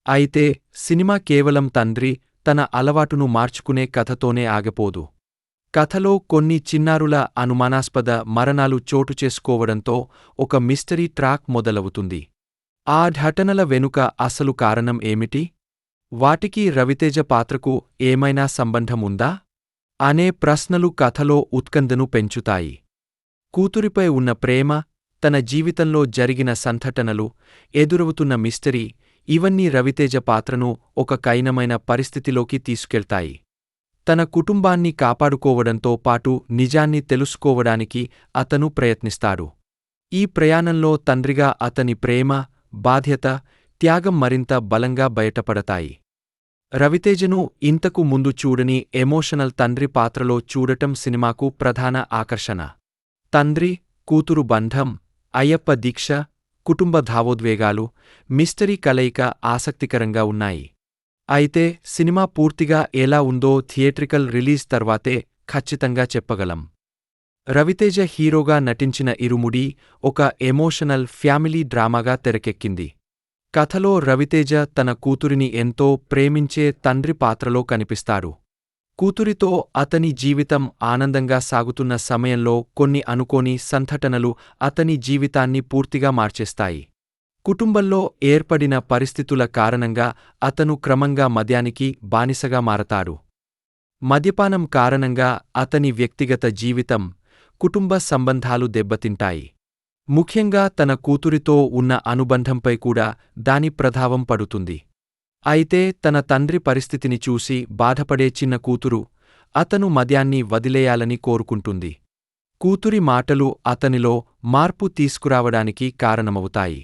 [SPEAKER 1] అయితే సినిమా కేవలం తండ్రి తన అలవాటును మార్చుకునే కథతోనే ఆగిపోదు. కథలో కొన్ని చిన్నారుల అనుమానాస్పద మరణాలు చోటు చేసుకోవడంతో ఒక మిస్టరీ ట్రాక్ మొదలవుతుంది. ఆ ఘటనల వెనుక అసలు కారణం ఏమిటి? వాటికి రవితేజ పాత్రకు ఏమైనా సంబంధం ఉందా అనే ప్రశ్నలు కథలో ఉత్కంఠను పెంచుతాయి. కూతురిపై ఉన్న ప్రేమ, తన జీవితంలో జరిగిన సంఘటనలు, ఎదురవుతున్న మిస్టరీ ఇవన్నీ రవితేజ పాత్రను ఒక కఠినమైన పరిస్థితిలోకి తీసుకెళ్తాయి. తన కుటుంబాన్ని కాపాడుకోవడంతో పాటు నిజాన్ని తెలుసుకోవడానికి అతను ప్రయత్నిస్తాడు. ఈ ప్రయాణంలో తండ్రిగా అతని ప్రేమ, బాధ్యత, త్యాగం మరింత బలంగా బయటపడతాయి. రవితేజను ఇంతకు ముందు చూడని ఎమోషనల్ తండ్రి పాత్రలో చూడటం సినిమాకు ప్రధాన ఆకర్షణ. తండ్రి కూతురు బంధం, అయ్యప్ప దీక్ష, కుటుంబ భావోద్వేగాలు, మిస్టరీ కలయిక ఆసక్తికరంగా ఉన్నాయి. అయితే సినిమా పూర్తిగా ఎలా ఉందో థియేట్రికల్ రిలీజ్ తర్వాతే ఖచ్చితంగా చెప్పగలం. రవితేజ హీరోగా నటించిన ఇరుముడి ఒక ఎమోషనల్ ఫ్యామిలీ డ్రామాగా తెరకెక్కింది. కథలో రవితేజ తన కూతురిని ఎంతో ప్రేమించే తండ్రి పాత్రలో కనిపిస్తాడు. కూతురితో అతని జీవితం ఆనందంగా సాగుతున్న సమయంలో కొన్ని అనుకోని సంఘటనలు అతని జీవితాన్ని పూర్తిగా మార్చేస్తాయి. కుటుంబంలో ఏర్పడిన పరిస్థితుల కారణంగా అతను క్రమంగా మద్యానికి బానిసగా మారతాడు. మద్యపానం కారణంగా అతని వ్యక్తిగత జీవితం, కుటుంబ సంబంధాలు దెబ్బతింటాయి. ముఖ్యంగా తన కూతురితో ఉన్న అనుబంధంపై కూడా దాని ప్రభావం పడుతుంది. అయితే తన తండ్రి పరిస్థితిని చూసి బాధపడే చిన్న కూతురు అతను మద్యాన్ని వదిలేయాలని కోరుకుంటుంది. కూతురి మాటలు అతనిలో మార్పు తీసుకురావడానికి కారణమవుతాయి.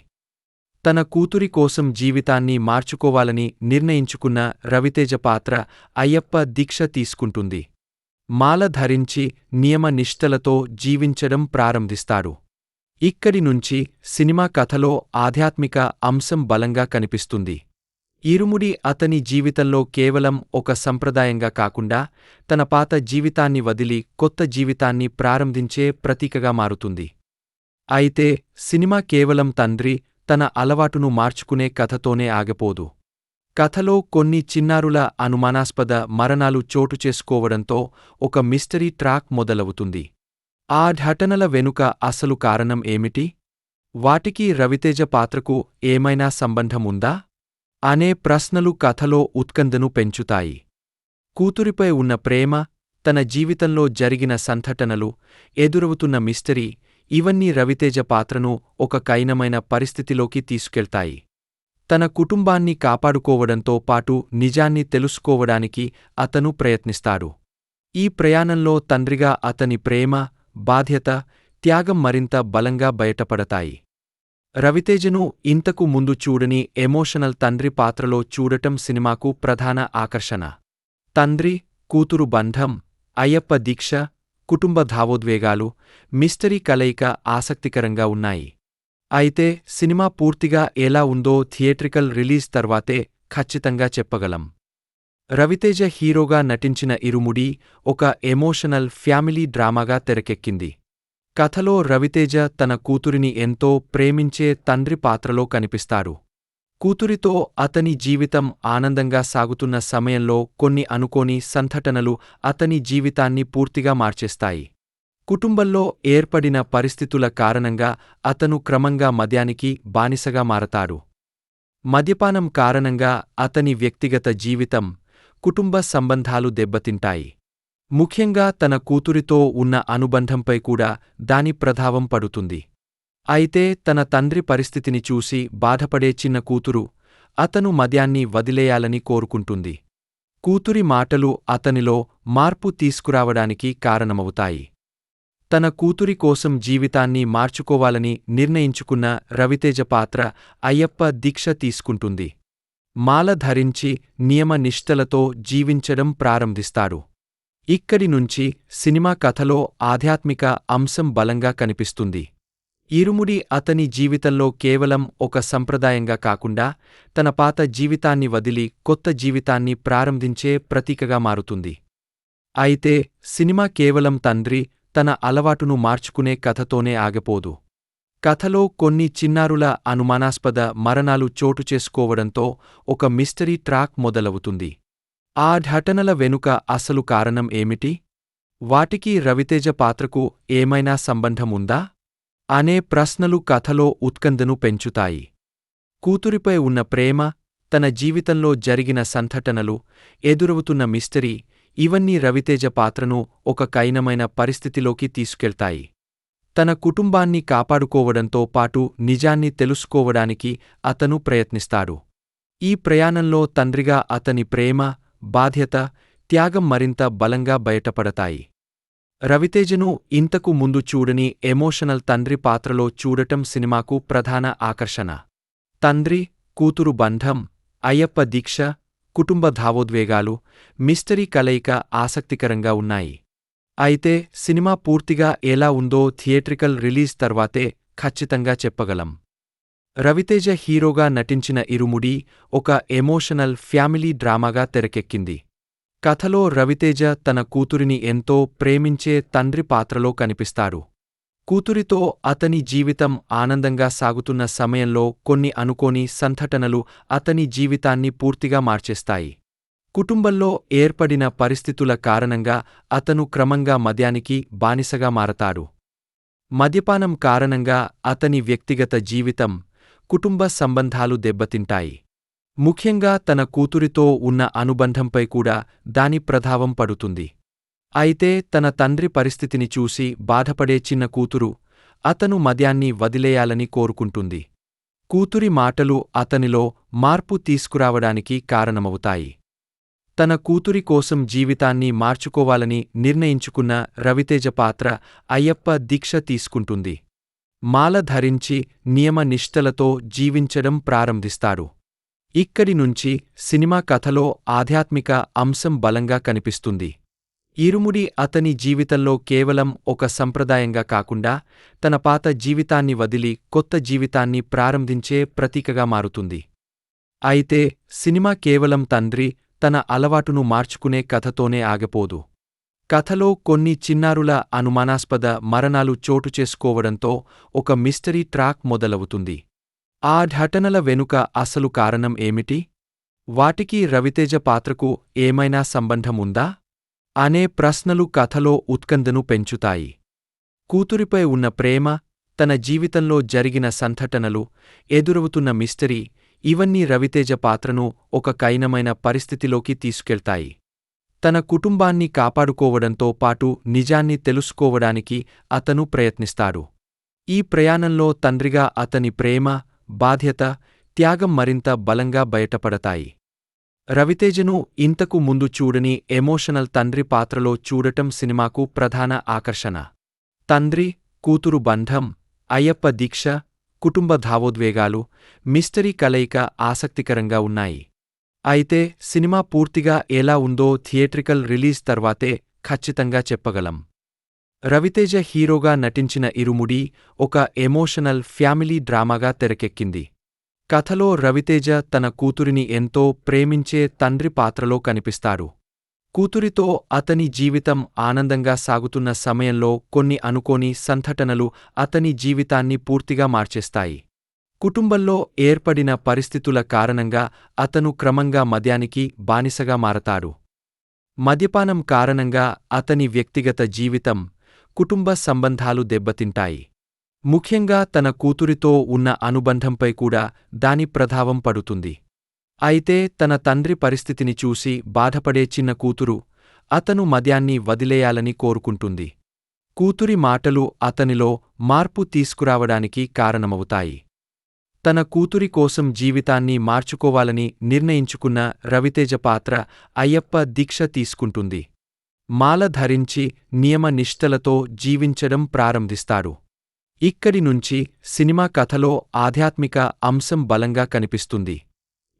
[SPEAKER 1] తన కూతురి కోసం జీవితాన్ని మార్చుకోవాలని నిర్ణయించుకున్న రవితేజ పాత్ర అయ్యప్ప దీక్ష తీసుకుంటుంది. మాల ధరించి నియమ నిష్ఠలతో జీవించడం ప్రారంభిస్తాడు. ఇక్కడి నుంచి సినిమా కథలో ఆధ్యాత్మిక అంశం బలంగా కనిపిస్తుంది. ఇరుముడి అతని జీవితంలో కేవలం ఒక సంప్రదాయంగా కాకుండా తన పాత జీవితాన్ని వదిలి కొత్త జీవితాన్ని ప్రారంభించే ప్రతీకగా మారుతుంది. అయితే సినిమా కేవలం తండ్రి తన అలవాటును మార్చుకునే కథతోనే ఆగిపోదు. కథలో కొన్ని చిన్నారుల అనుమానాస్పద మరణాలు చోటు చేసుకోవడంతో ఒక మిస్టరీ ట్రాక్ మొదలవుతుంది. ఆ ఘటనల వెనుక అసలు కారణం ఏమిటి? వాటికి రవితేజ పాత్రకు ఏమైనా సంబంధం ఉందా అనే ప్రశ్నలు కథలో ఉత్కంఠను పెంచుతాయి. కూతురిపై ఉన్న ప్రేమ, తన జీవితంలో జరిగిన సంఘటనలు, ఎదురవుతున్న మిస్టరీ ఇవన్నీ రవితేజ పాత్రను ఒక కఠినమైన పరిస్థితిలోకి తీసుకెళ్తాయి. తన కుటుంబాన్ని కాపాడుకోవడంతో పాటు నిజాన్ని తెలుసుకోవడానికి అతను ప్రయత్నిస్తాడు. ఈ ప్రయాణంలో తండ్రిగా అతని ప్రేమ, బాధ్యత, త్యాగం మరింత బలంగా బయటపడతాయి. రవితేజను ఇంతకు ముందు చూడని ఎమోషనల్ తండ్రి పాత్రలో చూడటం సినిమాకు ప్రధాన ఆకర్షణ. తండ్రి కూతురు బంధం, అయ్యప్ప దీక్ష, కుటుంబ భావోద్వేగాలు, మిస్టరీ కలయిక ఆసక్తికరంగా ఉన్నాయి. అయితే సినిమా పూర్తిగా ఎలా ఉందో థియేట్రికల్ రిలీజ్ తర్వాతే ఖచ్చితంగా చెప్పగలం. రవితేజ హీరోగా నటించిన ఇరుముడి ఒక ఎమోషనల్ ఫ్యామిలీ డ్రామాగా తెరకెక్కింది. కథలో రవితేజ తన కూతురిని ఎంతో ప్రేమించే తండ్రి పాత్రలో కనిపిస్తారు. కూతురితో అతని జీవితం ఆనందంగా సాగుతున్న సమయంలో కొన్ని అనుకోని సంఘటనలు అతని జీవితాన్ని పూర్తిగా మార్చేస్తాయి. కుటుంబంలో ఏర్పడిన పరిస్థితుల కారణంగా అతను క్రమంగా మద్యానికి బానిసగా మారతాడు. మద్యపానం కారణంగా అతని వ్యక్తిగత జీవితం, కుటుంబ సంబంధాలు దెబ్బతింటాయి. ముఖ్యంగా తన కూతురితో ఉన్న అనుబంధంపై కూడా దాని ప్రభావం పడుతుంది. అయితే తన తండ్రి పరిస్థితిని చూసి బాధపడే చిన్న కూతురు అతను మద్యాన్ని వదిలేయాలని కోరుకుంటుంది. కూతురి మాటలు అతనిలో మార్పు తీసుకురావడానికి కారణమవుతాయి. తన కూతురి కోసం జీవితాన్ని మార్చుకోవాలని నిర్ణయించుకున్న రవితేజ పాత్ర అయ్యప్ప దీక్ష తీసుకుంటుంది. మాల ధరించి నియమ నిష్ఠలతో జీవించడం ప్రారంభిస్తాడు. ఇక్కడి నుంచి సినిమా కథలో ఆధ్యాత్మిక అంశం బలంగా కనిపిస్తుంది. ఇరుముడి అతని జీవితంలో కేవలం ఒక సంప్రదాయంగా కాకుండా తన పాత జీవితాన్ని వదిలి కొత్త జీవితాన్ని ప్రారంభించే ప్రతీకగా మారుతుంది. అయితే సినిమా కేవలం తండ్రి తన అలవాటును మార్చుకునే కథతోనే ఆగిపోదు. కథలో కొన్ని చిన్నారుల అనుమానాస్పద మరణాలు చోటుచేసుకోవడంతో ఒక మిస్టరీ ట్రాక్ మొదలవుతుంది. ఆ ఘటనల వెనుక అసలు కారణం ఏమిటి? వాటికి రవితేజ పాత్రకు ఏమైనా సంబంధం ఉందా? అనే ప్రశ్నలు కథలో ఉత్కంఠను పెంచుతాయి. కూతురిపై ఉన్న ప్రేమ, తన జీవితంలో జరిగిన సంఘటనలు, ఎదురవుతున్న మిస్టరీ ఇవన్నీ రవితేజ పాత్రను ఒక కఠినమైన పరిస్థితిలోకి తీసుకెళ్తాయి. తన కుటుంబాన్ని కాపాడుకోవడంతో పాటు నిజాన్ని తెలుసుకోవడానికి అతను ప్రయత్నిస్తాడు. ఈ ప్రయాణంలో తండ్రిగా అతని ప్రేమ, బాధ్యత, త్యాగం మరింత బలంగా బయటపడతాయి. రవితేజను ఇంతకు ముందు చూడని ఎమోషనల్ తండ్రి పాత్రలో చూడటం సినిమాకు ప్రధాన ఆకర్షణ. తండ్రి, కూతురు బంధం, అయ్యప్ప దీక్ష, కుటుంబ భావోద్వేగాలు, మిస్టరీ కలయిక ఆసక్తికరంగా ఉన్నాయి. అయితే సినిమా పూర్తిగా ఎలా ఉందో థియేట్రికల్ రిలీజ్ తర్వాతే ఖచ్చితంగా చెప్పగలం. రవితేజ హీరోగా నటించిన ఇరుముడి ఒక ఎమోషనల్ ఫ్యామిలీ డ్రామాగా తెరకెక్కింది. కథలో రవితేజ తన కూతురిని ఎంతో ప్రేమించే తండ్రి పాత్రలో కనిపిస్తాడు. కూతురితో అతని జీవితం ఆనందంగా సాగుతున్న సమయంలో కొన్ని అనుకోని సంఘటనలు అతని జీవితాన్ని పూర్తిగా మార్చేస్తాయి. కుటుంబంలో ఏర్పడిన పరిస్థితుల కారణంగా అతను క్రమంగా మద్యానికి బానిసగా మారతాడు. మద్యపానం కారణంగా అతని వ్యక్తిగత జీవితం, కుటుంబ సంబంధాలు దెబ్బతింటాయి. ముఖ్యంగా తన కూతురితో ఉన్న అనుబంధంపై కూడా దాని ప్రభావం పడుతుంది. అయితే తన తండ్రి పరిస్థితిని చూసి బాధపడే చిన్న కూతురు అతను మద్యాన్ని వదిలేయాలని కోరుకుంటుంది. కూతురి మాటలు అతనిలో మార్పు తీసుకురావడానికి కారణమవుతాయి. తన కూతురి కోసం జీవితాన్ని మార్చుకోవాలని నిర్ణయించుకున్న రవితేజ పాత్ర అయ్యప్ప దీక్ష తీసుకుంటుంది. మాల ధరించి నియమ నిష్ఠలతో జీవించడం ప్రారంభిస్తాడు. ఇక్కడి నుంచి సినిమా కథలో ఆధ్యాత్మిక అంశం బలంగా కనిపిస్తుంది. ఇరుముడి అతని జీవితంలో కేవలం ఒక సంప్రదాయంగా కాకుండా తన పాత జీవితాన్ని వదిలి కొత్త జీవితాన్ని ప్రారంభించే ప్రతీకగా మారుతుంది. అయితే సినిమా కేవలం తండ్రి తన అలవాటును మార్చుకునే కథతోనే ఆగిపోదు. కథలో కొన్ని చిన్నారుల అనుమానాస్పద మరణాలు చోటుచేసుకోవడంతో ఒక మిస్టరీ ట్రాక్ మొదలవుతుంది. ఆ ఘటనల వెనుక అసలు కారణం ఏమిటి? వాటికి రవితేజ పాత్రకు ఏమైనా సంబంధం ఉందా? అనే ప్రశ్నలు కథలో ఉత్కంఠను పెంచుతాయి. కూతురిపై ఉన్న ప్రేమ, తన జీవితంలో జరిగిన సంఘటనలు, ఎదురవుతున్న మిస్టరీ ఇవన్నీ రవితేజ పాత్రను ఒక కఠినమైన పరిస్థితిలోకి తీసుకెళ్తాయి. తన కుటుంబాన్ని కాపాడుకోవడంతో పాటు నిజాన్ని తెలుసుకోవడానికి అతను ప్రయత్నిస్తాడు. ఈ ప్రయాణంలో తండ్రిగా అతని ప్రేమ, బాధ్యత, త్యాగం మరింత బలంగా బయటపడతాయి. రవితేజను ఇంతకు ముందు చూడని ఎమోషనల్ తండ్రి పాత్రలో చూడటం సినిమాకు ప్రధాన ఆకర్షణ. తండ్రి, కూతురు బంధం, అయ్యప్ప దీక్ష, కుటుంబ భావోద్వేగాలు, మిస్టరీ కలయిక ఆసక్తికరంగా ఉన్నాయి. అయితే సినిమా పూర్తిగా ఎలా ఉందో థియేట్రికల్ రిలీజ్ తర్వాతే ఖచ్చితంగా చెప్పగలం. రవితేజ హీరోగా నటించిన ఇరుముడి ఒక ఎమోషనల్ ఫ్యామిలీ డ్రామాగా తెరకెక్కింది. కథలో రవితేజ తన కూతురిని ఎంతో ప్రేమించే తండ్రి పాత్రలో కనిపిస్తారు. కూతురితో అతని జీవితం ఆనందంగా సాగుతున్న సమయంలో కొన్ని అనుకోని సంఘటనలు అతని జీవితాన్ని పూర్తిగా మార్చేస్తాయి. కుటుంబంలో ఏర్పడిన పరిస్థితుల కారణంగా అతను క్రమంగా మద్యానికి బానిసగా మారతాడు. మద్యపానం కారణంగా అతని వ్యక్తిగత జీవితం, కుటుంబ సంబంధాలు దెబ్బతింటాయి. ముఖ్యంగా తన కూతురితో ఉన్న అనుబంధంపై కూడా దాని ప్రభావం పడుతుంది. అయితే తన తండ్రి పరిస్థితిని చూసి బాధపడే చిన్న కూతురు అతను మద్యాన్ని వదిలేయాలని కోరుకుంటుంది. కూతురి మాటలు అతనిలో మార్పు తీసుకురావడానికి కారణమవుతాయి. తన కూతురి కోసం జీవితాన్ని మార్చుకోవాలని నిర్ణయించుకున్న రవితేజ పాత్ర అయ్యప్ప దీక్ష తీసుకుంటుంది. మాల ధరించి నియమ నిష్ఠలతో జీవించడం ప్రారంభిస్తాడు. ఇక్కడి నుంచి సినిమా కథలో ఆధ్యాత్మిక అంశం బలంగా కనిపిస్తుంది.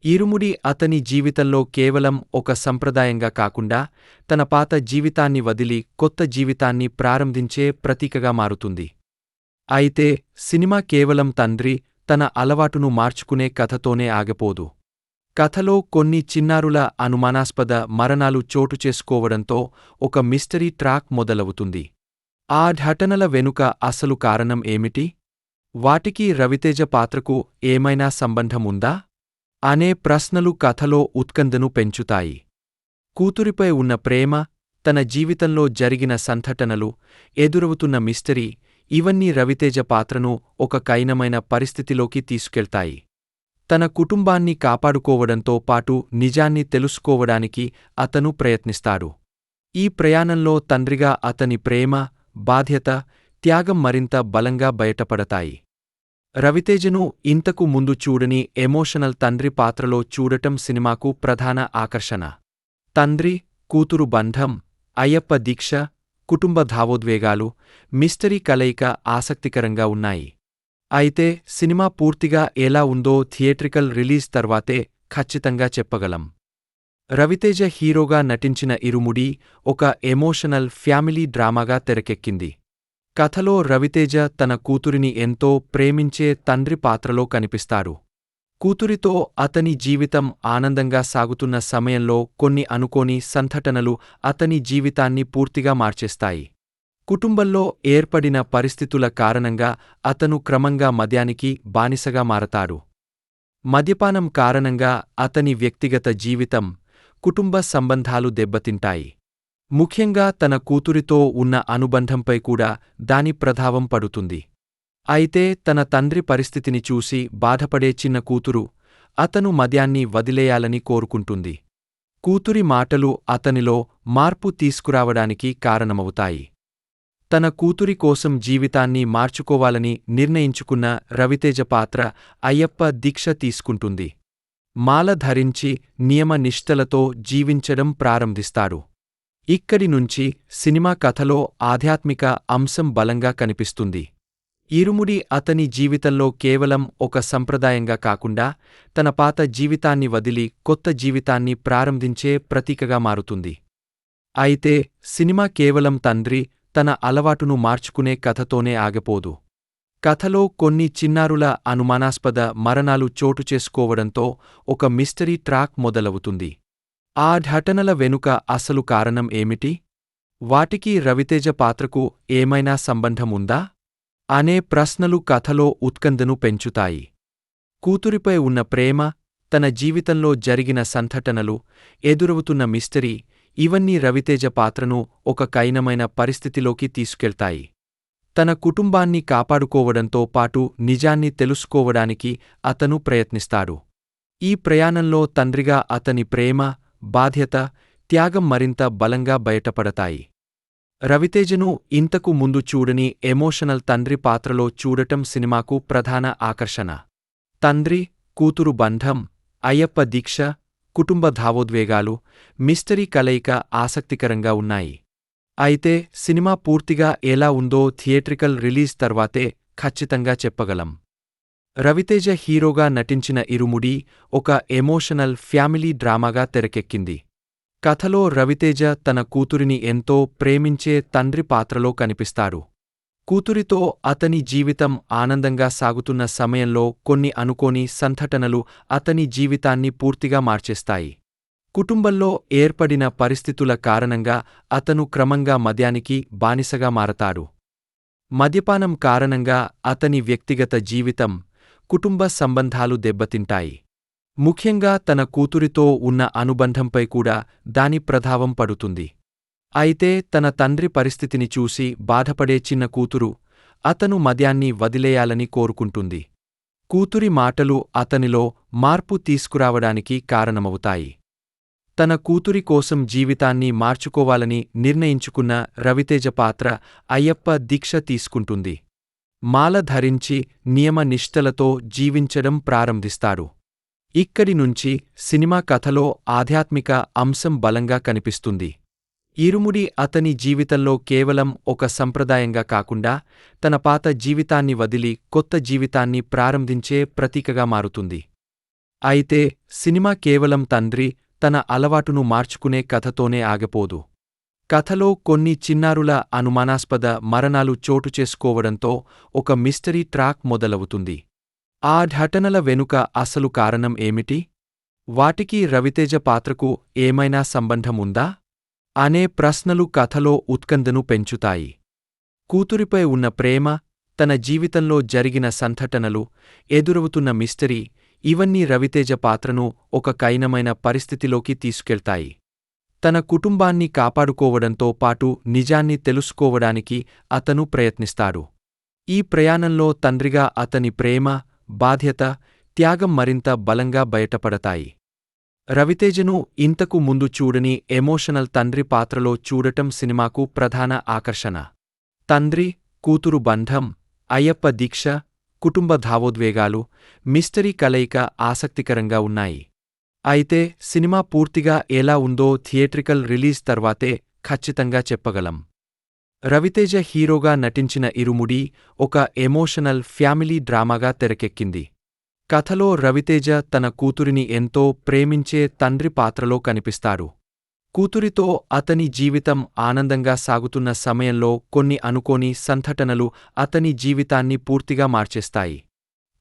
[SPEAKER 1] ఇరుముడి అతని జీవితంలో కేవలం ఒక సంప్రదాయంగా కాకుండా తన పాత జీవితాన్ని వదిలి కొత్త జీవితాన్ని ప్రారంభించే ప్రతీకగా మారుతుంది. అయితే సినిమా కేవలం తండ్రి తన అలవాటును మార్చుకునే కథతోనే ఆగిపోదు. కథలో కొన్ని చిన్నారుల అనుమానాస్పద మరణాలు చోటు చేసుకోవడంతో ఒక మిస్టరీ ట్రాక్ మొదలవుతుంది. ఆ ఘటనల వెనుక అసలు కారణం ఏమిటి? వాటికి రవితేజ పాత్రకు ఏమైనా సంబంధముందా అనే ప్రశ్నలు కథలో ఉత్కంఠను పెంచుతాయి. కూతురిపై ఉన్న ప్రేమ, తన జీవితంలో జరిగిన సంఘటనలు, ఎదురవుతున్న మిస్టరీ ఇవన్నీ రవితేజ పాత్రను ఒక కఠినమైన పరిస్థితిలోకి తీసుకెళ్తాయి. తన కుటుంబాన్ని కాపాడుకోవడంతో పాటు నిజాన్ని తెలుసుకోవడానికి అతను ప్రయత్నిస్తాడు. ఈ ప్రయాణంలో తండ్రిగా అతని ప్రేమ, బాధ్యత, త్యాగం మరింత బలంగా బయటపడతాయి. రవితేజను ఇంతకు ముందు చూడని ఎమోషనల్ తండ్రి పాత్రలో చూడటం సినిమాకు ప్రధాన ఆకర్షణ. తండ్రి, కూతురు బంధం, అయ్యప్ప దీక్ష, కుటుంబ భావోద్వేగాలు, మిస్టరీ కలయిక ఆసక్తికరంగా ఉన్నాయి. అయితే సినిమా పూర్తిగా ఎలా ఉందో థియేట్రికల్ రిలీజ్ తర్వాతే ఖచ్చితంగా చెప్పగలం. రవితేజ హీరోగా నటించిన ఇరుముడి ఒక ఎమోషనల్ ఫ్యామిలీ డ్రామాగా తెరకెక్కింది. కథలో రవితేజ తన కూతురిని ఎంతో ప్రేమించే తండ్రి పాత్రలో కనిపిస్తారు. కూతురితో అతని జీవితం ఆనందంగా సాగుతున్న సమయంలో కొన్ని అనుకోని సంఘటనలు అతని జీవితాన్ని పూర్తిగా మార్చేస్తాయి. కుటుంబంలో ఏర్పడిన పరిస్థితుల కారణంగా అతను క్రమంగా మద్యానికి బానిసగా మారతాడు. మద్యపానం కారణంగా అతని వ్యక్తిగత జీవితం, కుటుంబ సంబంధాలు దెబ్బతింటాయి. ముఖ్యంగా తన కూతురితో ఉన్న అనుబంధంపై కూడా దాని ప్రభావం పడుతుంది. అయితే తన తండ్రి పరిస్థితిని చూసి బాధపడే చిన్న కూతురు అతను మద్యాన్ని వదిలేయాలని కోరుకుంటుంది. కూతురి మాటలు అతనిలో మార్పు తీసుకురావడానికి కారణమవుతాయి. తన కూతురి కోసం జీవితాన్ని మార్చుకోవాలని నిర్ణయించుకున్న రవితేజ పాత్ర అయ్యప్ప దీక్ష తీసుకుంటుంది. మాల ధరించి నియమ నిష్ఠలతో జీవించడం ప్రారంభిస్తాడు. ఇక్కడి నుంచి సినిమా కథలో ఆధ్యాత్మిక అంశం బలంగా కనిపిస్తుంది. ఇరుముడి అతని జీవితంలో కేవలం ఒక సంప్రదాయంగా కాకుండా తన పాత జీవితాన్ని వదిలి కొత్త జీవితాన్ని ప్రారంభించే ప్రతీకగా మారుతుంది. అయితే సినిమా కేవలం తండ్రి తన అలవాటును మార్చుకునే కథతోనే ఆగిపోదు. కథలో కొన్ని చిన్నారుల అనుమానాస్పద మరణాలు చోటు చేసుకోవడంతో ఒక మిస్టరీ ట్రాక్ మొదలవుతుంది. ఆ ఘటనల వెనుక అసలు కారణం ఏమిటి? వాటికి రవితేజ పాత్రకు ఏమైనా సంబంధముందా అనే ప్రశ్నలు కథలో ఉత్కంఠను పెంచుతాయి. కూతురిపై ఉన్న ప్రేమ, తన జీవితంలో జరిగిన సంఘటనలు, ఎదురవుతున్న మిస్టరీ ఇవన్నీ రవితేజ పాత్రను ఒక కఠినమైన పరిస్థితిలోకి తీసుకెళ్తాయి. తన కుటుంబాన్ని కాపాడుకోవడంతో పాటు నిజాన్ని తెలుసుకోవడానికి అతను ప్రయత్నిస్తాడు. ఈ ప్రయాణంలో తండ్రిగా అతని ప్రేమ, బాధ్యత, త్యాగం మరింత బలంగా బయటపడతాయి. రవితేజను ఇంతకు ముందు చూడని ఎమోషనల్ తండ్రి పాత్రలో చూడటం సినిమాకు ప్రధాన ఆకర్షణ. తండ్రి, కూతురు బంధం, అయ్యప్ప దీక్ష, కుటుంబ భావోద్వేగాలు, మిస్టరీ కలయిక ఆసక్తికరంగా ఉన్నాయి. అయితే సినిమా పూర్తిగా ఎలా ఉందో థియేట్రికల్ రిలీజ్ తర్వాతే ఖచ్చితంగా చెప్పగలం. రవితేజ హీరోగా నటించిన ఇరుముడి ఒక ఎమోషనల్ ఫ్యామిలీ డ్రామాగా తెరకెక్కింది. కథలో రవితేజ తన కూతురిని ఎంతో ప్రేమించే తండ్రి పాత్రలో కనిపిస్తాడు. కూతురితో అతని జీవితం ఆనందంగా సాగుతున్న సమయంలో కొన్ని అనుకోని సంఘటనలు అతని జీవితాన్ని పూర్తిగా మార్చేస్తాయి. కుటుంబంలో ఏర్పడిన పరిస్థితుల కారణంగా అతను క్రమంగా మద్యానికి బానిసగా మారతాడు. మద్యపానం కారణంగా అతని వ్యక్తిగత జీవితం, కుటుంబ సంబంధాలు దెబ్బతింటాయి. ముఖ్యంగా తన కూతురితో ఉన్న అనుబంధంపై కూడా దాని ప్రభావం పడుతుంది. అయితే తన తండ్రి పరిస్థితిని చూసి బాధపడే చిన్న కూతురు అతను మద్యాన్ని వదిలేయాలని కోరుకుంటుంది. కూతురి మాటలు అతనిలో మార్పు తీసుకురావడానికి కారణమవుతాయి. తన కూతురి కోసం జీవితాన్ని మార్చుకోవాలని నిర్ణయించుకున్న రవితేజ పాత్ర అయ్యప్ప దీక్ష తీసుకుంటుంది. మాల ధరించి నియమ నిష్ఠలతో జీవించడం ప్రారంభిస్తాడు. ఇక్కడి నుంచి సినిమా కథలో ఆధ్యాత్మిక అంశం బలంగా కనిపిస్తుంది. ఇరుముడి అతని జీవితంలో కేవలం ఒక సంప్రదాయంగా కాకుండా తన పాత జీవితాన్ని వదిలి కొత్త జీవితాన్ని ప్రారంభించే ప్రతీకగా మారుతుంది. అయితే సినిమా కేవలం తండ్రి తన అలవాటును మార్చుకునే కథతోనే ఆగిపోదు. కథలో కొన్ని చిన్నారుల అనుమానాస్పద మరణాలు చోటుచేసుకోవడంతో ఒక మిస్టరీ ట్రాక్ మొదలవుతుంది. ఆ ఘటనల వెనుక అసలు కారణం ఏమిటి? వాటికి రవితేజ పాత్రకు ఏమైనా సంబంధం ఉందా అనే ప్రశ్నలు కథలో ఉత్కంఠను పెంచుతాయి. కూతురిపై ఉన్న ప్రేమ, తన జీవితంలో జరిగిన సంఘటనలు, ఎదురవుతున్న మిస్టరీ ఇవన్నీ రవితేజ పాత్రను ఒక కఠినమైన పరిస్థితిలోకి తీసుకెళ్తాయి. తన కుటుంబాన్ని కాపాడుకోవడంతో పాటు నిజాన్ని తెలుసుకోవడానికి అతను ప్రయత్నిస్తాడు. ఈ ప్రయాణంలో తండ్రిగా అతని ప్రేమ, బాధ్యత, త్యాగం మరింత బలంగా బయటపడతాయి. రవితేజను ఇంతకు ముందు చూడని ఎమోషనల్ తండ్రి పాత్రలో చూడటం సినిమాకు ప్రధాన ఆకర్షణ. తండ్రి, కూతురు బంధం, అయ్యప్ప దీక్ష, కుటుంబ భావోద్వేగాలు, మిస్టరీ కలయిక ఆసక్తికరంగా ఉన్నాయి. అయితే సినిమా పూర్తిగా ఎలా ఉందో థియేట్రికల్ రిలీజ్ తర్వాతే ఖచ్చితంగా చెప్పగలం. రవితేజ హీరోగా నటించిన ఇరుముడి ఒక ఎమోషనల్ ఫ్యామిలీ డ్రామాగా తెరకెక్కింది. కథలో రవితేజ తన కూతురిని ఎంతో ప్రేమించే తండ్రి పాత్రలో కనిపిస్తాడు. కూతురితో అతని జీవితం ఆనందంగా సాగుతున్న సమయంలో కొన్ని అనుకోని సంఘటనలు అతని జీవితాన్ని పూర్తిగా మార్చేస్తాయి.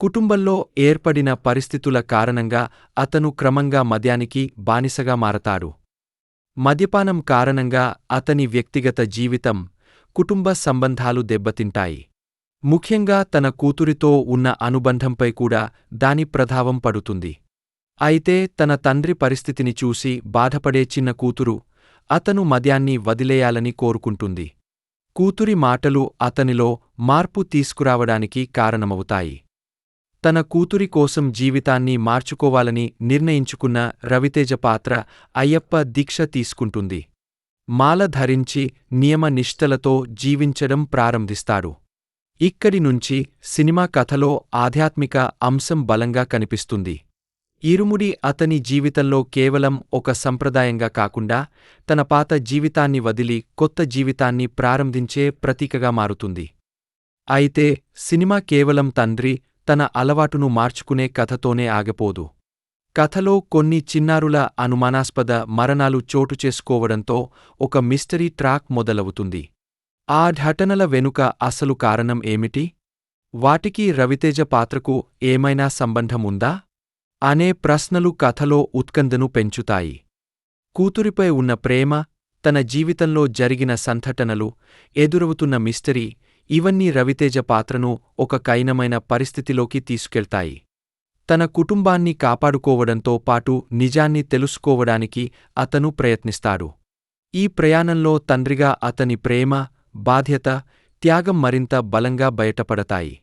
[SPEAKER 1] కుటుంబంలో ఏర్పడిన పరిస్థితుల కారణంగా అతను క్రమంగా మద్యానికి బానిసగా మారతాడు. మద్యపానం కారణంగా అతని వ్యక్తిగత జీవితం, కుటుంబ సంబంధాలు దెబ్బతింటాయి. ముఖ్యంగా తన కూతురితో ఉన్న అనుబంధంపై కూడా దాని ప్రభావం పడుతుంది. అయితే తన తండ్రి పరిస్థితిని చూసి బాధపడే చిన్న కూతురు అతను మద్యాన్ని వదిలేయాలని కోరుకుంటుంది. కూతురి మాటలు అతనిలో మార్పు తీసుకురావడానికి కారణమవుతాయి. తన కూతురి కోసం జీవితాన్ని మార్చుకోవాలని నిర్ణయించుకున్న రవితేజ పాత్ర అయ్యప్ప దీక్ష తీసుకుంటుంది. మాల ధరించి నియమ నిష్ఠలతో జీవించడం ప్రారంభిస్తాడు. ఇక్కడి నుంచి సినిమా కథలో ఆధ్యాత్మిక అంశం బలంగా కనిపిస్తుంది. ఇరుముడి అతని జీవితంలో కేవలం ఒక సంప్రదాయంగా కాకుండా తన పాత జీవితాన్ని వదిలి కొత్త జీవితాన్ని ప్రారంభించే ప్రతీకగా మారుతుంది. అయితే సినిమా కేవలం తండ్రి తన అలవాటును మార్చుకునే కథతోనే ఆగిపోదు. కథలో కొన్ని చిన్నారుల అనుమానాస్పద మరణాలు చోటుచేసుకోవడంతో ఒక మిస్టరీ ట్రాక్ మొదలవుతుంది. ఆ ఘటనల వెనుక అసలు కారణం ఏమిటి? వాటికి రవితేజ పాత్రకు ఏమైనా సంబంధం ఉందా అనే ప్రశ్నలు కథలో ఉత్కంఠను పెంచుతాయి. కూతురిపై ఉన్న ప్రేమ, తన జీవితంలో జరిగిన సంఘటనలు, ఎదురవుతున్న మిస్టరీ ఇవన్నీ రవితేజ పాత్రను ఒక కఠినమైన పరిస్థితిలోకి తీసుకెళ్తాయి. తన కుటుంబాన్ని కాపాడుకోవడంతో పాటు నిజాన్ని తెలుసుకోవడానికి అతను ప్రయత్నిస్తాడు. ఈ ప్రయాణంలో తండ్రిగా అతని ప్రేమ, బాధ్యత, త్యాగం మరింత బలంగా బయటపడతాయి.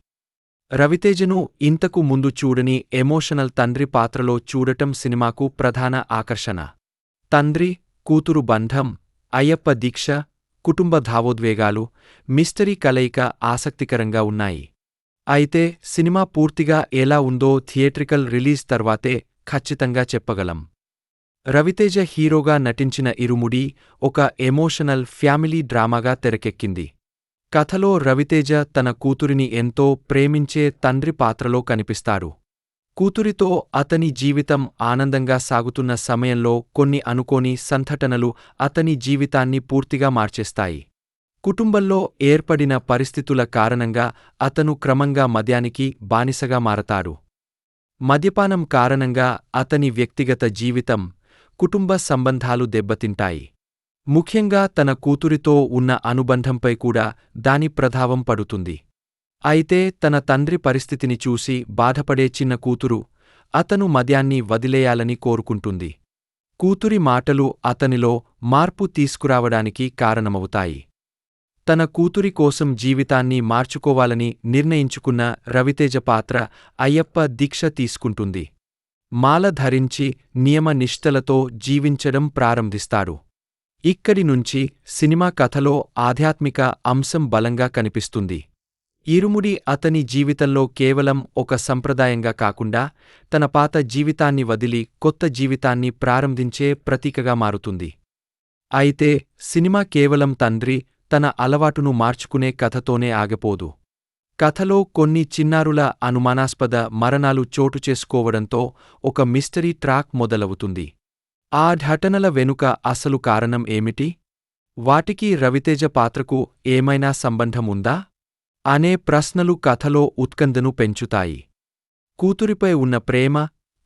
[SPEAKER 1] రవితేజను ఇంతకు ముందు చూడని ఎమోషనల్ తండ్రి పాత్రలో చూడటం సినిమాకు ప్రధాన ఆకర్షణ. తండ్రి, కూతురు బంధం, అయ్యప్ప దీక్ష, కుటుంబ భావోద్వేగాలు, మిస్టరీ కలయిక ఆసక్తికరంగా ఉన్నాయి. అయితే సినిమా పూర్తిగా ఎలా ఉందో థియేట్రికల్ రిలీజ్ తర్వాతే ఖచ్చితంగా చెప్పగలం. రవితేజ హీరోగా నటించిన ఇరుముడి ఒక ఎమోషనల్ ఫ్యామిలీ డ్రామాగా తెరకెక్కింది. కథలో రవితేజ తన కూతురిని ఎంతో ప్రేమించే తండ్రి పాత్రలో కనిపిస్తారు. కూతురితో అతని జీవితం ఆనందంగా సాగుతున్న సమయంలో కొన్ని అనుకోని సంఘటనలు అతని జీవితాన్ని పూర్తిగా మార్చేస్తాయి. కుటుంబంలో ఏర్పడిన పరిస్థితుల కారణంగా అతను క్రమంగా మద్యానికి బానిసగా మారతాడు. మద్యపానం కారణంగా అతని వ్యక్తిగత జీవితం, కుటుంబ సంబంధాలు దెబ్బతింటాయి. ముఖ్యంగా తన కూతురితో ఉన్న అనుబంధంపై కూడా దాని ప్రభావం పడుతుంది. అయితే తన తండ్రి పరిస్థితిని చూసి బాధపడే చిన్న కూతురు అతను మద్యాన్ని వదిలేయాలని కోరుకుంటుంది. కూతురి మాటలు అతనిలో మార్పు తీసుకురావడానికి కారణమవుతాయి. తన కూతురి కోసం జీవితాన్ని మార్చుకోవాలని నిర్ణయించుకున్న రవితేజ పాత్ర అయ్యప్ప దీక్ష తీసుకుంటుంది. మాల ధరించి నియమ నిష్ఠలతో జీవించడం ప్రారంభిస్తాడు. ఇక్కడి నుంచి సినిమా కథలో ఆధ్యాత్మిక అంశం బలంగా కనిపిస్తుంది. ఇరుముడి అతని జీవితంలో కేవలం ఒక సంప్రదాయంగా కాకుండా తన పాత జీవితాన్ని వదిలి కొత్త జీవితాన్ని ప్రారంభించే ప్రతీకగా మారుతుంది. అయితే సినిమా కేవలం తండ్రి తన అలవాటును మార్చుకునే కథతోనే ఆగిపోదు. కథలో కొన్ని చిన్నారుల అనుమానాస్పద మరణాలు చోటు చేసుకోవడంతో ఒక మిస్టరీ ట్రాక్ మొదలవుతుంది. ఆ ఘటనల వెనుక అసలు కారణం ఏమిటి? వాటికి రవితేజ పాత్రకు ఏమైనా సంబంధం ఉందా అనే ప్రశ్నలు కథలో ఉత్కంఠను పెంచుతాయి. కూతురిపై ఉన్న ప్రేమ,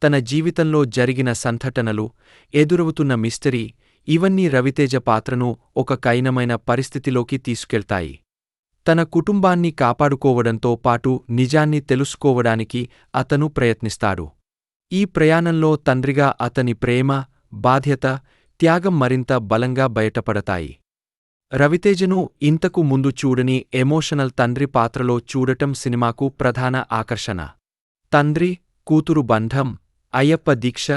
[SPEAKER 1] తన జీవితంలో జరిగిన సంఘటనలు, ఎదురవుతున్న మిస్టరీ ఇవన్నీ రవితేజ పాత్రను ఒక కఠినమైన పరిస్థితిలోకి తీసుకెళ్తాయి. తన కుటుంబాన్ని కాపాడుకోవడంతో పాటు నిజాన్ని తెలుసుకోవడానికి అతను ప్రయత్నిస్తాడు. ఈ ప్రయాణంలో తండ్రిగా అతని ప్రేమ, బాధ్యత, త్యాగం మరింత బలంగా బయటపడతాయి. రవితేజను ఇంతకు ముందు చూడని ఎమోషనల్ తండ్రి పాత్రలో చూడటం సినిమాకు ప్రధాన ఆకర్షణ. తండ్రి, కూతురు బంధం, అయ్యప్ప దీక్ష,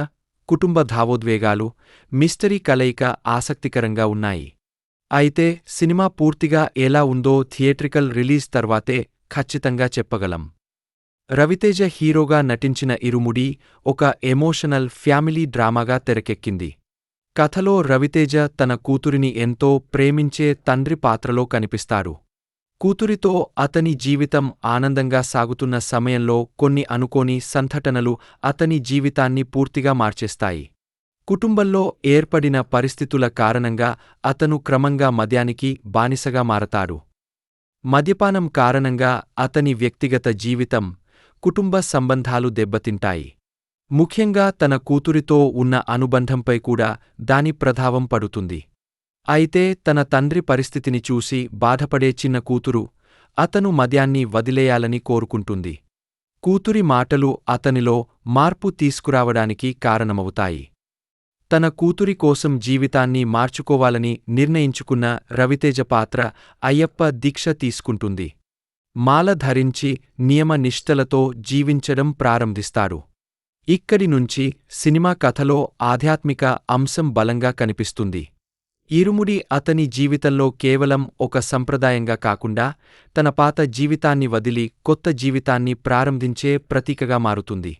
[SPEAKER 1] కుటుంబ భావోద్వేగాలు, మిస్టరీ కలయిక ఆసక్తికరంగా ఉన్నాయి. అయితే సినిమా పూర్తిగా ఎలా ఉందో థియేట్రికల్ రిలీజ్ తర్వాతే ఖచ్చితంగా చెప్పగలం. రవితేజ హీరోగా నటించిన ఇరుముడి ఒక ఎమోషనల్ ఫ్యామిలీ డ్రామాగా తెరకెక్కింది. కథలో రవితేజ తన కూతురిని ఎంతో ప్రేమించే తండ్రి పాత్రలో కనిపిస్తాడు. కూతురితో అతని జీవితం ఆనందంగా సాగుతున్న సమయంలో కొన్ని అనుకోని సంఘటనలు అతని జీవితాన్ని పూర్తిగా మార్చేస్తాయి. కుటుంబంలో ఏర్పడిన పరిస్థితుల కారణంగా అతను క్రమంగా మద్యానికి బానిసగా మారతాడు. మద్యపానం కారణంగా అతని వ్యక్తిగత జీవితం, కుటుంబ సంబంధాలు దెబ్బతింటాయి. ముఖ్యంగా తన కూతురితో ఉన్న అనుబంధంపై కూడా దాని ప్రభావం పడుతుంది. అయితే తన తండ్రి పరిస్థితిని చూసి బాధపడే చిన్న కూతురు అతను మద్యాన్ని వదిలేయాలని కోరుకుంటుంది. కూతురి మాటలు అతనిలో మార్పు తీసుకురావడానికి కారణమవుతాయి. తన కూతురి కోసం జీవితాన్ని మార్చుకోవాలని నిర్ణయించుకున్న రవితేజ పాత్ర అయ్యప్ప దీక్ష తీసుకుంటుంది. మాల ధరించి నియమ నిష్ఠలతో జీవించడం ప్రారంభిస్తాడు. ఇక్కడి నుంచి సినిమా కథలో ఆధ్యాత్మిక అంశం బలంగా కనిపిస్తుంది. ఇరుముడి అతని జీవితంలో కేవలం ఒక సంప్రదాయంగా కాకుండా తన పాత జీవితాన్ని వదిలి కొత్త జీవితాన్ని ప్రారంభించే ప్రతీకగా మారుతుంది.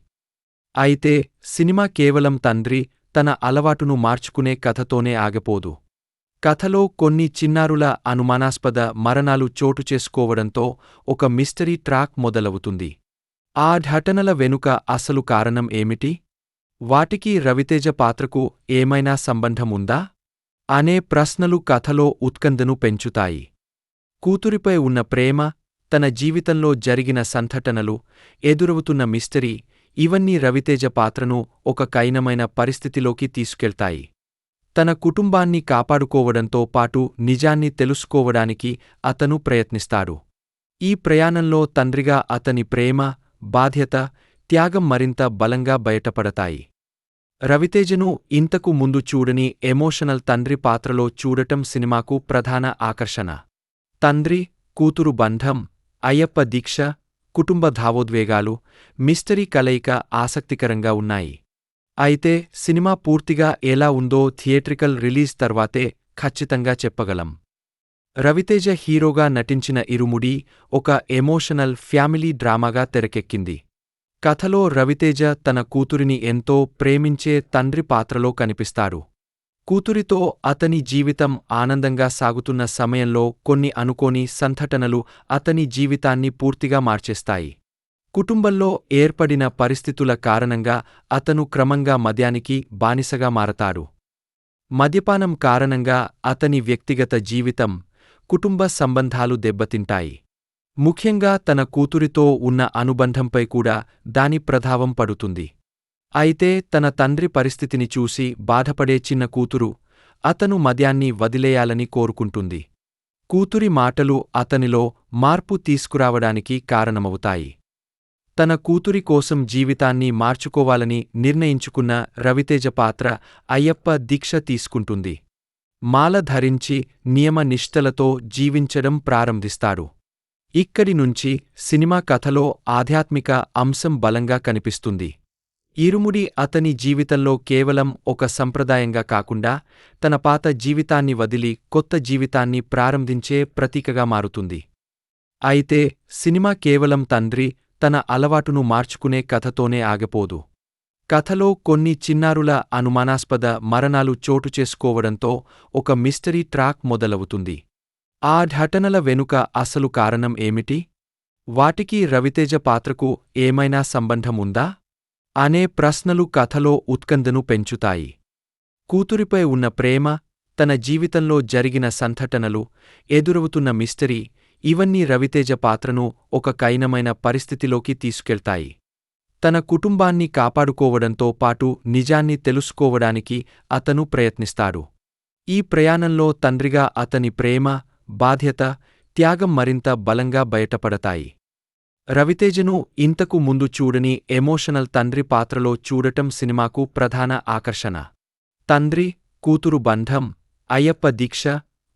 [SPEAKER 1] అయితే సినిమా కేవలం తండ్రి తన అలవాటును మార్చుకునే కథతోనే ఆగిపోదు. కథలో కొన్ని చిన్నారుల అనుమానాస్పద మరణాలు చోటు చేసుకోవడంతో ఒక మిస్టరీ ట్రాక్ మొదలవుతుంది. ఆ ఘటనల వెనుక అసలు కారణం ఏమిటి? వాటికి రవితేజ పాత్రకు ఏమైనా సంబంధం ఉందా అనే ప్రశ్నలు కథలో ఉత్కంఠను పెంచుతాయి. కూతురిపై ఉన్న ప్రేమ, తన జీవితంలో జరిగిన సంఘటనలు, ఎదురవుతున్న మిస్టరీ ఇవన్నీ రవితేజ పాత్రను ఒక కఠినమైన పరిస్థితిలోకి తీసుకెళ్తాయి. తన కుటుంబాన్ని కాపాడుకోవడంతో పాటు నిజాన్ని తెలుసుకోవడానికి అతను ప్రయత్నిస్తాడు. ఈ ప్రయాణంలో తండ్రిగా అతని ప్రేమ, బాధ్యత, త్యాగం మరింత బలంగా బయటపడతాయి. రవితేజను ఇంతకు ముందు చూడని ఎమోషనల్ తండ్రి పాత్రలో చూడటం సినిమాకు ప్రధాన ఆకర్షణ. తండ్రి, కూతురు బంధం, అయ్యప్ప దీక్ష, కుటుంబ భావోద్వేగాలు, మిస్టరీ కలయిక ఆసక్తికరంగా ఉన్నాయి. అయితే సినిమా పూర్తిగా ఎలా ఉందో థియేట్రికల్ రిలీజ్ తర్వాతే ఖచ్చితంగా చెప్పగలం. రవితేజ హీరోగా నటించిన ఇరుముడి ఒక ఎమోషనల్ ఫ్యామిలీ డ్రామాగా తెరకెక్కింది. కథలో రవితేజ తన కూతురిని ఎంతో ప్రేమించే తండ్రి పాత్రలో కనిపిస్తాడు. కూతురితో అతని జీవితం ఆనందంగా సాగుతున్న సమయంలో కొన్ని అనుకోని సంఘటనలు అతని జీవితాన్ని పూర్తిగా మార్చేస్తాయి. కుటుంబంలో ఏర్పడిన పరిస్థితుల కారణంగా అతను క్రమంగా మద్యానికి బానిసగా మారతాడు. మద్యపానం కారణంగా అతని వ్యక్తిగత జీవితం, కుటుంబ సంబంధాలు దెబ్బతింటాయి. ముఖ్యంగా తన కూతురితో ఉన్న అనుబంధంపై కూడా దాని ప్రభావం పడుతుంది. అయితే తన తండ్రి పరిస్థితిని చూసి బాధపడే చిన్న కూతురు అతను మద్యాన్ని వదిలేయాలని కోరుకుంటుంది. కూతురి మాటలు అతనిలో మార్పు తీసుకురావడానికి కారణమవుతాయి. తన కూతురి కోసం జీవితాన్ని మార్చుకోవాలని నిర్ణయించుకున్న రవితేజ పాత్ర అయ్యప్ప దీక్ష తీసుకుంటుంది. మాల ధరించి నియమ నిష్ఠలతో జీవించడం ప్రారంభిస్తాడు. ఇక్కడి నుంచి సినిమా కథలో ఆధ్యాత్మిక అంశం బలంగా కనిపిస్తుంది. ఇరుముడి అతని జీవితంలో కేవలం ఒక సంప్రదాయంగా కాకుండా తన పాత జీవితాన్ని వదిలి కొత్త జీవితాన్ని ప్రారంభించే ప్రతీకగా మారుతుంది. అయితే సినిమా కేవలం తండ్రి తన అలవాటును మార్చుకునే కథతోనే ఆగిపోదు. కథలో కొన్ని చిన్నారుల అనుమానాస్పద మరణాలు చోటు చేసుకోవడంతో ఒక మిస్టరీ ట్రాక్ మొదలవుతుంది. ఆ ఘటనల వెనుక అసలు కారణం ఏమిటి? వాటికి రవితేజ పాత్రకు ఏమైనా సంబంధముందా అనే ప్రశ్నలు కథలో ఉత్కంఠను పెంచుతాయి. కూతురిపై ఉన్న ప్రేమ, తన జీవితంలో జరిగిన సంఘటనలు, ఎదురవుతున్న మిస్టరీ ఇవన్నీ రవితేజ పాత్రను ఒక కఠినమైన పరిస్థితిలోకి తీసుకెళ్తాయి. తన కుటుంబాన్ని కాపాడుకోవడంతో పాటు నిజాన్ని తెలుసుకోవడానికి అతను ప్రయత్నిస్తాడు. ఈ ప్రయాణంలో తండ్రిగా అతని ప్రేమ, బాధ్యత, త్యాగం మరింత బలంగా బయటపడతాయి. రవితేజను ఇంతకు ముందు చూడని ఎమోషనల్ తండ్రి పాత్రలో చూడటం సినిమాకు ప్రధాన ఆకర్షణ. తండ్రి, కూతురు బంధం, అయ్యప్ప దీక్ష,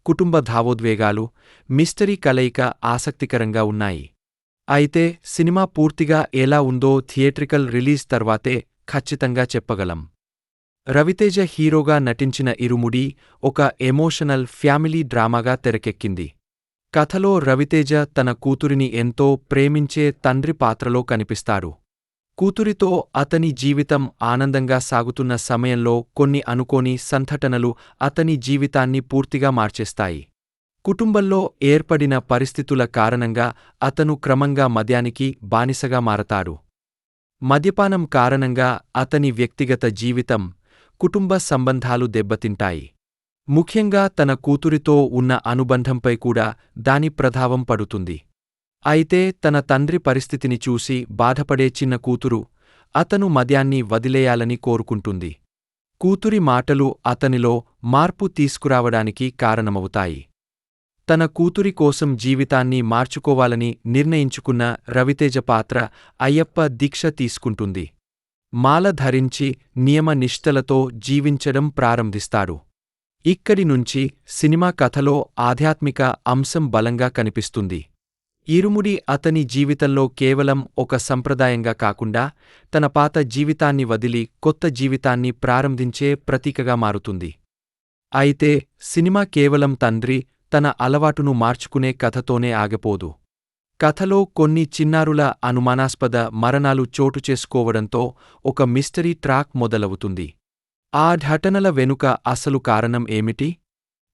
[SPEAKER 1] కుటుంబ భావోద్వేగాలు, మిస్టరీ కలయిక ఆసక్తికరంగా ఉన్నాయి. అయితే సినిమా పూర్తిగా ఎలా ఉందో థియేట్రికల్ రిలీజ్ తర్వాతే ఖచ్చితంగా చెప్పగలం. రవితేజ హీరోగా నటించిన ఇరుముడి ఒక ఎమోషనల్ ఫ్యామిలీ డ్రామాగా తెరకెక్కింది. కథలో రవితేజ తన కూతురిని ఎంతో ప్రేమించే తండ్రి పాత్రలో కనిపిస్తాడు. కూతురితో అతని జీవితం ఆనందంగా సాగుతున్న సమయంలో కొన్ని అనుకోని సంఘటనలు అతని జీవితాన్ని పూర్తిగా మార్చేస్తాయి. కుటుంబంలో ఏర్పడిన పరిస్థితుల కారణంగా అతను క్రమంగా మద్యానికి బానిసగా మారతాడు. మద్యపానం కారణంగా అతని వ్యక్తిగత జీవితం, కుటుంబ సంబంధాలు దెబ్బతింటాయి. ముఖ్యంగా తన కూతురితో ఉన్న అనుబంధంపై కూడా దాని ప్రభావం పడుతుంది. అయితే తన తండ్రి పరిస్థితిని చూసి బాధపడే చిన్న కూతురు అతను మద్యాన్ని వదిలేయాలని కోరుకుంటుంది. కూతురి మాటలు అతనిలో మార్పు తీసుకురావడానికి కారణమవుతాయి. తన కూతురి కోసం జీవితాన్ని మార్చుకోవాలని నిర్ణయించుకున్న రవితేజ పాత్ర అయ్యప్ప దీక్ష తీసుకుంటుంది. మాల ధరించి నియమ నిష్ఠలతో జీవించడం ప్రారంభిస్తాడు. ఇక్కడి నుంచి సినిమా కథలో ఆధ్యాత్మిక అంశం బలంగా కనిపిస్తుంది. ఇరుముడి అతని జీవితంలో కేవలం ఒక సంప్రదాయంగా కాకుండా తన పాత జీవితాన్ని వదిలి కొత్త జీవితాన్ని ప్రారంభించే ప్రతీకగా మారుతుంది. అయితే సినిమా కేవలం తండ్రి తన అలవాటును మార్చుకునే కథతోనే ఆగిపోదు. కథలో కొన్ని చిన్నారుల అనుమానాస్పద మరణాలు చోటు చేసుకోవడంతో ఒక మిస్టరీ ట్రాక్ మొదలవుతుంది. ఆ ఘటనల వెనుక అసలు కారణం ఏమిటి?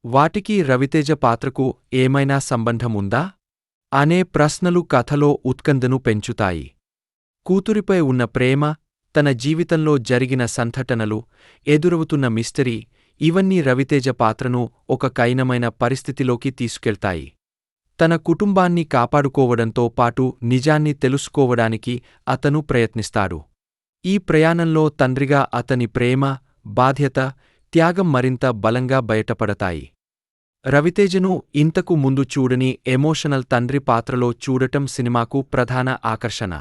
[SPEAKER 1] వాటికి రవితేజ పాత్రకు ఏమైనా సంబంధముందా అనే ప్రశ్నలు కథలో ఉత్కంఠను పెంచుతాయి. కూతురిపై ఉన్న ప్రేమ, తన జీవితంలో జరిగిన సంఘటనలు, ఎదురవుతున్న మిస్టరీ ఇవన్నీ రవితేజ పాత్రను ఒక కఠినమైన పరిస్థితిలోకి తీసుకెళ్తాయి. తన కుటుంబాన్ని కాపాడుకోవడంతో పాటు నిజాన్ని తెలుసుకోవడానికి అతను ప్రయత్నిస్తాడు. ఈ ప్రయాణంలో తండ్రిగా అతని ప్రేమ, బాధ్యత, త్యాగం మరింత బలంగా బయటపడతాయి. రవితేజను ఇంతకు ముందు చూడని ఎమోషనల్ తండ్రి పాత్రలో చూడటం సినిమాకు ప్రధాన ఆకర్షణ.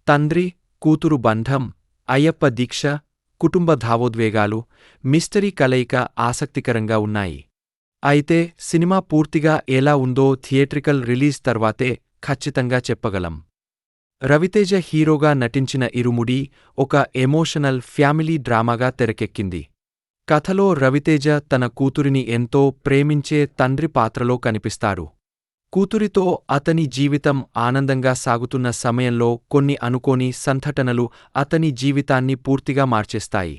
[SPEAKER 1] తండ్రి, కూతురు బంధం, అయ్యప్ప దీక్ష, కుటుంబ భావోద్వేగాలు, మిస్టరీ కలయిక ఆసక్తికరంగా ఉన్నాయి. అయితే సినిమా పూర్తిగా ఎలా ఉందో థియేట్రికల్ రిలీజ్ తర్వాతే ఖచ్చితంగా చెప్పగలం. రవితేజ హీరోగా నటించిన ఇరుముడి ఒక ఎమోషనల్ ఫ్యామిలీ డ్రామాగా తెరకెక్కింది. కథలో రవితేజ తన కూతురిని ఎంతో ప్రేమించే తండ్రి పాత్రలో కనిపిస్తాడు. కూతురితో అతని జీవితం ఆనందంగా సాగుతున్న సమయంలో కొన్ని అనుకోని సంఘటనలు అతని జీవితాన్ని పూర్తిగా మార్చేస్తాయి.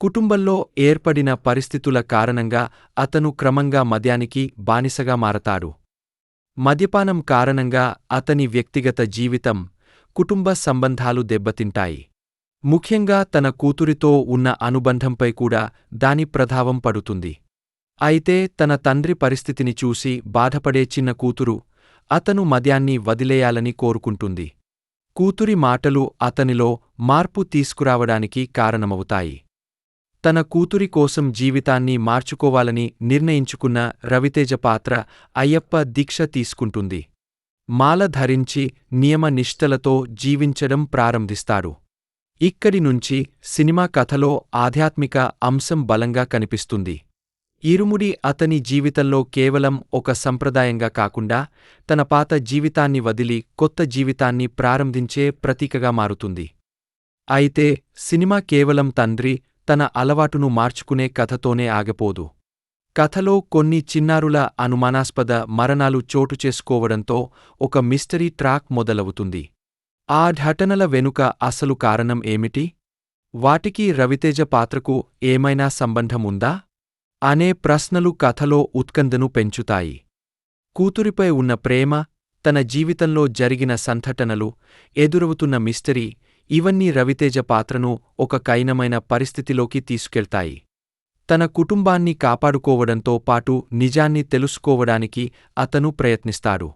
[SPEAKER 1] కుటుంబంలో ఏర్పడిన పరిస్థితుల కారణంగా అతను క్రమంగా మద్యానికి బానిసగా మారతాడు. మద్యపానం కారణంగా అతని వ్యక్తిగత జీవితం, కుటుంబ సంబంధాలు దెబ్బతింటాయి. ముఖ్యంగా తన కూతురితో ఉన్న అనుబంధంపై కూడా దాని ప్రభావం పడుతుంది. అయితే తన తండ్రి పరిస్థితిని చూసి బాధపడే చిన్న కూతురు అతను మద్యాన్ని వదిలేయాలని కోరుకుంటుంది. కూతురి మాటలు అతనిలో మార్పు తీసుకురావడానికి కారణమవుతాయి. తన కూతురి కోసం జీవితాన్ని మార్చుకోవాలని నిర్ణయించుకున్న రవితేజ పాత్ర అయ్యప్ప దీక్ష తీసుకుంటుంది. మాల ధరించి నియమ నిష్ఠలతో జీవించడం ప్రారంభిస్తాడు. ఇక్కడి నుంచి సినిమా కథలో ఆధ్యాత్మిక అంశం బలంగా కనిపిస్తుంది. ఇరుముడి అతని జీవితంలో కేవలం ఒక సంప్రదాయంగా కాకుండా తన పాత జీవితాన్ని వదిలి కొత్త జీవితాన్ని ప్రారంభించే ప్రతీకగా మారుతుంది. అయితే సినిమా కేవలం తండ్రి తన అలవాటును మార్చుకునే కథతోనే ఆగిపోదు. కథలో కొన్ని చిన్నారుల అనుమానాస్పద మరణాలు చోటుచేసుకోవడంతో ఒక మిస్టరీ ట్రాక్ మొదలవుతుంది. ఆ ఘటనల వెనుక అసలు కారణం ఏమిటి? వాటికి రవితేజ పాత్రకు ఏమైనా సంబంధం ఉందా అనే ప్రశ్నలు కథలో ఉత్కంఠను పెంచుతాయి. కూతురిపై ఉన్న ప్రేమ, తన జీవితంలో జరిగిన సంఘటనలు, ఎదురవుతున్న మిస్టరీ ఇవన్నీ రవితేజ పాత్రను ఒక కఠినమైన పరిస్థితిలోకి తీసుకెళ్తాయి. తన కుటుంబాన్ని కాపాడుకోవడంతో పాటు నిజాన్ని తెలుసుకోవడానికి అతను ప్రయత్నిస్తాడు.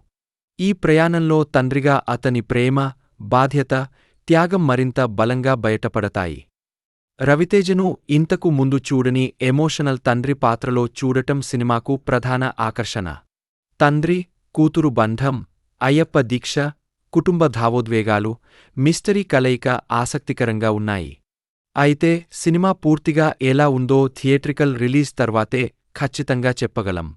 [SPEAKER 1] ఈ ప్రయాణంలో తండ్రిగా అతని ప్రేమ, బాధ్యత, త్యాగం మరింత బలంగా బయటపడతాయి. రవితేజను ఇంతకు ముందు చూడని ఎమోషనల్ తండ్రి పాత్రలో చూడటం సినిమాకు ప్రధాన ఆకర్షణ. తండ్రి, కూతురు బంధం, అయ్యప్ప దీక్ష, కుటుంబ భావోద్వేగాలు, మిస్టరీ కలయిక ఆసక్తికరంగా ఉన్నాయి. అయితే సినిమా పూర్తిగా ఎలా ఉందో థియేట్రికల్ రిలీజ్ తర్వాతే ఖచ్చితంగా చెప్పగలం.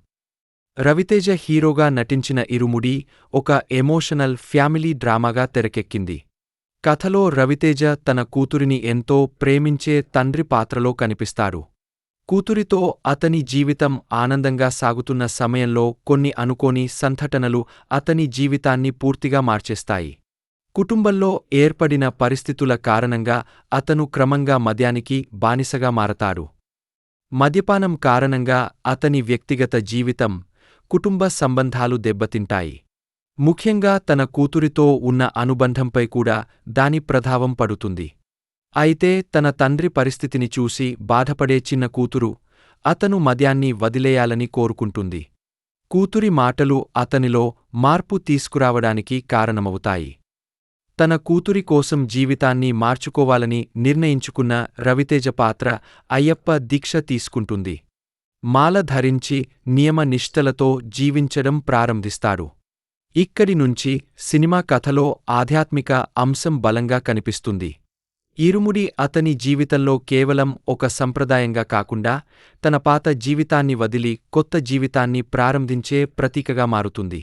[SPEAKER 1] రవితేజ హీరోగా నటించిన ఇరుముడి ఒక ఎమోషనల్ ఫ్యామిలీ డ్రామాగా తెరకెక్కింది. కథలో రవితేజ తన కూతురిని ఎంతో ప్రేమించే తండ్రి పాత్రలో కనిపిస్తాడు. కూతురితో అతని జీవితం ఆనందంగా సాగుతున్న సమయంలో కొన్ని అనుకోని సంఘటనలు అతని జీవితాన్ని పూర్తిగా మార్చేస్తాయి. కుటుంబంలో ఏర్పడిన పరిస్థితుల కారణంగా అతను క్రమంగా మద్యానికి బానిసగా మారతాడు. మద్యపానం కారణంగా అతని వ్యక్తిగత జీవితం, కుటుంబ సంబంధాలు దెబ్బతింటాయి. ముఖ్యంగా తన కూతురితో ఉన్న అనుబంధంపై కూడా దాని ప్రభావం పడుతుంది. అయితే తన తండ్రి పరిస్థితిని చూసి బాధపడే చిన్న కూతురు అతను మద్యాన్ని వదిలేయాలని కోరుకుంటుంది. కూతురి మాటలు అతనిలో మార్పు తీసుకురావడానికి కారణమవుతాయి. తన కూతురి కోసం జీవితాన్ని మార్చుకోవాలని నిర్ణయించుకున్న రవితేజ పాత్ర అయ్యప్ప దీక్ష తీసుకుంటుంది. మాల ధరించి నియమ నిష్ఠలతో జీవించడం ప్రారంభిస్తాడు. ఇక్కడి నుంచి సినిమా కథలో ఆధ్యాత్మిక అంశం బలంగా కనిపిస్తుంది. ఇరుముడి అతని జీవితంలో కేవలం ఒక సంప్రదాయంగా కాకుండా తన పాత జీవితాన్ని వదిలి కొత్త జీవితాన్ని ప్రారంభించే ప్రతీకగా మారుతుంది.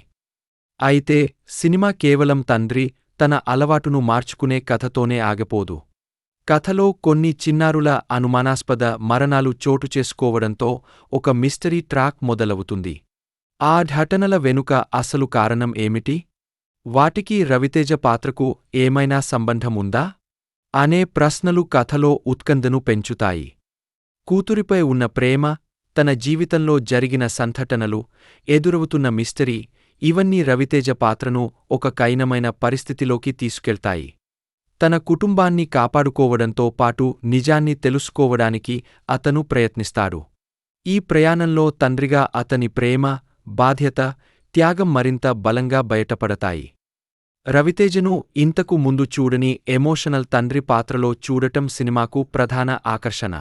[SPEAKER 1] అయితే సినిమా కేవలం తండ్రి తన అలవాటును మార్చుకునే కథతోనే ఆగిపోదు. కథలో కొన్ని చిన్నారుల అనుమానాస్పద మరణాలు చోటుచేసుకోవడంతో ఒక మిస్టరీ ట్రాక్ మొదలవుతుంది. ఆ ఘటనల వెనుక అసలు కారణం ఏమిటి? వాటికి రవితేజ పాత్రకు ఏమైనా సంబంధం ఉందా అనే ప్రశ్నలు కథలో ఉత్కంఠను పెంచుతాయి. కూతురిపై ఉన్న ప్రేమ, తన జీవితంలో జరిగిన సంఘటనలు, ఎదురవుతున్న మిస్టరీ ఇవన్నీ రవితేజ పాత్రను ఒక కఠినమైన పరిస్థితిలోకి తీసుకెళ్తాయి. తన కుటుంబాన్ని కాపాడుకోవడంతో పాటు నిజాన్ని తెలుసుకోవడానికి అతను ప్రయత్నిస్తాడు. ఈ ప్రయాణంలో తండ్రిగా అతని ప్రేమ, బాధ్యత, త్యాగం మరింత బలంగా బయటపడతాయి. రవితేజను ఇంతకు ముందు చూడని ఎమోషనల్ తండ్రి పాత్రలో చూడటం సినిమాకు ప్రధాన ఆకర్షణ.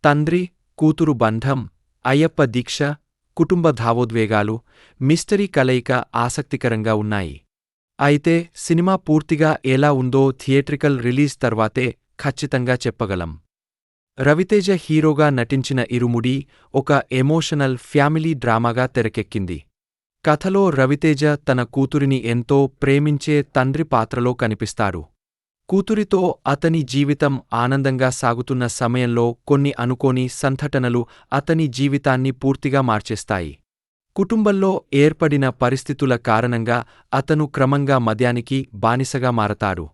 [SPEAKER 1] తండ్రి, కూతురు బంధం, అయ్యప్ప దీక్ష, కుటుంబ భావోద్వేగాలు, మిస్టరీ కలయిక ఆసక్తికరంగా ఉన్నాయి. అయితే సినిమా పూర్తిగా ఎలా ఉందో థియేట్రికల్ రిలీజ్ తర్వాతే ఖచ్చితంగా చెప్పగలం. రవితేజ హీరోగా నటించిన ఇరుముడి ఒక ఎమోషనల్ ఫ్యామిలీ డ్రామాగా తెరకెక్కింది. కథలో రవితేజ తన కూతురిని ఎంతో ప్రేమించే తండ్రి పాత్రలో కనిపిస్తాడు. కూతురితో అతని జీవితం ఆనందంగా సాగుతున్న సమయంలో కొన్ని అనుకోని సంఘటనలు అతని జీవితాన్ని పూర్తిగా మార్చేస్తాయి. కుటుంబంలో ఏర్పడిన పరిస్థితుల కారణంగా అతను క్రమంగా మద్యానికి బానిసగా మారతాడు.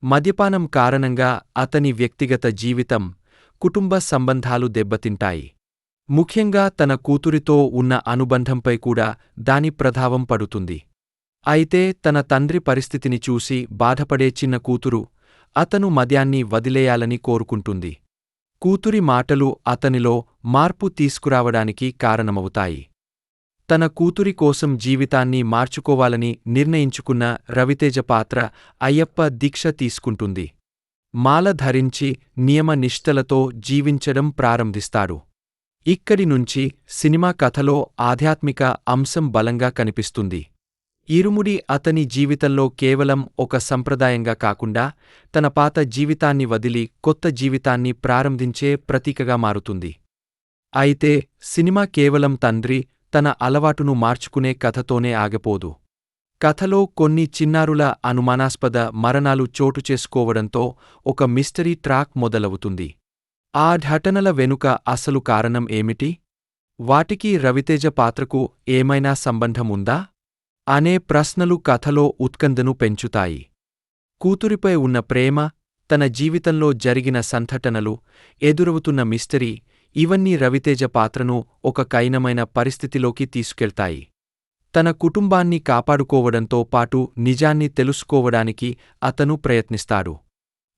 [SPEAKER 1] మద్యపానం కారణంగా అతని వ్యక్తిగత జీవితం, కుటుంబ సంబంధాలు దెబ్బతింటాయి. ముఖ్యంగా తన కూతురితో ఉన్న అనుబంధంపై కూడా దాని ప్రభావం పడుతుంది. అయితే తన తండ్రి పరిస్థితిని చూసి బాధపడే చిన్న కూతురు అతను మద్యాన్ని వదిలేయాలని కోరుకుంటుంది. కూతురి మాటలు అతనిలో మార్పు తీసుకురావడానికి కారణమవుతాయి. తన కూతురి కోసం జీవితాన్ని మార్చుకోవాలని నిర్ణయించుకున్న రవితేజ పాత్ర అయ్యప్ప దీక్ష తీసుకుంటుంది. మాల ధరించి నియమ నిష్ఠలతో జీవించడం ప్రారంభిస్తాడు. ఇక్కడి నుంచి సినిమా కథలో ఆధ్యాత్మిక అంశం బలంగా కనిపిస్తుంది. ఇరుముడి అతని జీవితంలో కేవలం ఒక సంప్రదాయంగా కాకుండా తన పాత జీవితాన్ని వదిలి కొత్త జీవితాన్ని ప్రారంభించే ప్రతీకగా మారుతుంది. అయితే సినిమా కేవలం తండ్రి తన అలవాటును మార్చుకునే కథతోనే ఆగిపోదు. కథలో కొన్ని చిన్నారుల అనుమానాస్పద మరణాలు చోటు చేసుకోవడంతో ఒక మిస్టరీ ట్రాక్ మొదలవుతుంది. ఆ ఘటనల వెనుక అసలు కారణం ఏమిటి? వాటికి రవితేజ పాత్రకు ఏమైనా సంబంధం ఉందా అనే ప్రశ్నలు కథలో ఉత్కంఠను పెంచుతాయి. కూతురిపై ఉన్న ప్రేమ, తన జీవితంలో జరిగిన సంఘటనలు, ఎదురవుతున్న మిస్టరీ ఇవన్నీ రవితేజ పాత్రను ఒక కఠినమైన పరిస్థితిలోకి తీసుకెళ్తాయి. తన కుటుంబాన్ని కాపాడుకోవడంతో పాటు నిజాన్ని తెలుసుకోవడానికి అతను ప్రయత్నిస్తాడు.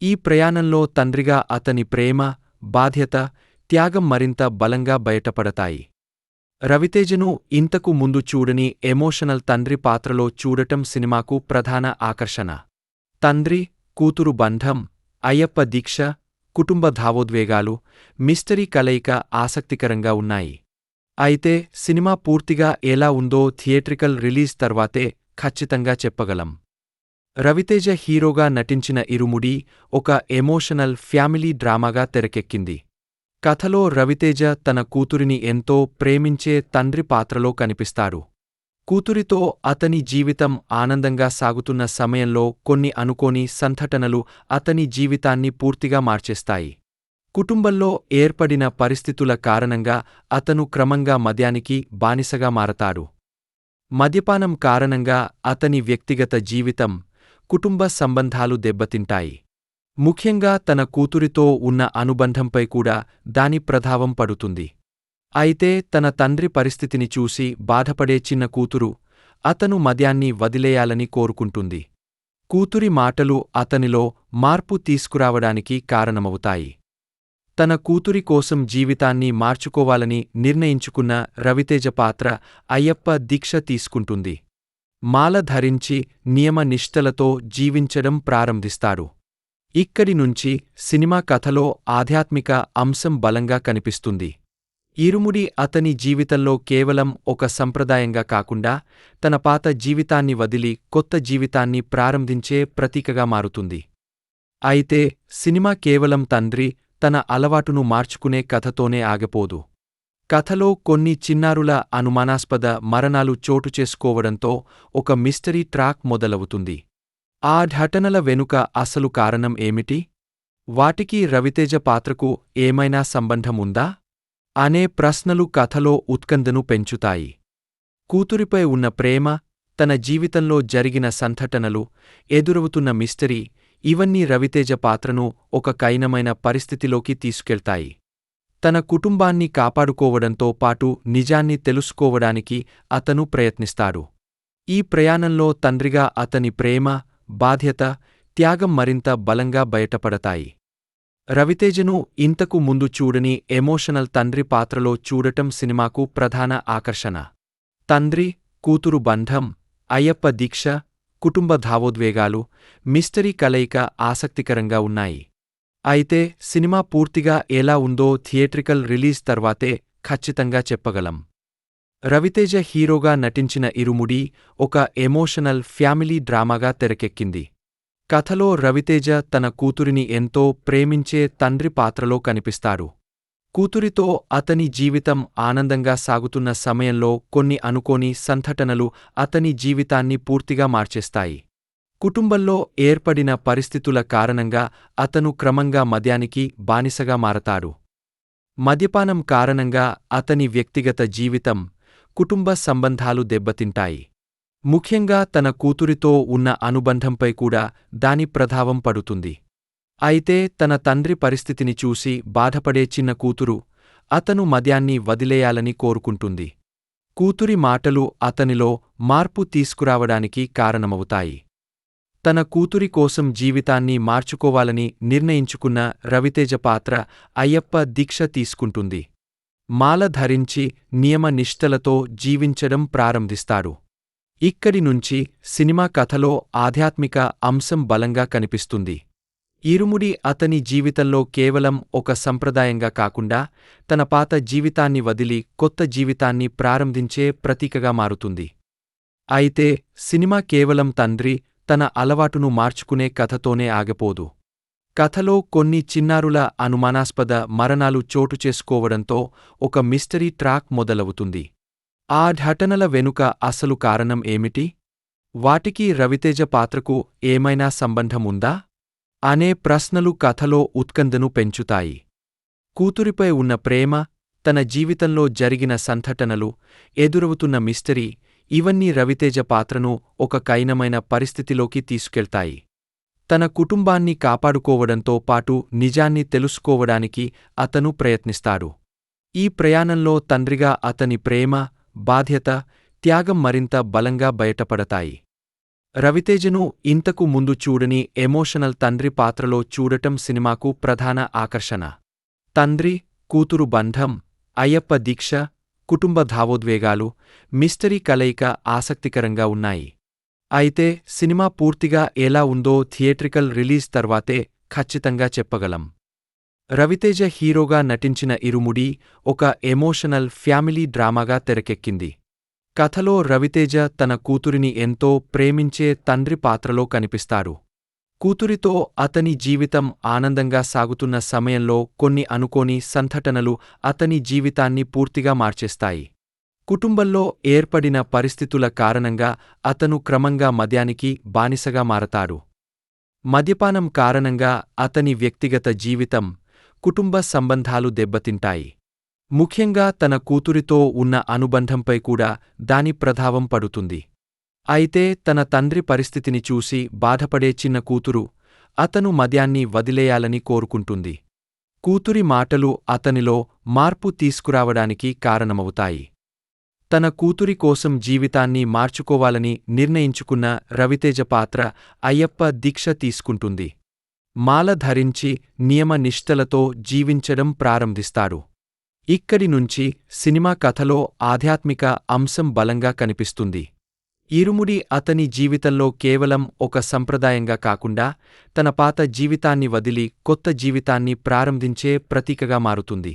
[SPEAKER 1] ఈ ప్రయాణంలో తండ్రిగా అతని ప్రేమ, బాధ్యత, త్యాగం మరింత బలంగా బయటపడతాయి. రవితేజను ఇంతకు ముందు చూడని ఎమోషనల్ తండ్రి పాత్రలో చూడటం సినిమాకు ప్రధాన ఆకర్షణ. తండ్రి, కూతురు బంధం, అయ్యప్ప దీక్ష, కుటుంబ భావోద్వేగాలు, మిస్టరీ కలయిక ఆసక్తికరంగా ఉన్నాయి. అయితే సినిమా పూర్తిగా ఎలా ఉందో థియేట్రికల్ రిలీజ్ తర్వాతే ఖచ్చితంగా చెప్పగలం. రవితేజ హీరోగా నటించిన ఇరుముడి ఒక ఎమోషనల్ ఫ్యామిలీ డ్రామాగా తెరకెక్కింది. కథలో రవితేజ తన కూతురిని ఎంతో ప్రేమించే తండ్రి పాత్రలో కనిపిస్తాడు. కూతురితో అతని జీవితం ఆనందంగా సాగుతున్న సమయంలో కొన్ని అనుకోని సంఘటనలు అతని జీవితాన్ని పూర్తిగా మార్చేస్తాయి. కుటుంబంలో ఏర్పడిన పరిస్థితుల కారణంగా అతను క్రమంగా మద్యానికి బానిసగా మారతాడు. మద్యపానం కారణంగా అతని వ్యక్తిగత జీవితం, కుటుంబ సంబంధాలు దెబ్బతింటాయి. ముఖ్యంగా తన కూతురితో ఉన్న అనుబంధంపై కూడా దాని ప్రభావం పడుతుంది. అయితే తన తండ్రి పరిస్థితిని చూసి బాధపడే చిన్న కూతురు అతను మద్యాన్ని వదిలేయాలని కోరుకుంటుంది. కూతురి మాటలు అతనిలో మార్పు తీసుకురావడానికి కారణమవుతాయి. తన కూతురి కోసం జీవితాన్ని మార్చుకోవాలని నిర్ణయించుకున్న రవితేజ పాత్ర అయ్యప్ప దీక్ష తీసుకుంటుంది. మాల ధరించి నియమ నిష్ఠలతో జీవించడం ప్రారంభిస్తాడు. ఇక్కడి నుంచి సినిమా కథలో ఆధ్యాత్మిక అంశం బలంగా కనిపిస్తుంది. ఇరుముడి అతని జీవితంలో కేవలం ఒక సంప్రదాయంగా కాకుండా తన పాత జీవితాన్ని వదిలి కొత్త జీవితాన్ని ప్రారంభించే ప్రతీకగా మారుతుంది. అయితే సినిమా కేవలం తండ్రి తన అలవాటును మార్చుకునే కథతోనే ఆగిపోదు. కథలో కొన్ని చిన్నారుల అనుమానాస్పద మరణాలు చోటు చేసుకోవడంతో ఒక మిస్టరీ ట్రాక్ మొదలవుతుంది. ఆ ఘటనల వెనుక అసలు కారణం ఏమిటి? వాటికి రవితేజ పాత్రకు ఏమైనా సంబంధం ఉందా అనే ప్రశ్నలు కథలో ఉత్కంఠను పెంచుతాయి. కూతురిపై ఉన్న ప్రేమ, తన జీవితంలో జరిగిన సంఘటనలు, ఎదురవుతున్న మిస్టరీ ఇవన్నీ రవితేజ పాత్రను ఒక కఠినమైన పరిస్థితిలోకి తీసుకెళ్తాయి. తన కుటుంబాన్ని కాపాడుకోవడంతో పాటు నిజాన్ని తెలుసుకోవడానికి అతను ప్రయత్నిస్తాడు. ఈ ప్రయాణంలో తండ్రిగా అతని ప్రేమ, బాధ్యత, త్యాగం మరింత బలంగా బయటపడతాయి. రవితేజను ఇంతకు ముందు చూడని ఎమోషనల్ తండ్రి పాత్రలో చూడటం సినిమాకు ప్రధాన ఆకర్షణ. తండ్రి, కూతురు బంధం, అయ్యప్ప దీక్ష, కుటుంబ భావోద్వేగాలు, మిస్టరీ కలయిక ఆసక్తికరంగా ఉన్నాయి. అయితే సినిమా పూర్తిగా ఎలా ఉందో థియేట్రికల్ రిలీజ్ తర్వాతే ఖచ్చితంగా చెప్పగలం. రవితేజ హీరోగా నటించిన ఇరుముడి ఒక ఎమోషనల్ ఫ్యామిలీ డ్రామాగా తెరకెక్కింది. కథలో రవితేజ తన కూతురిని ఎంతో ప్రేమించే తండ్రి పాత్రలో కనిపిస్తాడు. కూతురితో అతని జీవితం ఆనందంగా సాగుతున్న సమయంలో కొన్ని అనుకోని సంఘటనలు అతని జీవితాన్ని పూర్తిగా మార్చేస్తాయి. కుటుంబంలో ఏర్పడిన పరిస్థితుల కారణంగా అతను క్రమంగా మద్యానికి బానిసగా మారతాడు. మద్యపానం కారణంగా అతని వ్యక్తిగత జీవితం, కుటుంబ సంబంధాలు దెబ్బతింటాయి. ముఖ్యంగా తన కూతురితో ఉన్న అనుబంధంపై కూడా దాని ప్రభావం పడుతుంది. అయితే తన తండ్రి పరిస్థితిని చూసి బాధపడే చిన్న కూతురు అతను మద్యాన్ని వదిలేయాలని కోరుకుంటుంది. కూతురి మాటలు అతనిలో మార్పు తీసుకురావడానికి కారణమవుతాయి. తన కూతురి కోసం జీవితాన్ని మార్చుకోవాలని నిర్ణయించుకున్న రవితేజ పాత్ర అయ్యప్ప దీక్ష తీసుకుంటుంది. మాల ధరించి నియమ నిష్ఠలతో జీవించడం ప్రారంభిస్తాడు. ఇక్కడి నుంచి సినిమా కథలో ఆధ్యాత్మిక అంశం బలంగా కనిపిస్తుంది. ఇరుముడి అతని జీవితంలో కేవలం ఒక సంప్రదాయంగా కాకుండా తన పాత జీవితాన్ని వదిలి కొత్త జీవితాన్ని ప్రారంభించే ప్రతీకగా మారుతుంది. అయితే సినిమా కేవలం తండ్రి తన అలవాటును మార్చుకునే కథతోనే ఆగిపోదు. కథలో కొన్ని చిన్నారుల అనుమానాస్పద మరణాలు చోటు చేసుకోవడంతో ఒక మిస్టరీ ట్రాక్ మొదలవుతుంది. ఆ ఘటనల వెనుక అసలు కారణం ఏమిటి? వాటికి రవితేజ పాత్రకు ఏమైనా సంబంధముందా అనే ప్రశ్నలు కథలో ఉత్కంఠను పెంచుతాయి. కూతురిపై ఉన్న ప్రేమ, తన జీవితంలో జరిగిన సంఘటనలు, ఎదురవుతున్న మిస్టరీ ఇవన్నీ రవితేజ పాత్రను ఒక కఠినమైన పరిస్థితిలోకి తీసుకెళ్తాయి. తన కుటుంబాన్ని కాపాడుకోవడంతో పాటు నిజాన్ని తెలుసుకోవడానికి అతను ప్రయత్నిస్తాడు. ఈ ప్రయాణంలో తండ్రిగా అతని ప్రేమ, బాధ్యత, త్యాగం మరింత బలంగా బయటపడతాయి. రవితేజను ఇంతకు ముందు చూడని ఎమోషనల్ తండ్రి పాత్రలో చూడటం సినిమాకు ప్రధాన ఆకర్షణ. తండ్రి, కూతురు బంధం, అయ్యప్ప దీక్ష, కుటుంబ భావోద్వేగాలు, మిస్టరీ కలయిక ఆసక్తికరంగా ఉన్నాయి. అయితే సినిమా పూర్తిగా ఎలా ఉందో థియేట్రికల్ రిలీజ్ తర్వాతే ఖచ్చితంగా చెప్పగలం. రవితేజ హీరోగా నటించిన ఇరుముడి ఒక ఎమోషనల్ ఫ్యామిలీ డ్రామాగా తెరకెక్కింది. కథలో రవితేజ తన కూతురిని ఎంతో ప్రేమించే తండ్రి పాత్రలో కనిపిస్తాడు. కూతురితో అతని జీవితం ఆనందంగా సాగుతున్న సమయంలో కొన్ని అనుకోని సంఘటనలు అతని జీవితాన్ని పూర్తిగా మార్చేస్తాయి. కుటుంబంలో ఏర్పడిన పరిస్థితుల కారణంగా అతను క్రమంగా మద్యానికి బానిసగా మారతాడు. మద్యపానం కారణంగా అతని వ్యక్తిగత జీవితం, కుటుంబ సంబంధాలు దెబ్బతింటాయి. ముఖ్యంగా తన కూతురితో ఉన్న అనుబంధంపై కూడా దాని ప్రభావం పడుతుంది. అయితే తన తండ్రి పరిస్థితిని చూసి బాధపడే చిన్న కూతురు అతను మద్యాన్ని వదిలేయాలని కోరుకుంటుంది. కూతురి మాటలు అతనిలో మార్పు తీసుకురావడానికి కారణమవుతాయి. తన కూతురి కోసం జీవితాన్ని మార్చుకోవాలని నిర్ణయించుకున్న రవితేజ పాత్ర అయ్యప్ప దీక్ష తీసుకుంటుంది. మాల ధరించి నియమ నిష్ఠలతో జీవించడం ప్రారంభిస్తాడు. ఇక్కడి నుంచి సినిమా కథలో ఆధ్యాత్మిక అంశం బలంగా కనిపిస్తుంది. ఇరుముడి అతని జీవితంలో కేవలం ఒక సంప్రదాయంగా కాకుండా తన పాత జీవితాన్ని వదిలి కొత్త జీవితాన్ని ప్రారంభించే ప్రతీకగా మారుతుంది.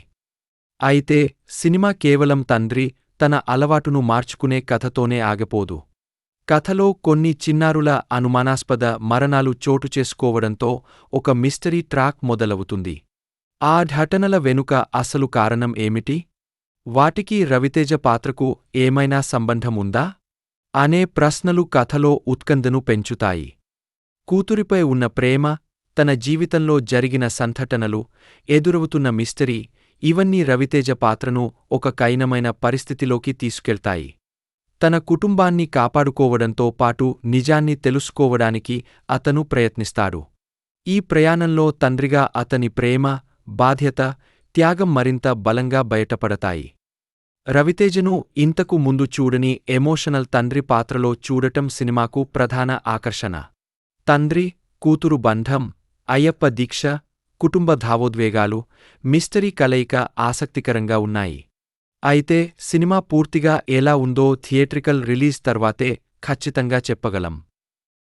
[SPEAKER 1] అయితే సినిమా కేవలం తండ్రి తన అలవాటును మార్చుకునే కథతోనే ఆగిపోదు. కథలో కొన్ని చిన్నారుల అనుమానాస్పద మరణాలు చోటు చేసుకోవడంతో ఒక మిస్టరీ ట్రాక్ మొదలవుతుంది. ఆ ఘటనల వెనుక అసలు కారణం ఏమిటి? వాటికి రవితేజ పాత్రకు ఏమైనా సంబంధముందా అనే ప్రశ్నలు కథలో ఉత్కంఠను పెంచుతాయి. కూతురిపై ఉన్న ప్రేమ, తన జీవితంలో జరిగిన సంఘటనలు, ఎదురవుతున్న మిస్టరీ ఇవన్నీ రవితేజ పాత్రను ఒక కఠినమైన పరిస్థితిలోకి తీసుకెళ్తాయి. తన కుటుంబాన్ని కాపాడుకోవడంతో పాటు నిజాన్ని తెలుసుకోవడానికి అతను ప్రయత్నిస్తాడు. ఈ ప్రయాణంలో తండ్రిగా అతని ప్రేమ, బాధ్యత, త్యాగం మరింత బలంగా బయటపడతాయి. రవితేజను ఇంతకు ముందు చూడని ఎమోషనల్ తండ్రి పాత్రలో చూడటం సినిమాకు ప్రధాన ఆకర్షణ. తండ్రి, కూతురు బంధం, అయ్యప్ప దీక్ష, కుటుంబ భావోద్వేగాలు, మిస్టరీ కలయిక ఆసక్తికరంగా ఉన్నాయి. అయితే సినిమా పూర్తిగా ఎలా ఉందో థియేట్రికల్ రిలీజ్ తర్వాతే ఖచ్చితంగా చెప్పగలం.